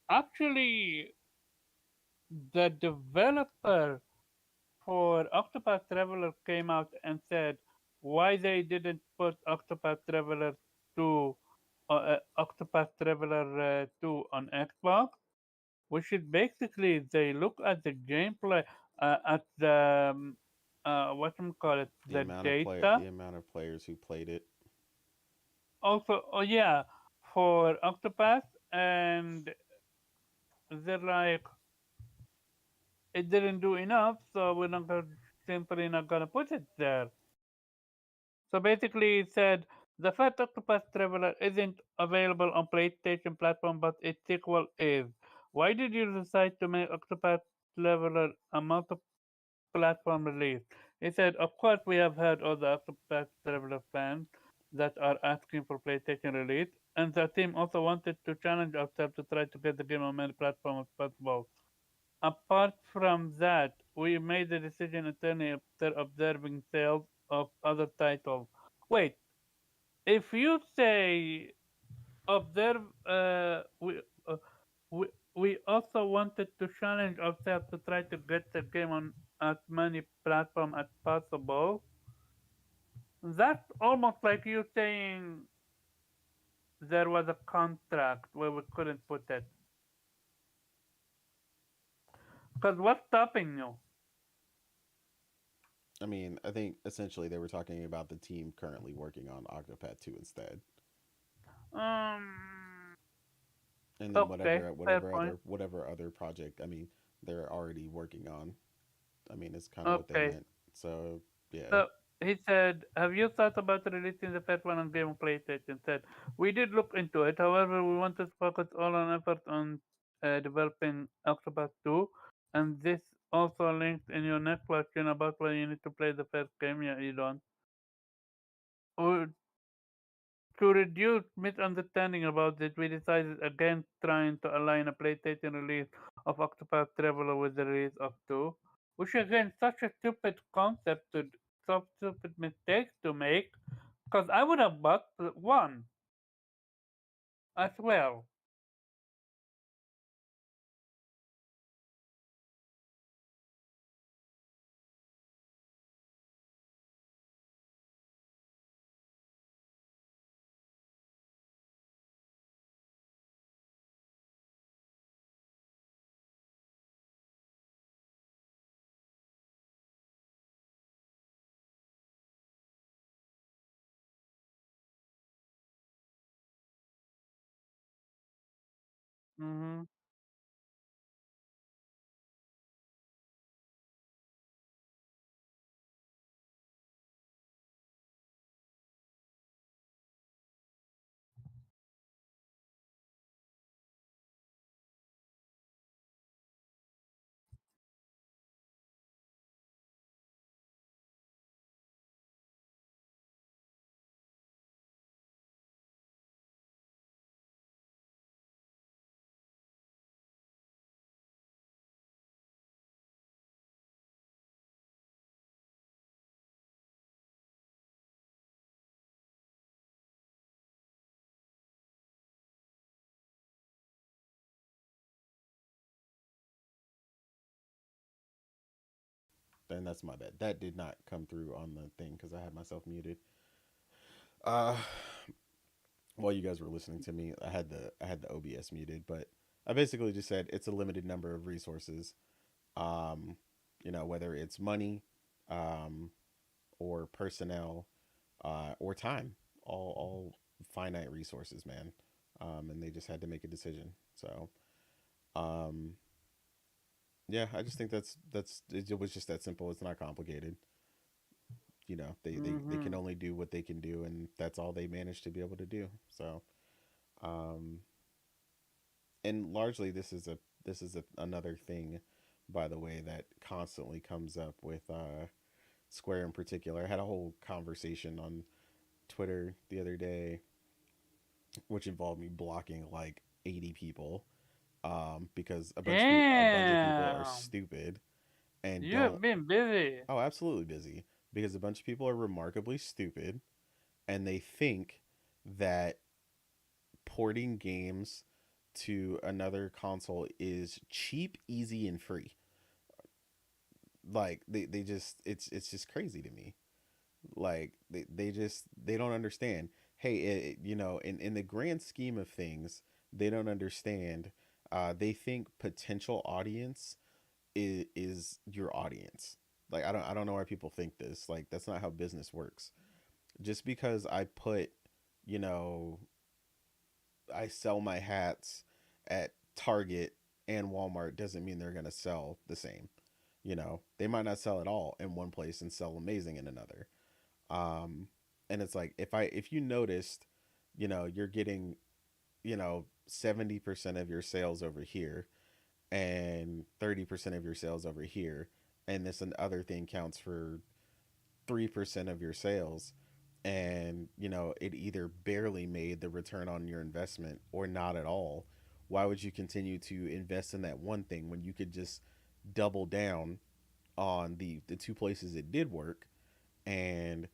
Actually, the developer for Octopath Traveler came out and said why they didn't put Octopath Traveler 2, Octopath Traveler 2 on Xbox, which is basically they look at the gameplay, at the what you call it, the data. the amount of players who played it. Also, oh yeah, for Octopath, and they're like, it didn't do enough, so we're not gonna, simply not gonna put it there. So basically, it said the Fat Octopus Traveler isn't available on PlayStation platform, but its sequel is. Why did you decide to make Octopath Traveler a multi-platform release? He said, of course, we have heard all the Octopath Traveler fans that are asking for PlayStation release, and the team also wanted to challenge ourselves to try to get the game on many platforms as possible. Apart from that, we made the decision internally after observing sales of other titles. Wait, if you say observe, uh, we, we also wanted to challenge ourselves to try to get the game on as many platforms as possible. That's almost like you saying there was a contract where we couldn't put it. Cause what's stopping you? I mean, I think essentially they were talking about the team currently working on Octopath 2 instead. Um. And then Okay. Fair point. whatever other project, I mean, they're already working on. I mean, it's kind of what they Okay. meant. So, yeah. So he said, "Have you thought about releasing the first one on Game of PlayStation?" Said, "We did look into it. However, we wanted to focus all our effort on developing Octopath 2, and this also links in your next question about why you need to play the first game. Yeah, you don't. Uh, To reduce misunderstanding about this, we decided against trying to align a PlayStation release of Octopath Traveler with the release of 2, which again such a stupid concept to such stupid mistakes to make, because I would have bought 1 as well. Hmm. Then that's my bad. That did not come through on the thing because I had myself muted. Uh, while you guys were listening to me, I had the OBS muted, but I basically just said it's a limited number of resources. Um, whether it's money, um, or personnel, or time, all finite resources, man. And they just had to make a decision. So, um, yeah, I just think it was just that simple. It's not complicated. They can Hmm. only do what they can do, and that's all they managed to be able to do. So, um, and largely this is another thing, by the way, that constantly comes up with Square in particular. I had a whole conversation on Twitter the other day, which involved me blocking like 80 people, because a bunch of people are Damn, stupid and you don't. have been busy. Oh, absolutely busy, because a bunch of people are remarkably stupid, and they think that porting games to another console is cheap, easy, and free. Like they just it's just crazy to me. Like they don't understand. Hey, in the grand scheme of things, they don't understand. They think potential audience is your audience. Like I don't know why people think this. Like that's not how business works. Just because I put, you know, I sell my hats at Target and Walmart doesn't mean they're going to sell the same. They might not sell at all in one place and sell amazing in another. Um, and it's like if you noticed, you're getting, 70% of your sales over here and 30% of your sales over here, and this and other thing counts for 3% of your sales, and it either barely made the return on your investment or not at all. Why would you continue to invest in that one thing when you could just double down on the two places it did work, and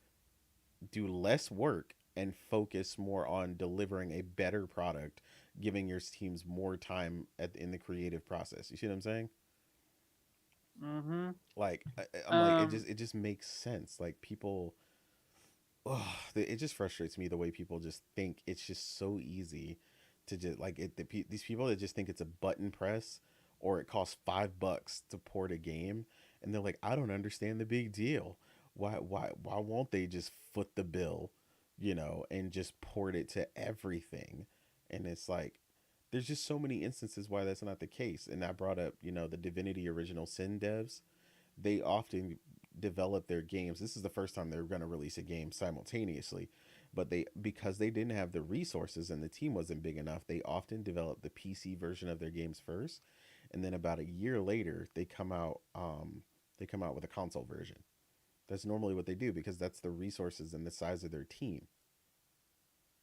do less work and focus more on delivering a better product, giving your teams more time in the creative process? You see what I'm saying? Hmm. Like I'm like Um. it just makes sense. Like people, oh, it just frustrates me the way people just think it's just so easy to just like these people that just think it's a button press or it costs $5 to port a game, and they're like, I don't understand the big deal. Why won't they just foot the bill, and just port it to everything? And it's like, there's just so many instances why that's not the case. And I brought up, the Divinity Original Sin devs. They often develop their games. This is the first time they're going to release a game simultaneously, but they, because they didn't have the resources and the team wasn't big enough, they often develop the PC version of their games first, and then about a year later they come out with a console version. That's normally what they do because that's the resources and the size of their team.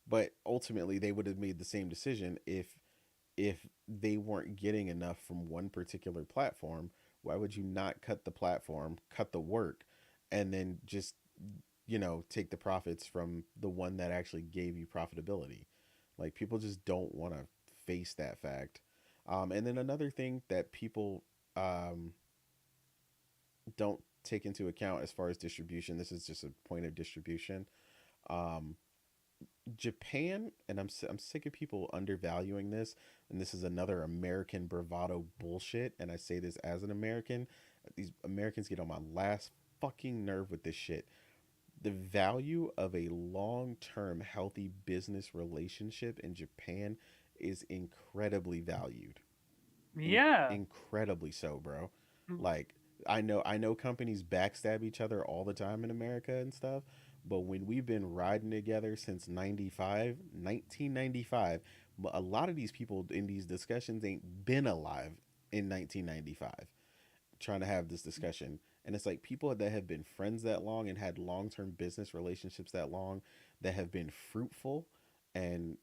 But ultimately they would have made the same decision if they weren't getting enough from one particular platform. Why would you not cut the platform, cut the work, and then just, take the profits from the one that actually gave you profitability? Like, people just don't want to face that fact. And then another thing that people don't take into account as far as distribution, this is just a point of distribution. Um, Japan, and I'm sick of people undervaluing this, and this is another American bravado bullshit. And I say this as an American. These Americans get on my last fucking nerve with this shit. The value of a long-term healthy business relationship in Japan is incredibly valued. Yeah. Incredibly so, bro. Mm. Like, I know companies backstab each other all the time in America and stuff, but when we've been riding together since 1995, but a lot of these people in these discussions ain't been alive in 1995 trying to have this discussion. And it's like people that have been friends that long and had long-term business relationships that long, that have been fruitful and,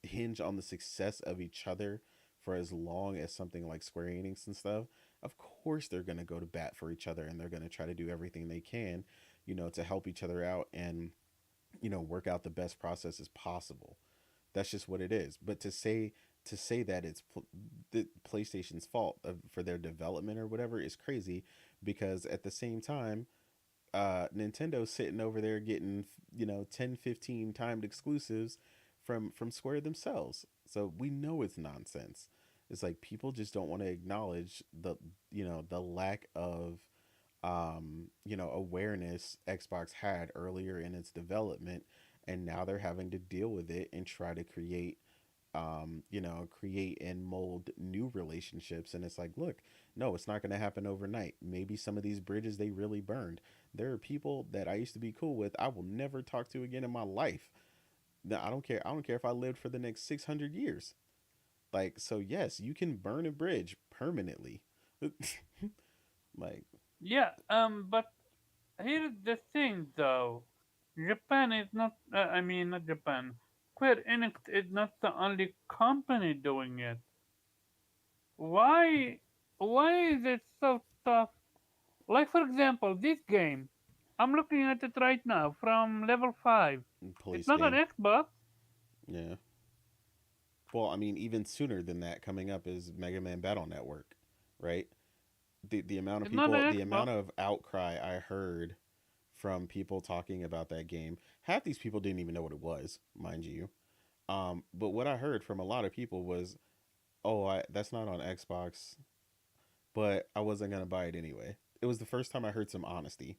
hinge on the success of each other for as long as something like Square Enix and stuff, of course they're going to go to bat for each other and they're going to try to do everything they can, to help each other out and, work out the best processes possible. That's just what it is. But to say that it's the PlayStation's fault for their development or whatever is crazy, because at the same time, Nintendo's sitting over there getting 10, 15 timed exclusives from Square themselves. So we know it's nonsense. It's like people just don't want to acknowledge the lack of awareness Xbox had earlier in its development, and now they're having to deal with it and try to create and mold new relationships. And it's like, look, no, it's not going to happen overnight. Maybe some of these bridges they really burned. There are people that I used to be cool with I will never talk to again in my life. Now, I don't care if I lived for the next 600 years. Like, so yes, you can burn a bridge permanently. Like, Yeah. But here's the thing, though. Japan is not. I mean, not Japan. Square Enix is not the only company doing it. Why? Why is it so tough? Like, for example, this game. I'm looking at it right now from level 5. It's police not on game. Xbox. Yeah. Well, I mean, even sooner than that, coming up is Mega Man Battle Network, right? The amount of It's not people, on the Xbox. amount of outcry I heard from people talking about that game. Half these people didn't even know what it was, mind you. But what I heard from a lot of people was, "Oh, that's not on Xbox," but I wasn't gonna buy it anyway. It was the first time I heard some honesty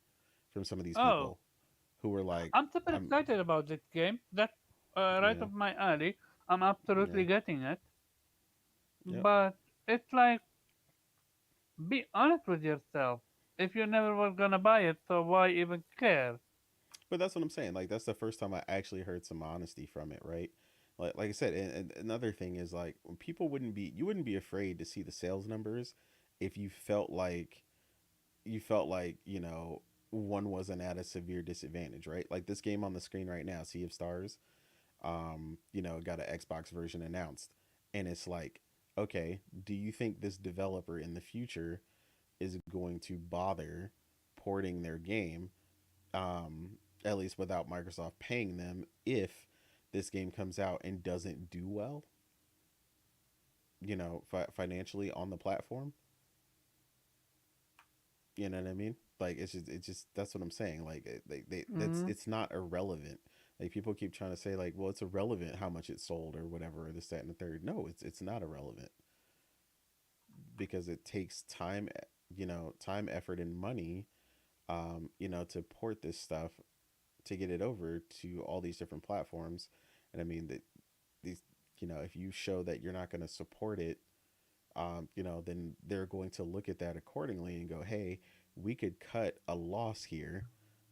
from some of these Oh, people who were like, I'm super "I'm, excited about this game. That's right yeah, up my alley. I'm yeah, absolutely getting it. yep." But it's like, be honest with yourself. If you never was gonna buy it, so why even care? But that's what I'm saying. Like, that's the first time I actually heard some honesty from it, right? Like I said, and another thing is, like, when people you wouldn't be afraid to see the sales numbers if you felt like one wasn't at a severe disadvantage, right? Like this game on the screen right now, Sea of Stars, got an Xbox version announced, and it's like, okay, do you think this developer in the future is going to bother porting their game, at least without Microsoft paying them, if this game comes out and doesn't do well, financially on the platform? You know what I mean? Like, it's just that's what I'm saying. Like, that's Hmm. it's not irrelevant. Like, people keep trying to say, like, well, it's irrelevant how much it sold or whatever, or this, that, and the third. No, it's not irrelevant. because it takes time, time, effort, and money, to port this stuff to get it over to all these different platforms. And I mean that these, if you show that you're not going to support it, then they're going to look at that accordingly and go, hey, we could cut a loss here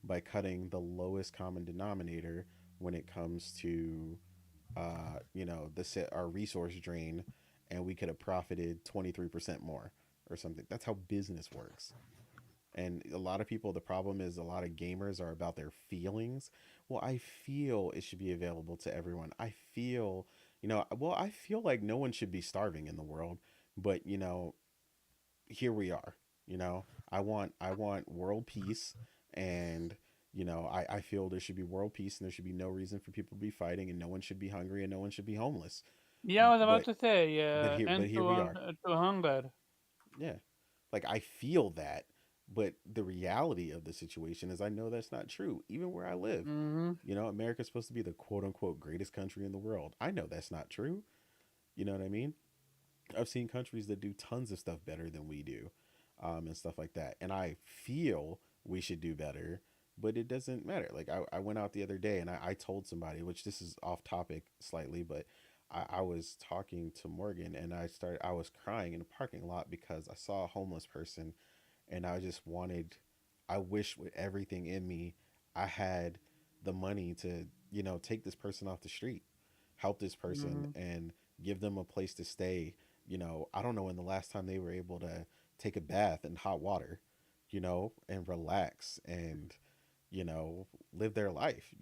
by cutting the lowest common denominator when it comes to, the set our resource drain, and we could have profited 23% more or something. That's how business works. And a lot of people, the problem is a lot of gamers are about their feelings. Well, I feel it should be available to everyone. I feel, I feel like no one should be starving in the world, but here we are. I want world peace, and I feel there should be world peace, and there should be no reason for people to be fighting, and no one should be hungry, and no one should be homeless. Yeah, I was about But to say, but end here we are. to hunger. Yeah. Like I feel that, but the reality of the situation is I know that's not true, even where I live. Mm-hmm. America's supposed to be the quote unquote greatest country in the world. I know that's not true. You know what I mean? I've seen countries that do tons of stuff better than we do, and stuff like that. And I feel we should do better, but it doesn't matter. Like I went out the other day and I told somebody, which this is off topic slightly, but I was talking to Morgan and I was crying in the parking lot because I saw a homeless person, and I just wanted, I wish with everything in me, I had the money to, take this person off the street, help this person, Mm-hmm. and give them a place to stay. I don't know when the last time they were able to take a bath in hot water, and relax and, live their life.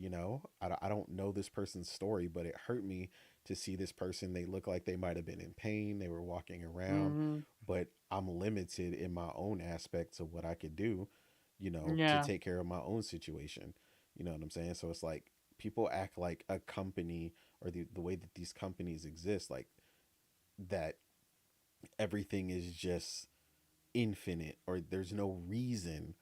I don't know this person's story, but it hurt me to see this person. They look like they might have been in pain. They were walking around, Mm-hmm. but I'm limited in my own aspects of what I could do, to Yeah. take care of my own situation. You know what I'm saying? So it's like people act like a company, or the way that these companies exist, like that everything is just infinite, or there's no reason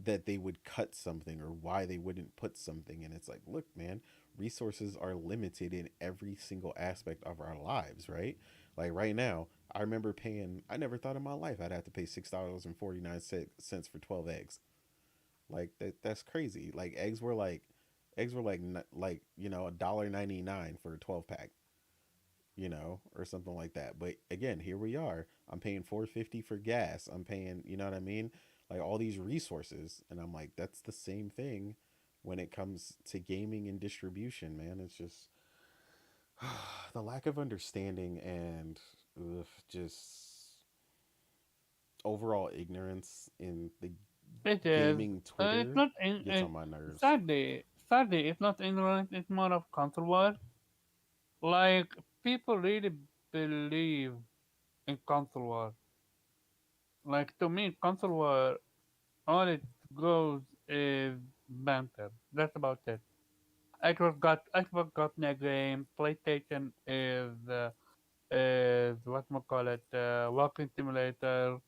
that they would cut something or why they wouldn't put something. And it's like, look, man, resources are limited in every single aspect of our lives, right? Like right now, I remember paying, I never thought in my life I'd have to pay $6.49 for 12 eggs. Like that's crazy. Like eggs were like $1.99 for a 12 pack, or something like that. But again, here we are. I'm paying $4.50 for gas. I'm paying, you know what I mean? Like all these resources, and I'm like, that's the same thing when it comes to gaming and distribution, man. It's just the lack of understanding and, just overall ignorance in the It is. gaming It's Twitter not in. gets on my nerves. Sadly, it's not ignorant. It's more of counter war. Like people really believe in counter war. Like to me, counter war, all it goes is banter. That's about it. Xbox got in a game. PlayStation is what call it, walking simulator,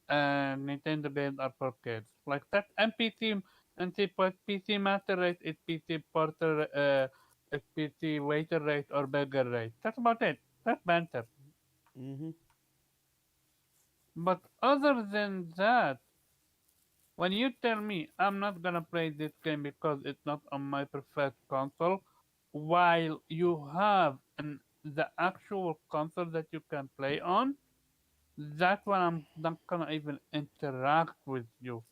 and Nintendo games are for kids. Like that, and PC master rate is PC porter, is PC waiter rate or beggar rate. That's about it. That's banter. Mm-hmm. But other than that, when you tell me I'm not gonna play this game because it's not on my preferred console, while you have the actual console that you can play on, that's when I'm not gonna even interact with you.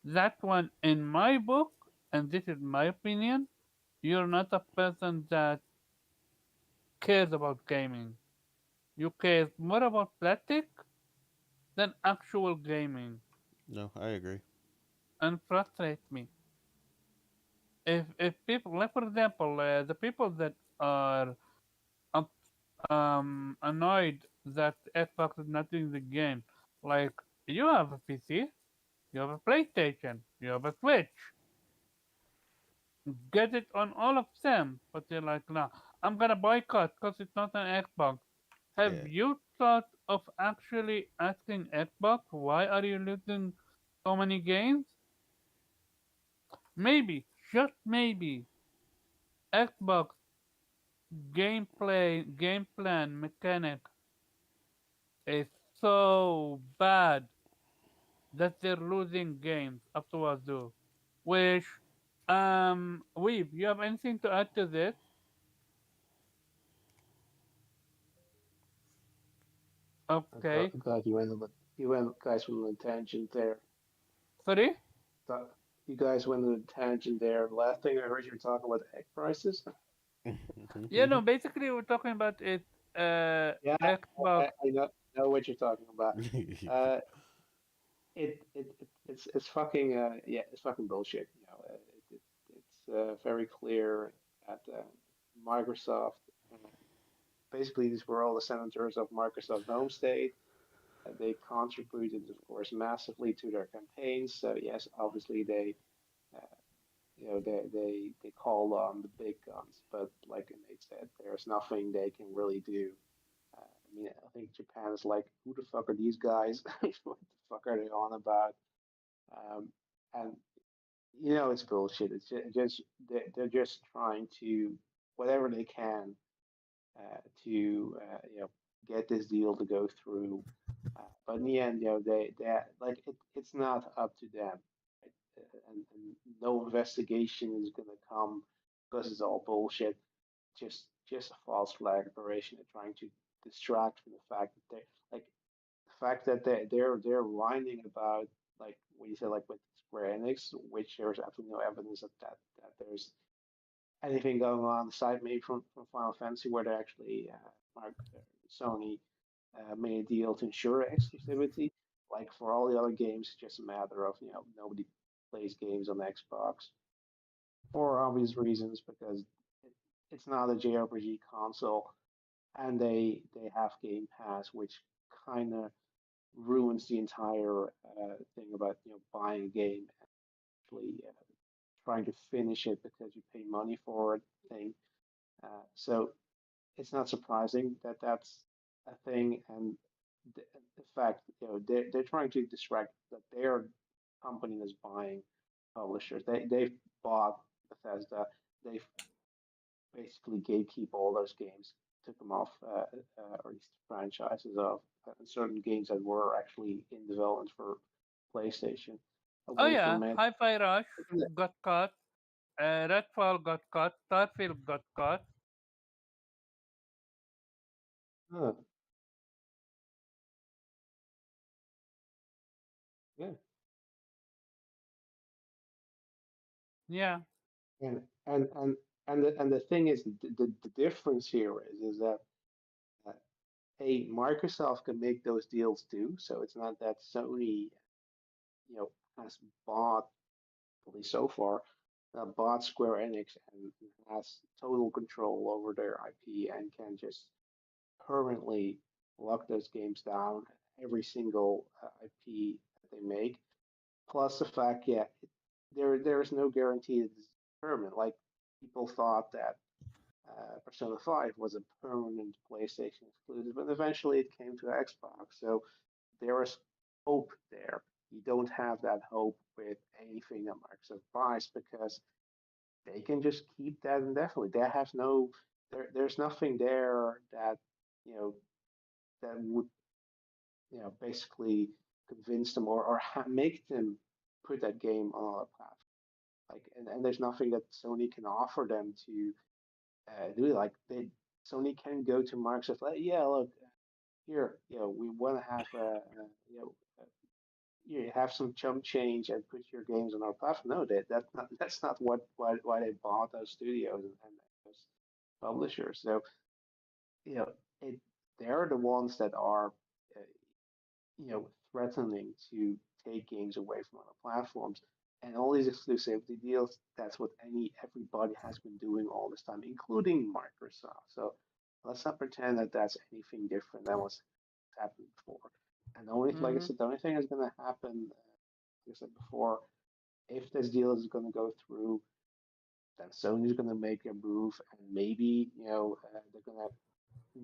That one, in my book, and this is my opinion, you're not a person that cares about gaming. You care more about plastic than actual gaming, No, I agree. and frustrates me. If people, like for example, the people that are um, annoyed that Xbox is not doing the game, like you have a PC, you have a PlayStation, you have a Switch, get it on all of them, but they're like, no, I'm gonna boycott because it's not an Xbox. Have Yeah. you thought of actually asking Xbox why are you losing so many games? Maybe, just maybe, Xbox gameplay, game plan, mechanic is so bad that they're losing games up to wazoo. Which, Weeb, you have anything to add to this? Okay. God, guys went on a tangent there. Sorry? Thought you guys went on a tangent there. Last thing I heard you were talking about egg prices. Yeah, no, basically we're talking about Yeah, Xbox. I know what you're talking about. Uh, it's fucking yeah, it's fucking bullshit. You know, it's very clear that Microsoft. Uh, Basically, these were all the senators of Microsoft home state. They contributed, of course, massively to their campaigns. So yes, obviously uh, they called on the big guns, but like Nate said, there's nothing they can really do. I mean, I think Japan is like, who the fuck are these guys? What the fuck are they on about? Um, and it's bullshit. It's just they're just trying to whatever they can to get this deal to go through. But in the end, they like it's not up to them, right? And no investigation is gonna come because it's all bullshit. Just a false flag operation. They're trying to distract from the fact that like the fact that they're whining about like what you said like with Square Enix, which there's absolutely no evidence of that there's anything going on the side, maybe from Final Fantasy, where they actually Sony made a deal to ensure exclusivity. Like for all the other games, it's just a matter of nobody plays games on Xbox for obvious reasons because it, it's not a JRPG console, and they have Game Pass, which kind of ruins the entire thing about buying a game and actually trying to finish it because you pay money for it thing. So it's not surprising that that's a thing, and the fact they're trying to distract that their company is buying publishers. They've bought Bethesda. They've basically gatekeep all those games, took them off, or at least franchises of certain games that were actually in development for PlayStation Oh away yeah, from it. Hi-Fi Rush got caught. Redfall got caught. Starfield got caught. Huh, yeah, Yeah. and and and and the thing is, the difference here is that uh, Microsoft can make those deals too. So it's not that Sony, has bought, at least so far, bought Square Enix and has total control over their IP and can just permanently lock those games down, every single IP that they make. Plus the fact, yeah, there is no guarantee that it's permanent. Like people thought that Persona 5 was a permanent PlayStation exclusive, but eventually it came to Xbox. So there is hope there. You don't have that hope with anything that Microsoft buys because they can just keep that indefinitely. They have there's nothing there that you know that would basically convince them or make them put that game on another platform. Like and there's nothing that Sony can offer them to do it. Like Sony can go to Microsoft like, yeah, look, here, we want to have you have some chump change and put your games on our platform. No, that's not why they bought those studios and those publishers. So you know, it they're the ones that are uh, threatening to take games away from other platforms. And all these exclusivity deals, that's what everybody has been doing all this time, including Microsoft. So let's not pretend that that's anything different than what's happened before. And like I Mm-hmm. said, the only thing that's going to happen, like I said before, if this deal is going to go through, then Sony's going to make a move, and maybe they're going to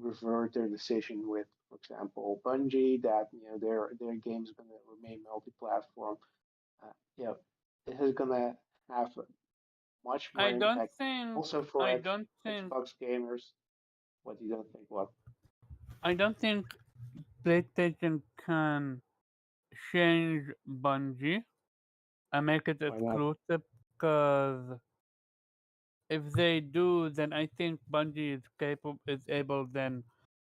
revert their decision with, for example, Bungie, that their games are going to remain multi-platform. You know, this is going to have much more I don't impact think. also for I don't think. Xbox gamers. What you don't think? What? I don't think PlayStation can change Bungie and make it Why not? exclusive? Because if they do, then I think Bungie is able then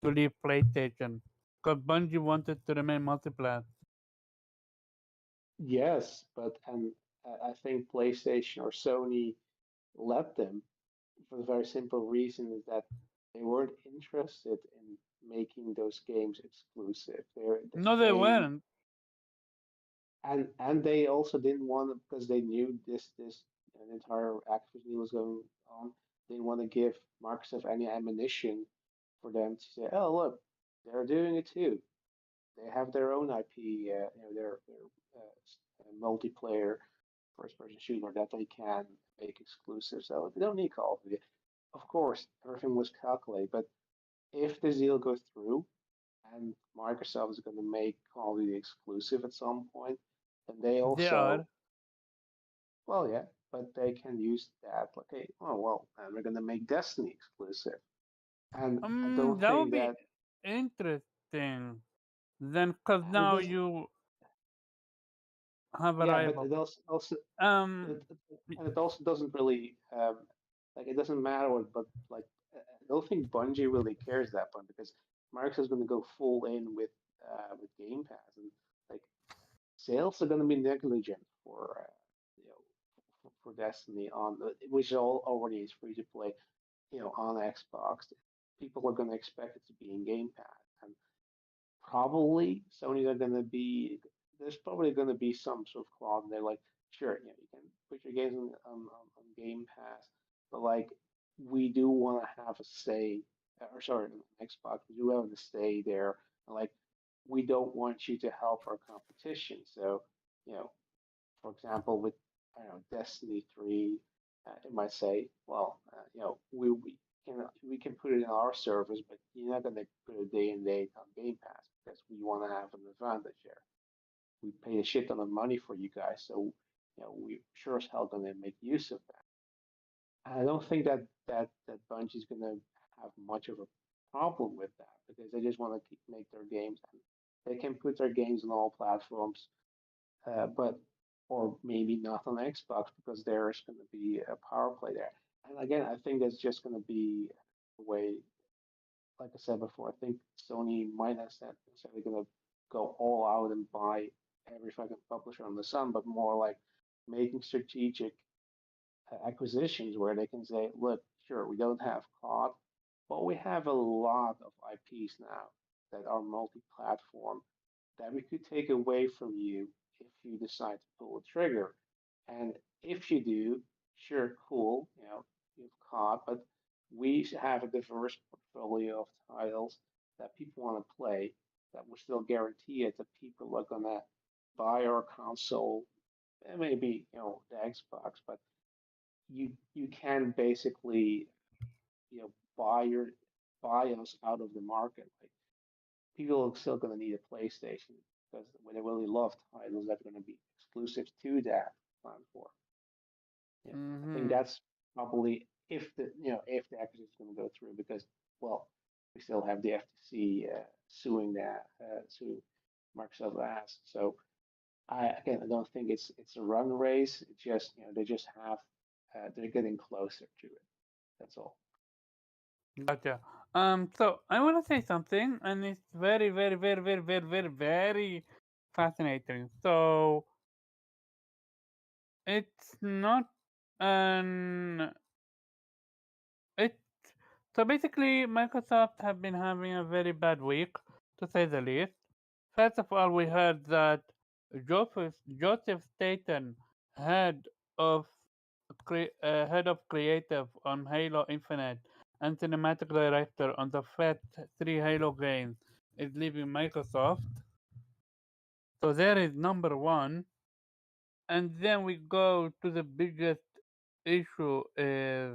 to leave PlayStation. Because Bungie wanted to remain multiplayer. Yes, but and I think PlayStation or Sony let them for the very simple reason is that they weren't interested in making those games exclusive. No, they They weren't. and they also didn't want to because they knew this an entire Activision was going on. They didn't want to give Microsoft any ammunition for them to say, "Oh, look, they're doing it too. They have their own IP, their multiplayer first-person shooter that they can make exclusive. So they don't need Call of Duty." Of course, everything was calculated, but if this deal goes through and Microsoft is going to make Call of Duty exclusive at some point, then they They also, are. well, yeah, but they can use that. Like, hey, oh well, and we're going to make Destiny exclusive, and I don't That would think be that, interesting. Then, because and it now doesn't, you have a yeah, but rival. it also Um, and it also doesn't really like it doesn't matter what, but like I don't think Bungie really cares that much because Microsoft is going to go full in with Game Pass and like sales are going to be negligent for for Destiny on which all already is free to play on Xbox. People are going to expect it to be in Game Pass and probably Sony are going to be there's probably going to be some sort of clause and they're like sure you can put your games on Game Pass but like we do want to have a say or sorry on Xbox we do have a say there and like we don't want you to help our competition so you know for example with I don't know Destiny 3 it might say well we can put it in our servers, but you're not going to put it day and date on Game Pass because we want to have an advantage there. We pay a shit ton of money for you guys, so we sure as hell going to make use of that. And I don't think that Bungie's going to have much of a problem with that because they just want to make their games and they can put their games on all platforms, but or maybe not on Xbox because there's going to be a power play there. And again, I think that's just going to be the way like I said before, I think Sony might not necessarily going to go all out and buy every fucking publisher on the sun, but more like making strategic acquisitions where they can say, look, sure, we don't have COD, but we have a lot of IPs now that are multi-platform that we could take away from you if you decide to pull the trigger. And if you do, sure, cool, you've caught, but we have a diverse portfolio of titles that people want to play that will still guarantee it that people are gonna buy our console and maybe the Xbox, but you can basically buy your buy us out of the market. Like people are still going to need a PlayStation because when they really love titles that are going to be exclusive to that platform. I think mm-hmm. that's probably if the acquisition is going to go through because well we still have the FTC suing suing Microsoft ass. So I don't think it's a run race. It's just they just have they're getting closer to it. That's all. Gotcha. So I want to say something, and it's very, very, very, very, very, very, very fascinating. So it's not an it. So basically, Microsoft have been having a very bad week, to say the least. First of all, we heard that Joseph Staten, head of head of creative on Halo Infinite and cinematic director on the first three Halo games, is leaving Microsoft. So there is number one, and then we go to the biggest issue is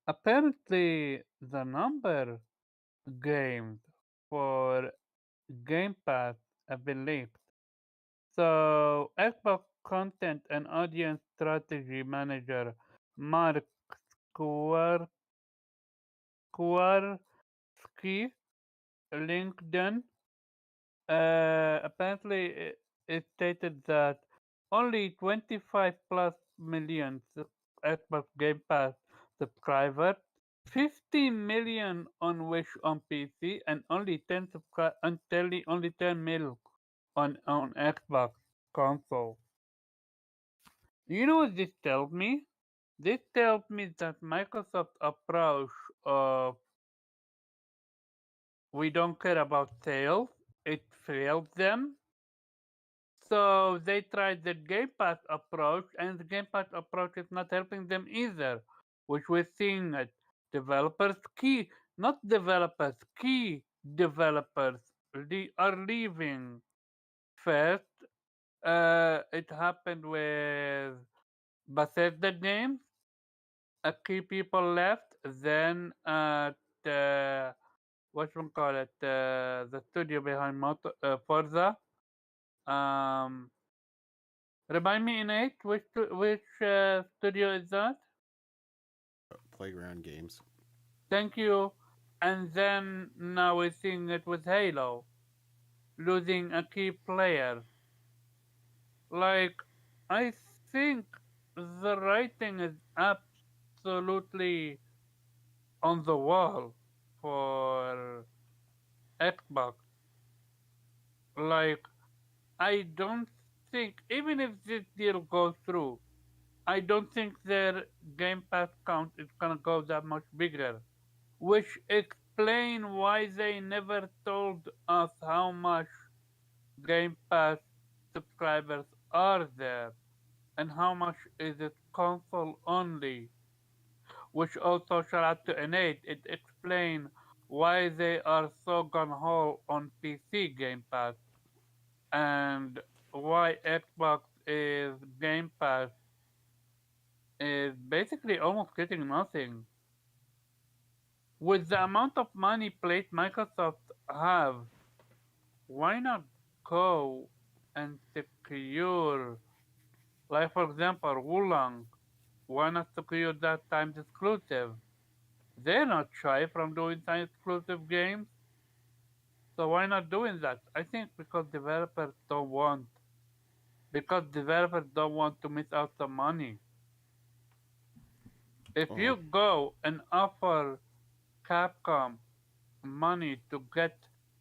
apparently the number games for Game Pass have been leaked. So, Xbox Content and Audience Strategy Manager Mark Kowalski LinkedIn, apparently it stated that only 25 plus million Xbox Game Pass subscribers, 50 million on Wish on PC, and only 10 only 10 mil on Xbox console. You know what this tells me? This tells me that Microsoft approach of we don't care about sales, it failed them. So they tried the Game Pass approach, and the Game Pass approach is not helping them either, which we're seeing it. Developers key, not developers, key developers are leaving. First, it happened with Bethesda games. A key people left. Then the what we call it, the studio behind Forza. Um, Remind me in it which studio is that? Playground games. Thank you. And then now we're seeing it with Halo, losing a key player. Like, I think the writing is absolutely on the wall for Xbox. Like, I don't think, even if this deal goes through, I don't think their Game Pass count is gonna go that much bigger. Which explain why they never told us how much Game Pass subscribers are there and how much is it console only. Which also shout out to Innate, it explains why they are so gun ho on PC Game Pass and why Xbox is Game Pass is basically almost getting nothing. With the amount of money plate Microsoft have, why not go and secure, like for example, Wulang, why not secure that timed exclusive? They're not shy from doing timed exclusive games, so why not doing that? I think because developers don't want to miss out the money. If Oh, you go and offer Capcom money to get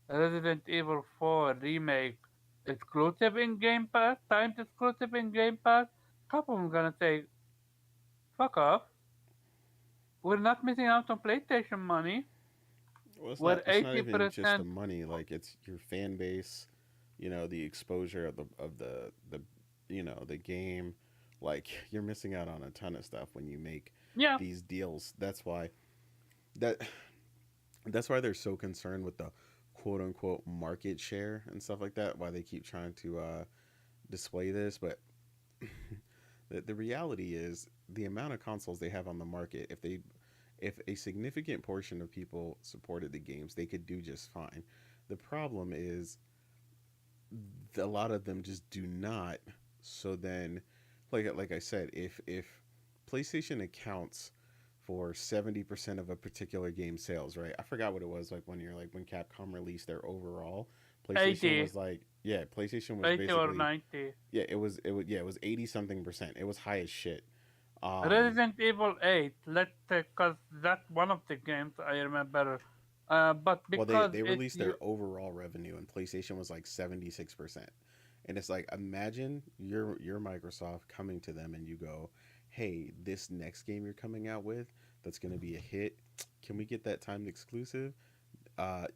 Resident Evil 4 remake exclusive in Game Pass, timed exclusive in Game Pass, Capcom's gonna say, fuck off. We're not missing out on PlayStation money. well, it's not. We're It's not even just the 80%. money. Like it's your fan base. You know, the exposure of the the game. Like you're missing out on a ton of stuff when you make Yeah, these deals. That that's why they're so concerned with the quote unquote market share and stuff like that. Why they keep trying to display this, but the reality is the amount of consoles they have on the market. If a significant portion of people supported the games, they could do just fine. The problem is a lot of them just do not. So then, like I said, if PlayStation accounts for 70% of a particular game sales, right? I forgot what it was like when you're like when Capcom released their overall. PlayStation 80, was like, yeah, PlayStation was 80 or basically, 90. yeah, it was 80 something percent. It was high as shit. Um Resident Evil 8, let's take, cause that's one of the games I remember. But well, because they it's released you, their overall revenue and PlayStation was like 76%. And it's like imagine you're Microsoft coming to them and you go, "Hey, this next game you're coming out with that's going to be a hit, can we get that timed exclusive?"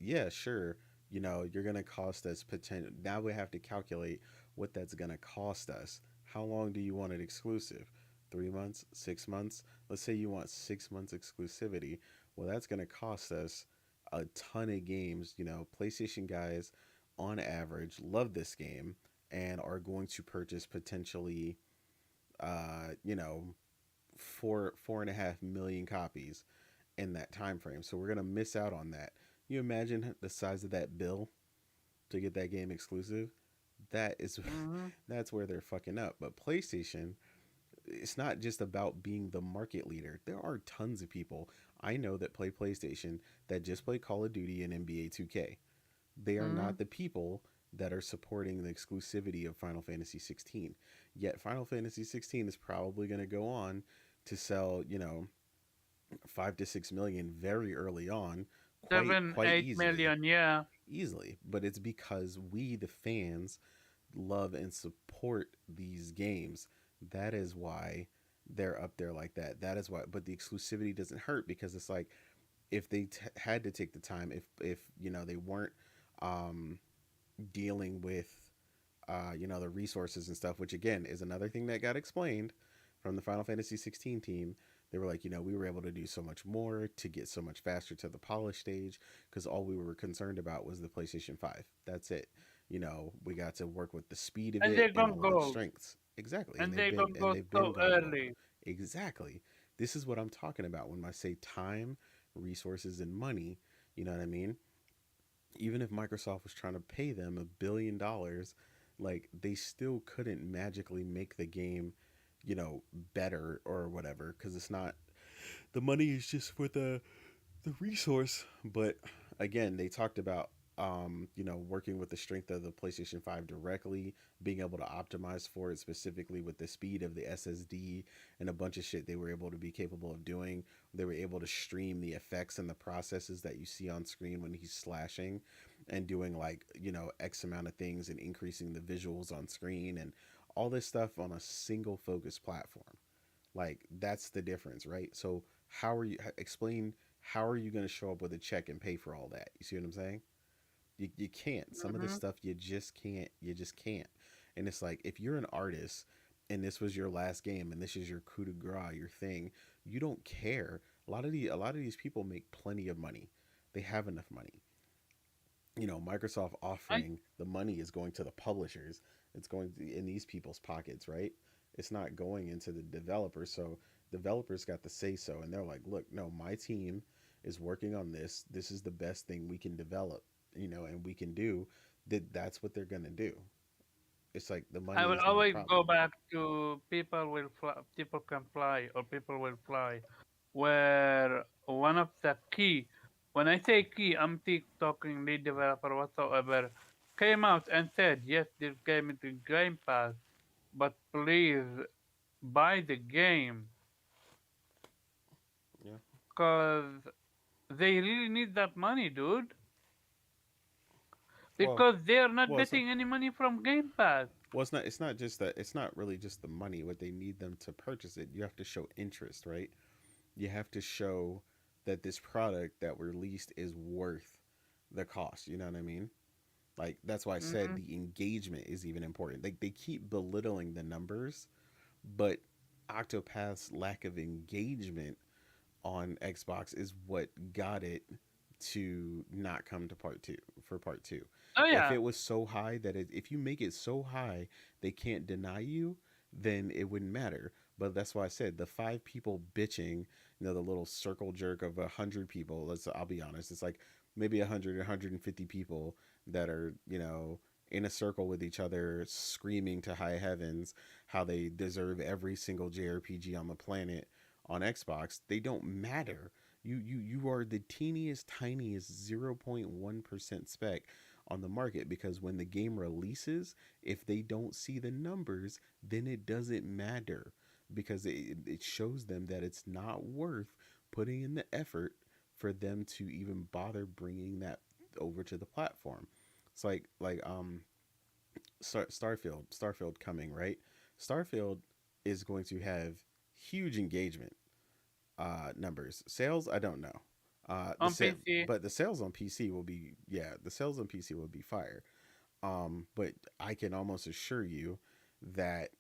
Yeah, sure. You know, you're going to cost us potential. Now we have to calculate what that's going to cost us. How long do you want it exclusive? 3 months, 6 months? Let's say you want 6 months exclusivity. Well, that's going to cost us a ton of games. You know, PlayStation guys on average love this game and are going to purchase potentially, you know, 4.5 million copies in that time frame. So we're gonna miss out on that. You imagine the size of that bill to get that game exclusive? That is mhm. that's where they're fucking up. But PlayStation, it's not just about being the market leader. There are tons of people I know that play PlayStation that just play Call of Duty and NBA 2K. They are Mm-hmm. not the people that are supporting the exclusivity of Final Fantasy 16. Yet Final Fantasy 16 is probably going to go on to sell, 5 to 6 million very early on, Seven, quite 8 million, yeah. easily, but it's because we the fans love and support these games. That is why they're up there like that. That is why, but the exclusivity doesn't hurt because it's like if they had to take the time, if they weren't um, dealing with the resources and stuff, which again is another thing that got explained from the Final Fantasy 16 team. They were like, we were able to do so much more to get so much faster to the polish stage because all we were concerned about was the PlayStation 5. That's it. We got to work with the speed of And it they're and gonna all of its go. strengths. Exactly. And And they're gonna go they've been so gone gold. early. Exactly. This is what I'm talking about when I say time, resources, and money. You know what I mean? Even if Microsoft was trying to pay them $1 billion, like they still couldn't magically make the game, better or whatever, because it's not the money is just for the resource. But again, they talked about working with the strength of the PlayStation 5 directly, being able to optimize for it specifically with the speed of the SSD and a bunch of shit they were able to be capable of doing. They were able to stream the effects and the processes that you see on screen when he's slashing and doing like, X amount of things and increasing the visuals on screen and all this stuff on a single focus platform. Like that's the difference, right? So explain how are you going to show up with a check and pay for all that? You see what I'm saying? You can't. Some of this Mm-hmm. stuff you just can't. And it's like if you're an artist and this was your last game and this is your coup de grace, your thing, you don't care. A lot of these people make plenty of money. They have enough money. Microsoft I offering the money is going to the publishers. It's going in these people's pockets, right? It's not going into the developers. So developers got to say so, and they're like, "Look, no, my team is working on this. This is the best thing we can develop, and we can do." That's what they're gonna do. It's like the I money will is not a always problem. go back to people will fly, people can fly or people will fly, where one of the key, when I say key, I'm talking lead developer whatsoever, came out and said, yes, this game is in Game Pass, but please buy the game Yeah. because they really need that money, dude. Well, Because they are not well, it's not. getting any money from Game Pass. Well, it's not. It's not just that. It's not really just the money. What they need them to purchase it. You have to show interest, right? You have to show that this product that we released is worth the cost. You know what I mean? Like that's why I said Hmm. the engagement is even important. Like they keep belittling the numbers, but Octopath's lack of engagement on Xbox is what got it to not come to part two for part two. Oh If yeah, it was so high that if you make it so high they can't deny you, then it wouldn't matter. But that's why I said the 5 people bitching, the little circle jerk of 100 people. I'll be honest, it's like maybe 100, 150 people that are in a circle with each other, screaming to high heavens how they deserve every single JRPG on the planet on Xbox. They don't matter. You are the teeniest tiniest 0.1% spec on the market because when the game releases, if they don't see the numbers, then it doesn't matter because it shows them that it's not worth putting in the effort for them to even bother bringing that over to the platform. It's like Starfield coming, right? Starfield is going to have huge engagement numbers. Sales, I don't know. on PC. But the sales on PC will be the sales on PC will be fire. But I can almost assure you that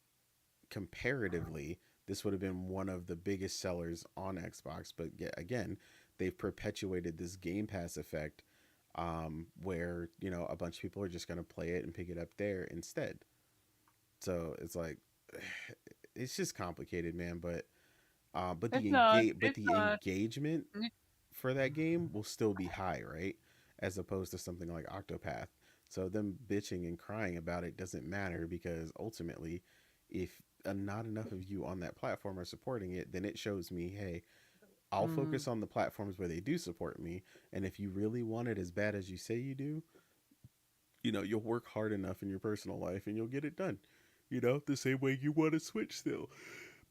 comparatively, this would have been one of the biggest sellers on Xbox. But yet again, they've perpetuated this Game Pass effect, where a bunch of people are just going to play it and pick it up there instead. So it's like it's just complicated, man. It's not. But It's the not. engagement for that game will still be high, right? As opposed to something like Octopath. So them bitching and crying about it doesn't matter because ultimately if not enough of you on that platform are supporting it, then it shows me, hey, I'll Mm, focus on the platforms where they do support me. And if you really want it as bad as you say you do, you'll work hard enough in your personal life and you'll get it done. The same way you want to Switch still,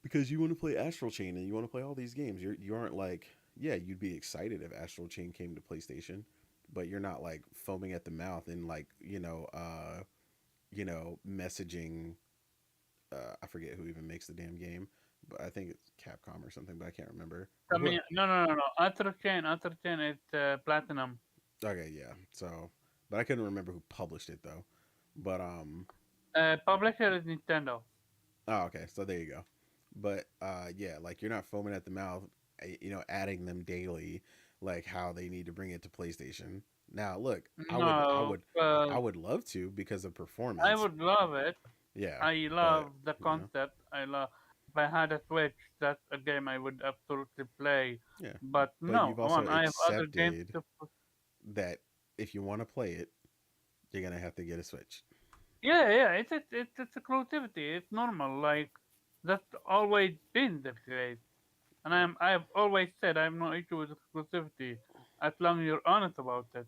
because you want to play Astral Chain and you want to play all these games. You aren't like, yeah, you'd be excited if Astral Chain came to PlayStation, but you're not like foaming at the mouth and like messaging. I forget who even makes the damn game, but I think it's Capcom or something, but I can't remember. I Or who? mean, no. Astro Chain is Platinum. Okay, yeah. So, but I couldn't remember who published it though. But Publisher is Nintendo. oh, okay. So there you go. But yeah, like you're not foaming at the mouth, adding them daily, like how they need to bring it to PlayStation. Now, look, No, I 'cause would love to because of I performance. would love it. Yeah, I but love the you know, concept. I love. If I had a Switch, that's a game I would absolutely play. yeah. But But no, you've come also on, I have other games accepted to. that if you want to play it, you're gonna have to get a Switch. Yeah. It's exclusivity. It's normal. Like that's always been the case. And I've always said I have no issue with exclusivity as long as you're honest about it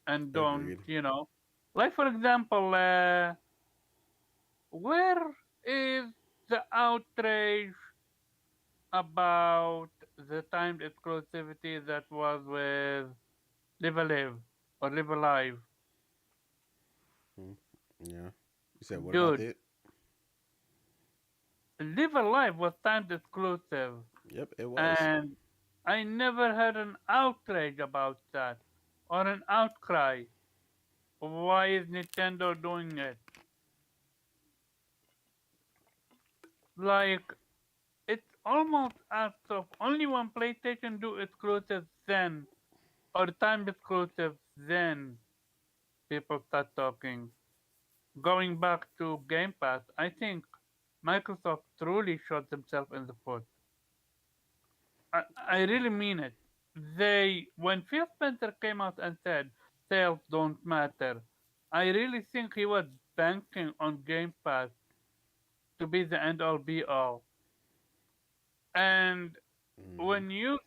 and don't, Agreed. like for example, where is the outrage about the timed exclusivity that was with Live Alive or Live Alive? Hmm. Yeah. You said what about Dude, it? Live Alive was timed exclusive, Yep, it was. and I never heard an outrage about that or an outcry. Why is Nintendo doing it? Like, it's almost as of only when PlayStation do exclusives then, or time exclusives then, people start talking. Going back to Game Pass, I think Microsoft truly shot themselves in the foot. I really mean it. When Phil Spencer came out and said sales don't matter, I really think he was banking on Game Pass to be the end all be all. And Hmm. when you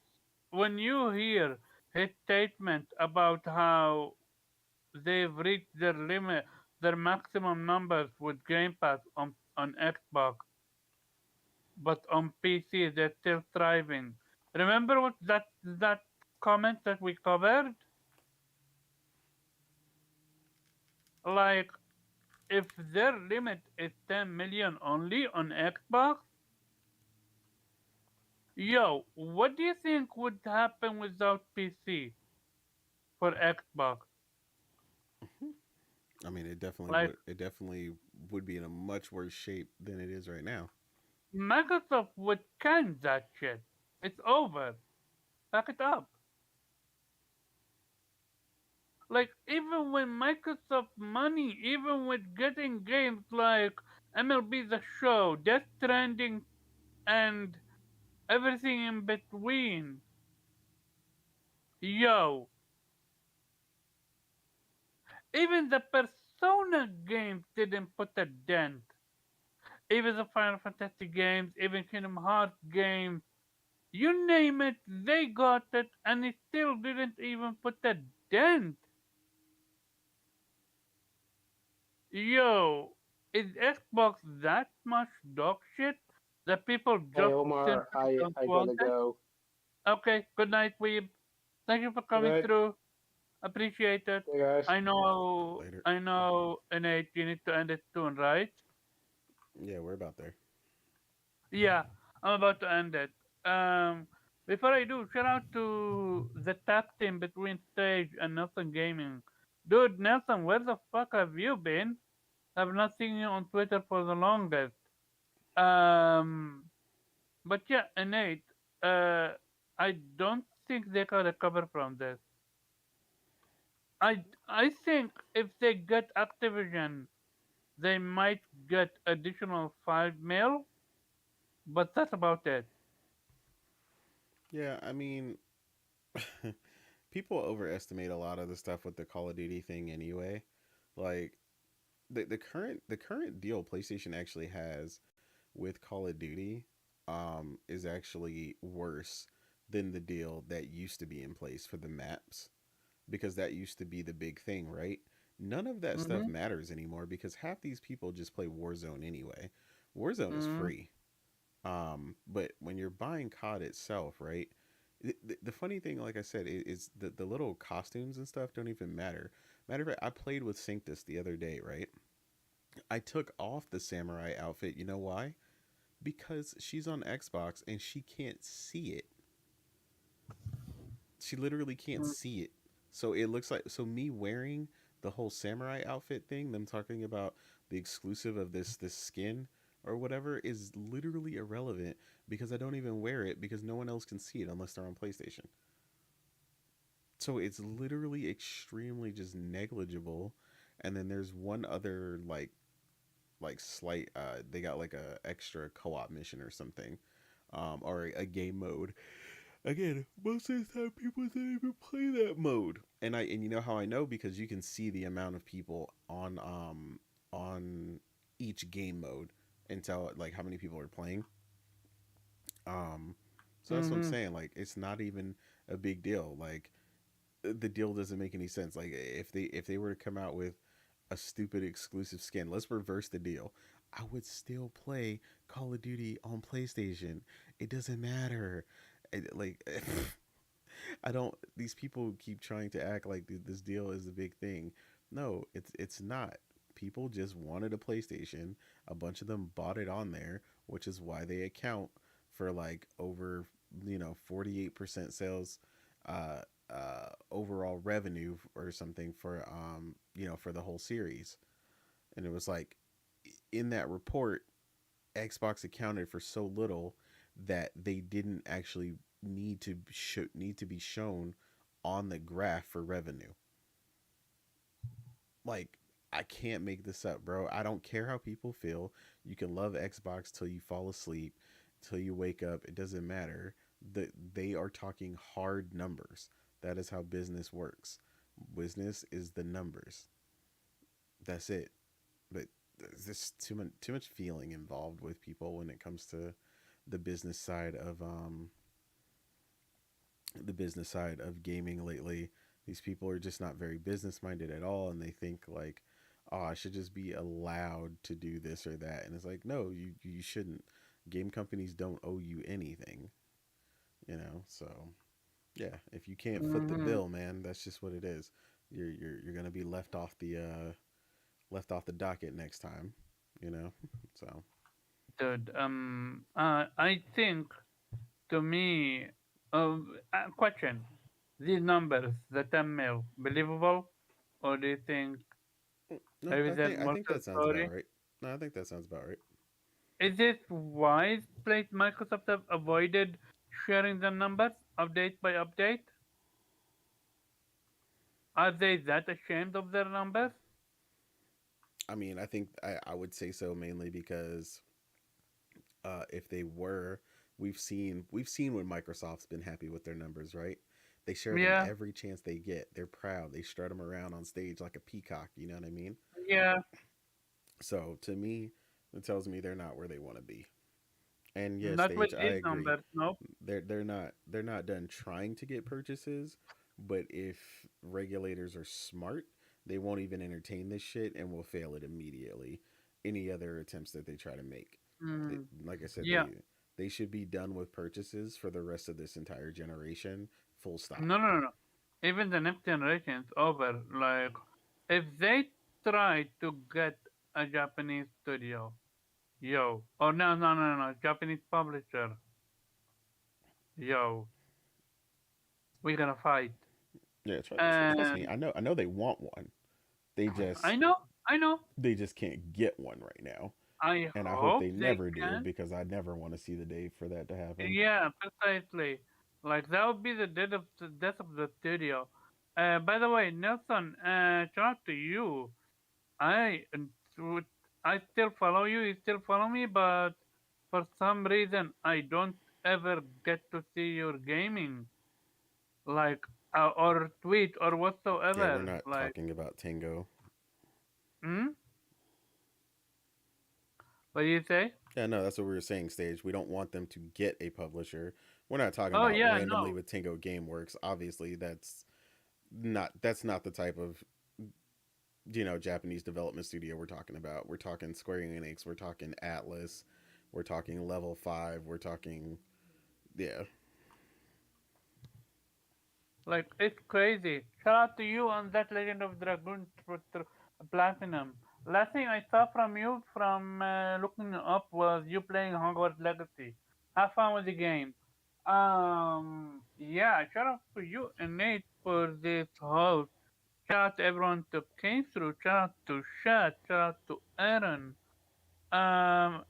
when you hear his statement about how they've reached their limit, their maximum numbers with Game Pass on Xbox, but on PC they're still thriving. Remember what that comment that we covered? Like, if their limit is 10 million only on Xbox, yo, what do you think would happen without PC for Xbox? I mean, it definitely Like, would. It definitely would be in a much worse shape than it is right now. Microsoft would can that shit. It's over. Pack it up. Like, even when Microsoft money, even with getting games like MLB The Show, Death Stranding, and everything in between, yo, even the Persona games didn't put a dent. Even the Final Fantasy games, even Kingdom Hearts games, you name it, they got it, and it still didn't even put a dent. Yo, is Xbox that much dog shit that people Hey just Omar, simply I don't I want gotta it? go. Okay, good night, Weeb. Thank you for Good coming night. through. Appreciate it. Hey guys. Later. I know, Nate, you need to end it soon, right? Yeah, we're about there. Yeah, I'm about to end it. Um, Before I do, shout out to the tag team between Stage and Nelson Gaming. Dude, Nelson, where the fuck have you been? I've not seen you on Twitter for the longest. Um, but yeah, Nate, uh, I don't think they can recover from this. I think if they get Activision, they might get additional 5 mil, but that's about it. Yeah, I mean, people overestimate a lot of the stuff with the Call of Duty thing anyway. Like, the current deal PlayStation actually has with Call of Duty is actually worse than the deal that used to be in place for the maps, because that used to be the big thing, right? None of that stuff Mm-hmm. matters anymore because half these people just play Warzone anyway. Warzone is Mm-hmm. free. But when you're buying COD itself, right? The funny thing, like I said, is the little costumes and stuff don't even matter. Matter of fact, I played with Synctus the other day, right? I took off the samurai outfit. You know why? Because she's on Xbox and she can't see it. She literally can't see it. So it looks like, so me wearing the whole samurai outfit thing, them talking about the exclusive of this skin or whatever, is literally irrelevant because I don't even wear it because no one else can see it unless they're on PlayStation. So it's literally extremely just negligible. And then there's one other like slight they got like a extra co-op mission or something, or a game mode. Again, most of the time people don't even play that mode. And you know how I know? Because you can see the amount of people on each game mode and tell like how many people are playing. Um so that's what I'm Mm-hmm. saying. Like it's not even a big deal. Like the deal doesn't make any sense. Like if they were to come out with a stupid exclusive skin, let's reverse the deal. I would still play Call of Duty on PlayStation. It doesn't matter. Like I don't. These people keep trying to act like this deal is the big thing. No, it's not. People just wanted a PlayStation. A bunch of them bought it on there, which is why they account for like over 48% sales, overall revenue or something for for the whole series. And it was like in that report, Xbox accounted for so little that they didn't actually need to be shown on the graph for revenue. Like I can't make this up, bro. I don't care how people feel. You can love Xbox till you fall asleep, till you wake up. It doesn't matter. They are talking hard numbers. That is how business works. Business is the numbers. That's it. But there's just too much feeling involved with people when it comes to the business side of gaming lately. These people are just not very business minded at all, and they think like, oh, I should just be allowed to do this or that, and it's like, no, you shouldn't. Game companies don't owe you anything, So yeah, if you can't foot the Mm-hmm. bill, man, that's just what it is. You're gonna be left off the docket next time, you know. So Dude, I think to me, question: these numbers, the 10 mil, believable, or do you think no, maybe I there's think I more think to the that sounds about story? right. No, I think that sounds about right. Is it wise place Microsoft have avoided sharing the numbers update by update? Are they that ashamed of their numbers? I mean, I think I would say so mainly because if they were, we've seen when Microsoft's been happy with their numbers, right? They share them Yeah, every chance they get. They're proud. They strut them around on stage like a peacock. You know what I mean? yeah, So to me, it tells me they're not where they want to be. And yes, not with stage, I these agree. numbers, no. They're not done trying to get purchases, but if regulators are smart, they won't even entertain this shit and will fail it immediately. Any other attempts that they try to make, Mm, like I said, yeah, they should be done with purchases for the rest of this entire generation. Full stop. no, no, no, no. Even the next generation is over. Like, if they try to get a Japanese studio, yo, or no, no, no, no, Japanese publisher, yo, we're gonna fight. Yeah, trust me. And I know they want one. They I just know, I know. they just can't get one right now, I and I hope hope they they never do can. because I never want to see the day for that to happen. Yeah, precisely. Like that would be the death of the studio. By the way, Nelson, shout out to you. I would- I still follow you. You still follow me, but for some reason I don't ever get to see your gaming, like or tweet or Yeah, we're whatsoever. not Like, talking about Tango. hmm? What do you say? Yeah, no, that's what we were saying, Stage. We don't want them to get a publisher. We're not talking Oh about yeah, randomly no. with Tingo GameWorks. Obviously, that's not the type of Japanese development studio we're talking about. We're talking Square Enix. We're talking Atlas. We're talking Level 5. We're talking yeah. Like it's crazy. Shout out to you on that Legend of Dragoon Platinum. Last thing I saw from you from looking up was you playing Hogwarts Legacy. Have fun with the game. Yeah. Shout out to you and Nate for this host. Shout out to everyone who came through. Shout out to Shad. Shout out to Aaron.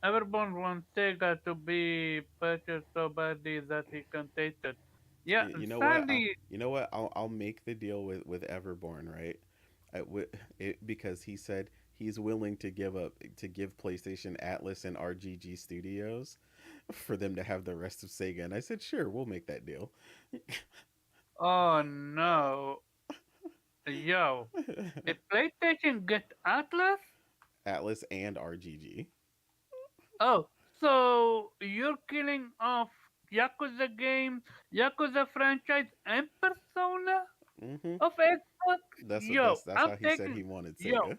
Everyone wants Sega to be purchased so badly that he can taste it. Yeah, You know what? sadly, I'll make the deal with Everborn, right? Because he said he's willing to give PlayStation Atlas and RGG Studios for them to have the rest of Sega, and I said sure, we'll make that deal. oh no. Yo, if PlayStation get Atlas, Atlas and RGG. oh, so you're killing off Yakuza game, Yakuza franchise, and Persona Hmm. of Xbox? That's Yo, that's I'm how he said taking. he wanted Yo, Sega.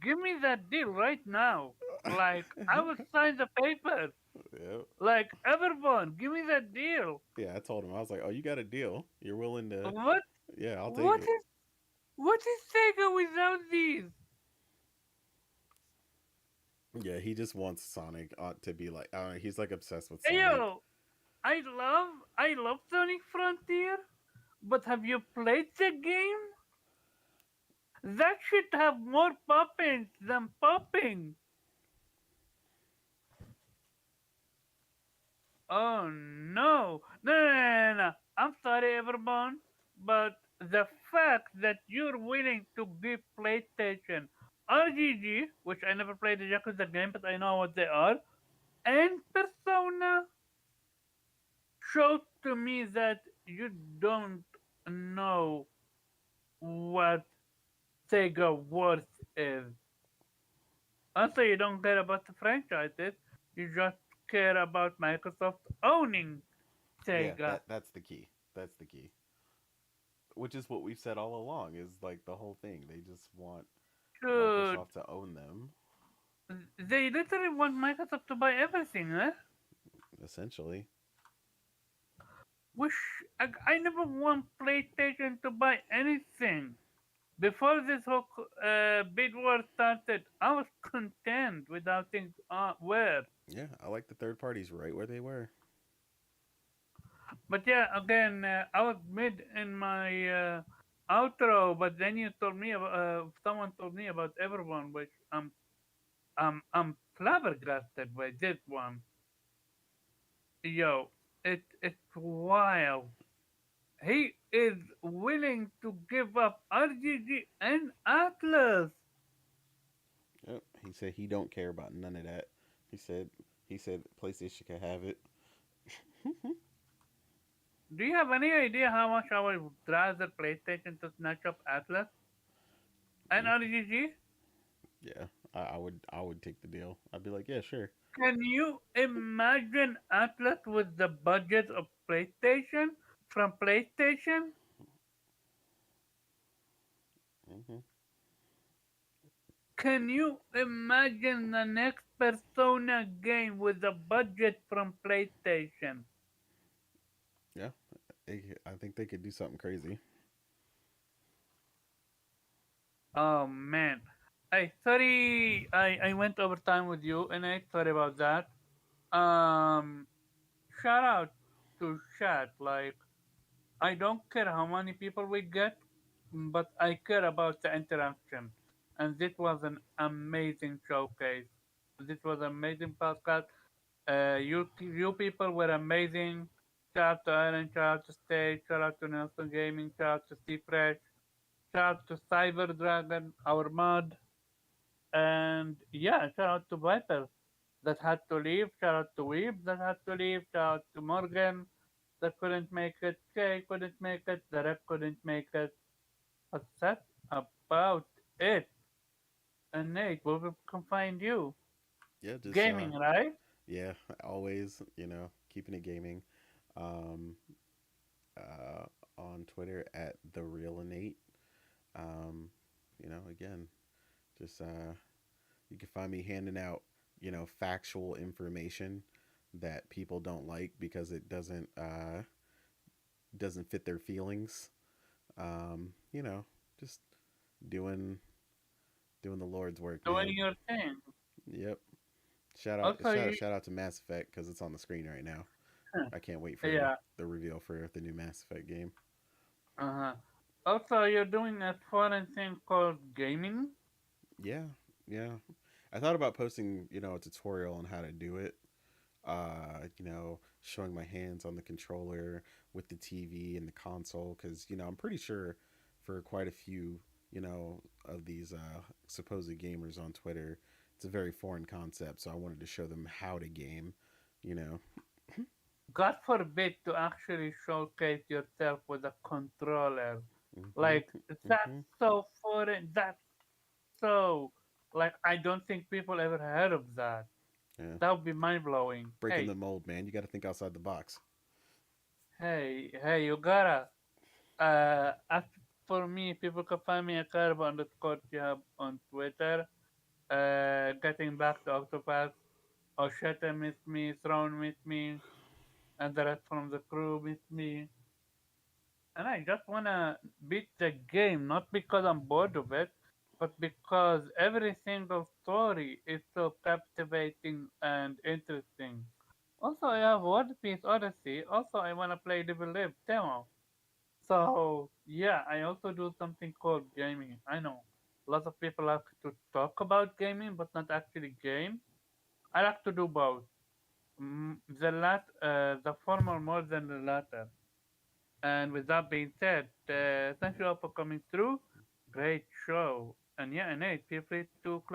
give me that deal right now. Like I will sign the paper. Yeah, Like everyone, give me that deal. yeah. I told him I was like, oh, you got a deal. You're willing to. What? Yeah, I'll take What it. is? What is Sega without these? Yeah, he just wants Sonic to be like. He's like obsessed with Hey, Sonic. yo, I love Sonic Frontier, but have you played the game? That should have more poppins than popping. Oh no. No. I'm sorry, everyone, but the fact that you're willing to give PlayStation RGG, which I never played the Yakuza game, but I know what they are, and Persona shows to me that you don't know what Sega worth is. Also, you don't care about the franchises, you just care about Microsoft owning Yeah, Sega. that's the key. That's the key. Which is what we've said all along. Is like the whole thing. They just want Dude, Microsoft to own them, they literally want Microsoft to buy everything, eh? essentially. Wish I never want PlayStation to buy anything. Before this whole bid war started, I was content with how things were. Yeah, I like the third parties right where they were. But yeah, again, I was mid in my outro, but then you told me about, someone told me about everyone, which I'm flabbergasted by this one. Yo, it's wild. He is willing to give up RGG and Atlas. Yep. He said he don't care about none of that. He said he said PlayStation can have it. Do you have any idea how much I would rather PlayStation to snatch up Atlas and Mm, RGG? yeah, I would take the deal. I'd be like, yeah, sure. Can you imagine Atlas with the budget of PlayStation from PlayStation? Hmm. Can you imagine the next Persona game with the budget from PlayStation? Yeah, I think they could do something crazy. Oh man. I went over time with you and I sorry about that. Um Shout out to chat. Like I don't care how many people we get, but I care about the interaction. And this was an amazing showcase. This was an amazing podcast. You people were amazing. Shout out to Aaron, shout out to Stage, shout out to Nelson Gaming, shout out to Steve Fresh, shout out to Cyber Dragon, our mod, and yeah, shout out to Viper that had to leave, shout out to Weeb that had to leave, shout out to Morgan that couldn't make it, Kay couldn't make it, Derek couldn't make it. But that's about it. And Nate, where we can find you? Yeah, just Gaming, right? yeah, always, keeping it gaming. Um, on Twitter at the real innate. Um, again, just you can find me handing out, factual information that people don't like because it doesn't fit their feelings. Just doing doing the Lord's work, Doing man. your thing. Yep. Shout out Also, you, shout out to Mass Effect because it's on the screen right now. I can't wait for yeah. the reveal for the new Mass Effect game. Uh-huh. Also, you're doing a foreign thing called gaming. Yeah, yeah. I thought about posting, a tutorial on how to do it. Showing my hands on the controller with the TV and the console, because I'm pretty sure for quite a few, of these supposed gamers on Twitter, it's a very foreign concept. So I wanted to show them how to game. You know. God forbid to actually showcase yourself with a controller. Mhm. Like, that's Mhm. so foreign. That's so, like, I don't think people ever heard of that. Yeah. That would be mind blowing. Breaking the Hey, mold, man. You got to think outside the box. hey, you gotta. As for me, people can find me at Carbo_Jab on Twitter. Getting back to Octopath, or Shatter with me, Thrown with me, and the rest from the crew with me. And I just wanna beat the game, not because I'm bored of it, but because every single story is so captivating and interesting. Also, I have One Piece Odyssey. Also, I wanna play Live Live demo. So yeah, I also do something called gaming. I know lots of people like to talk about gaming, but not actually game. I like to do both. The former more than the latter. And with that being said, thank you all for coming through. Great show. And yeah, Nate, feel free to close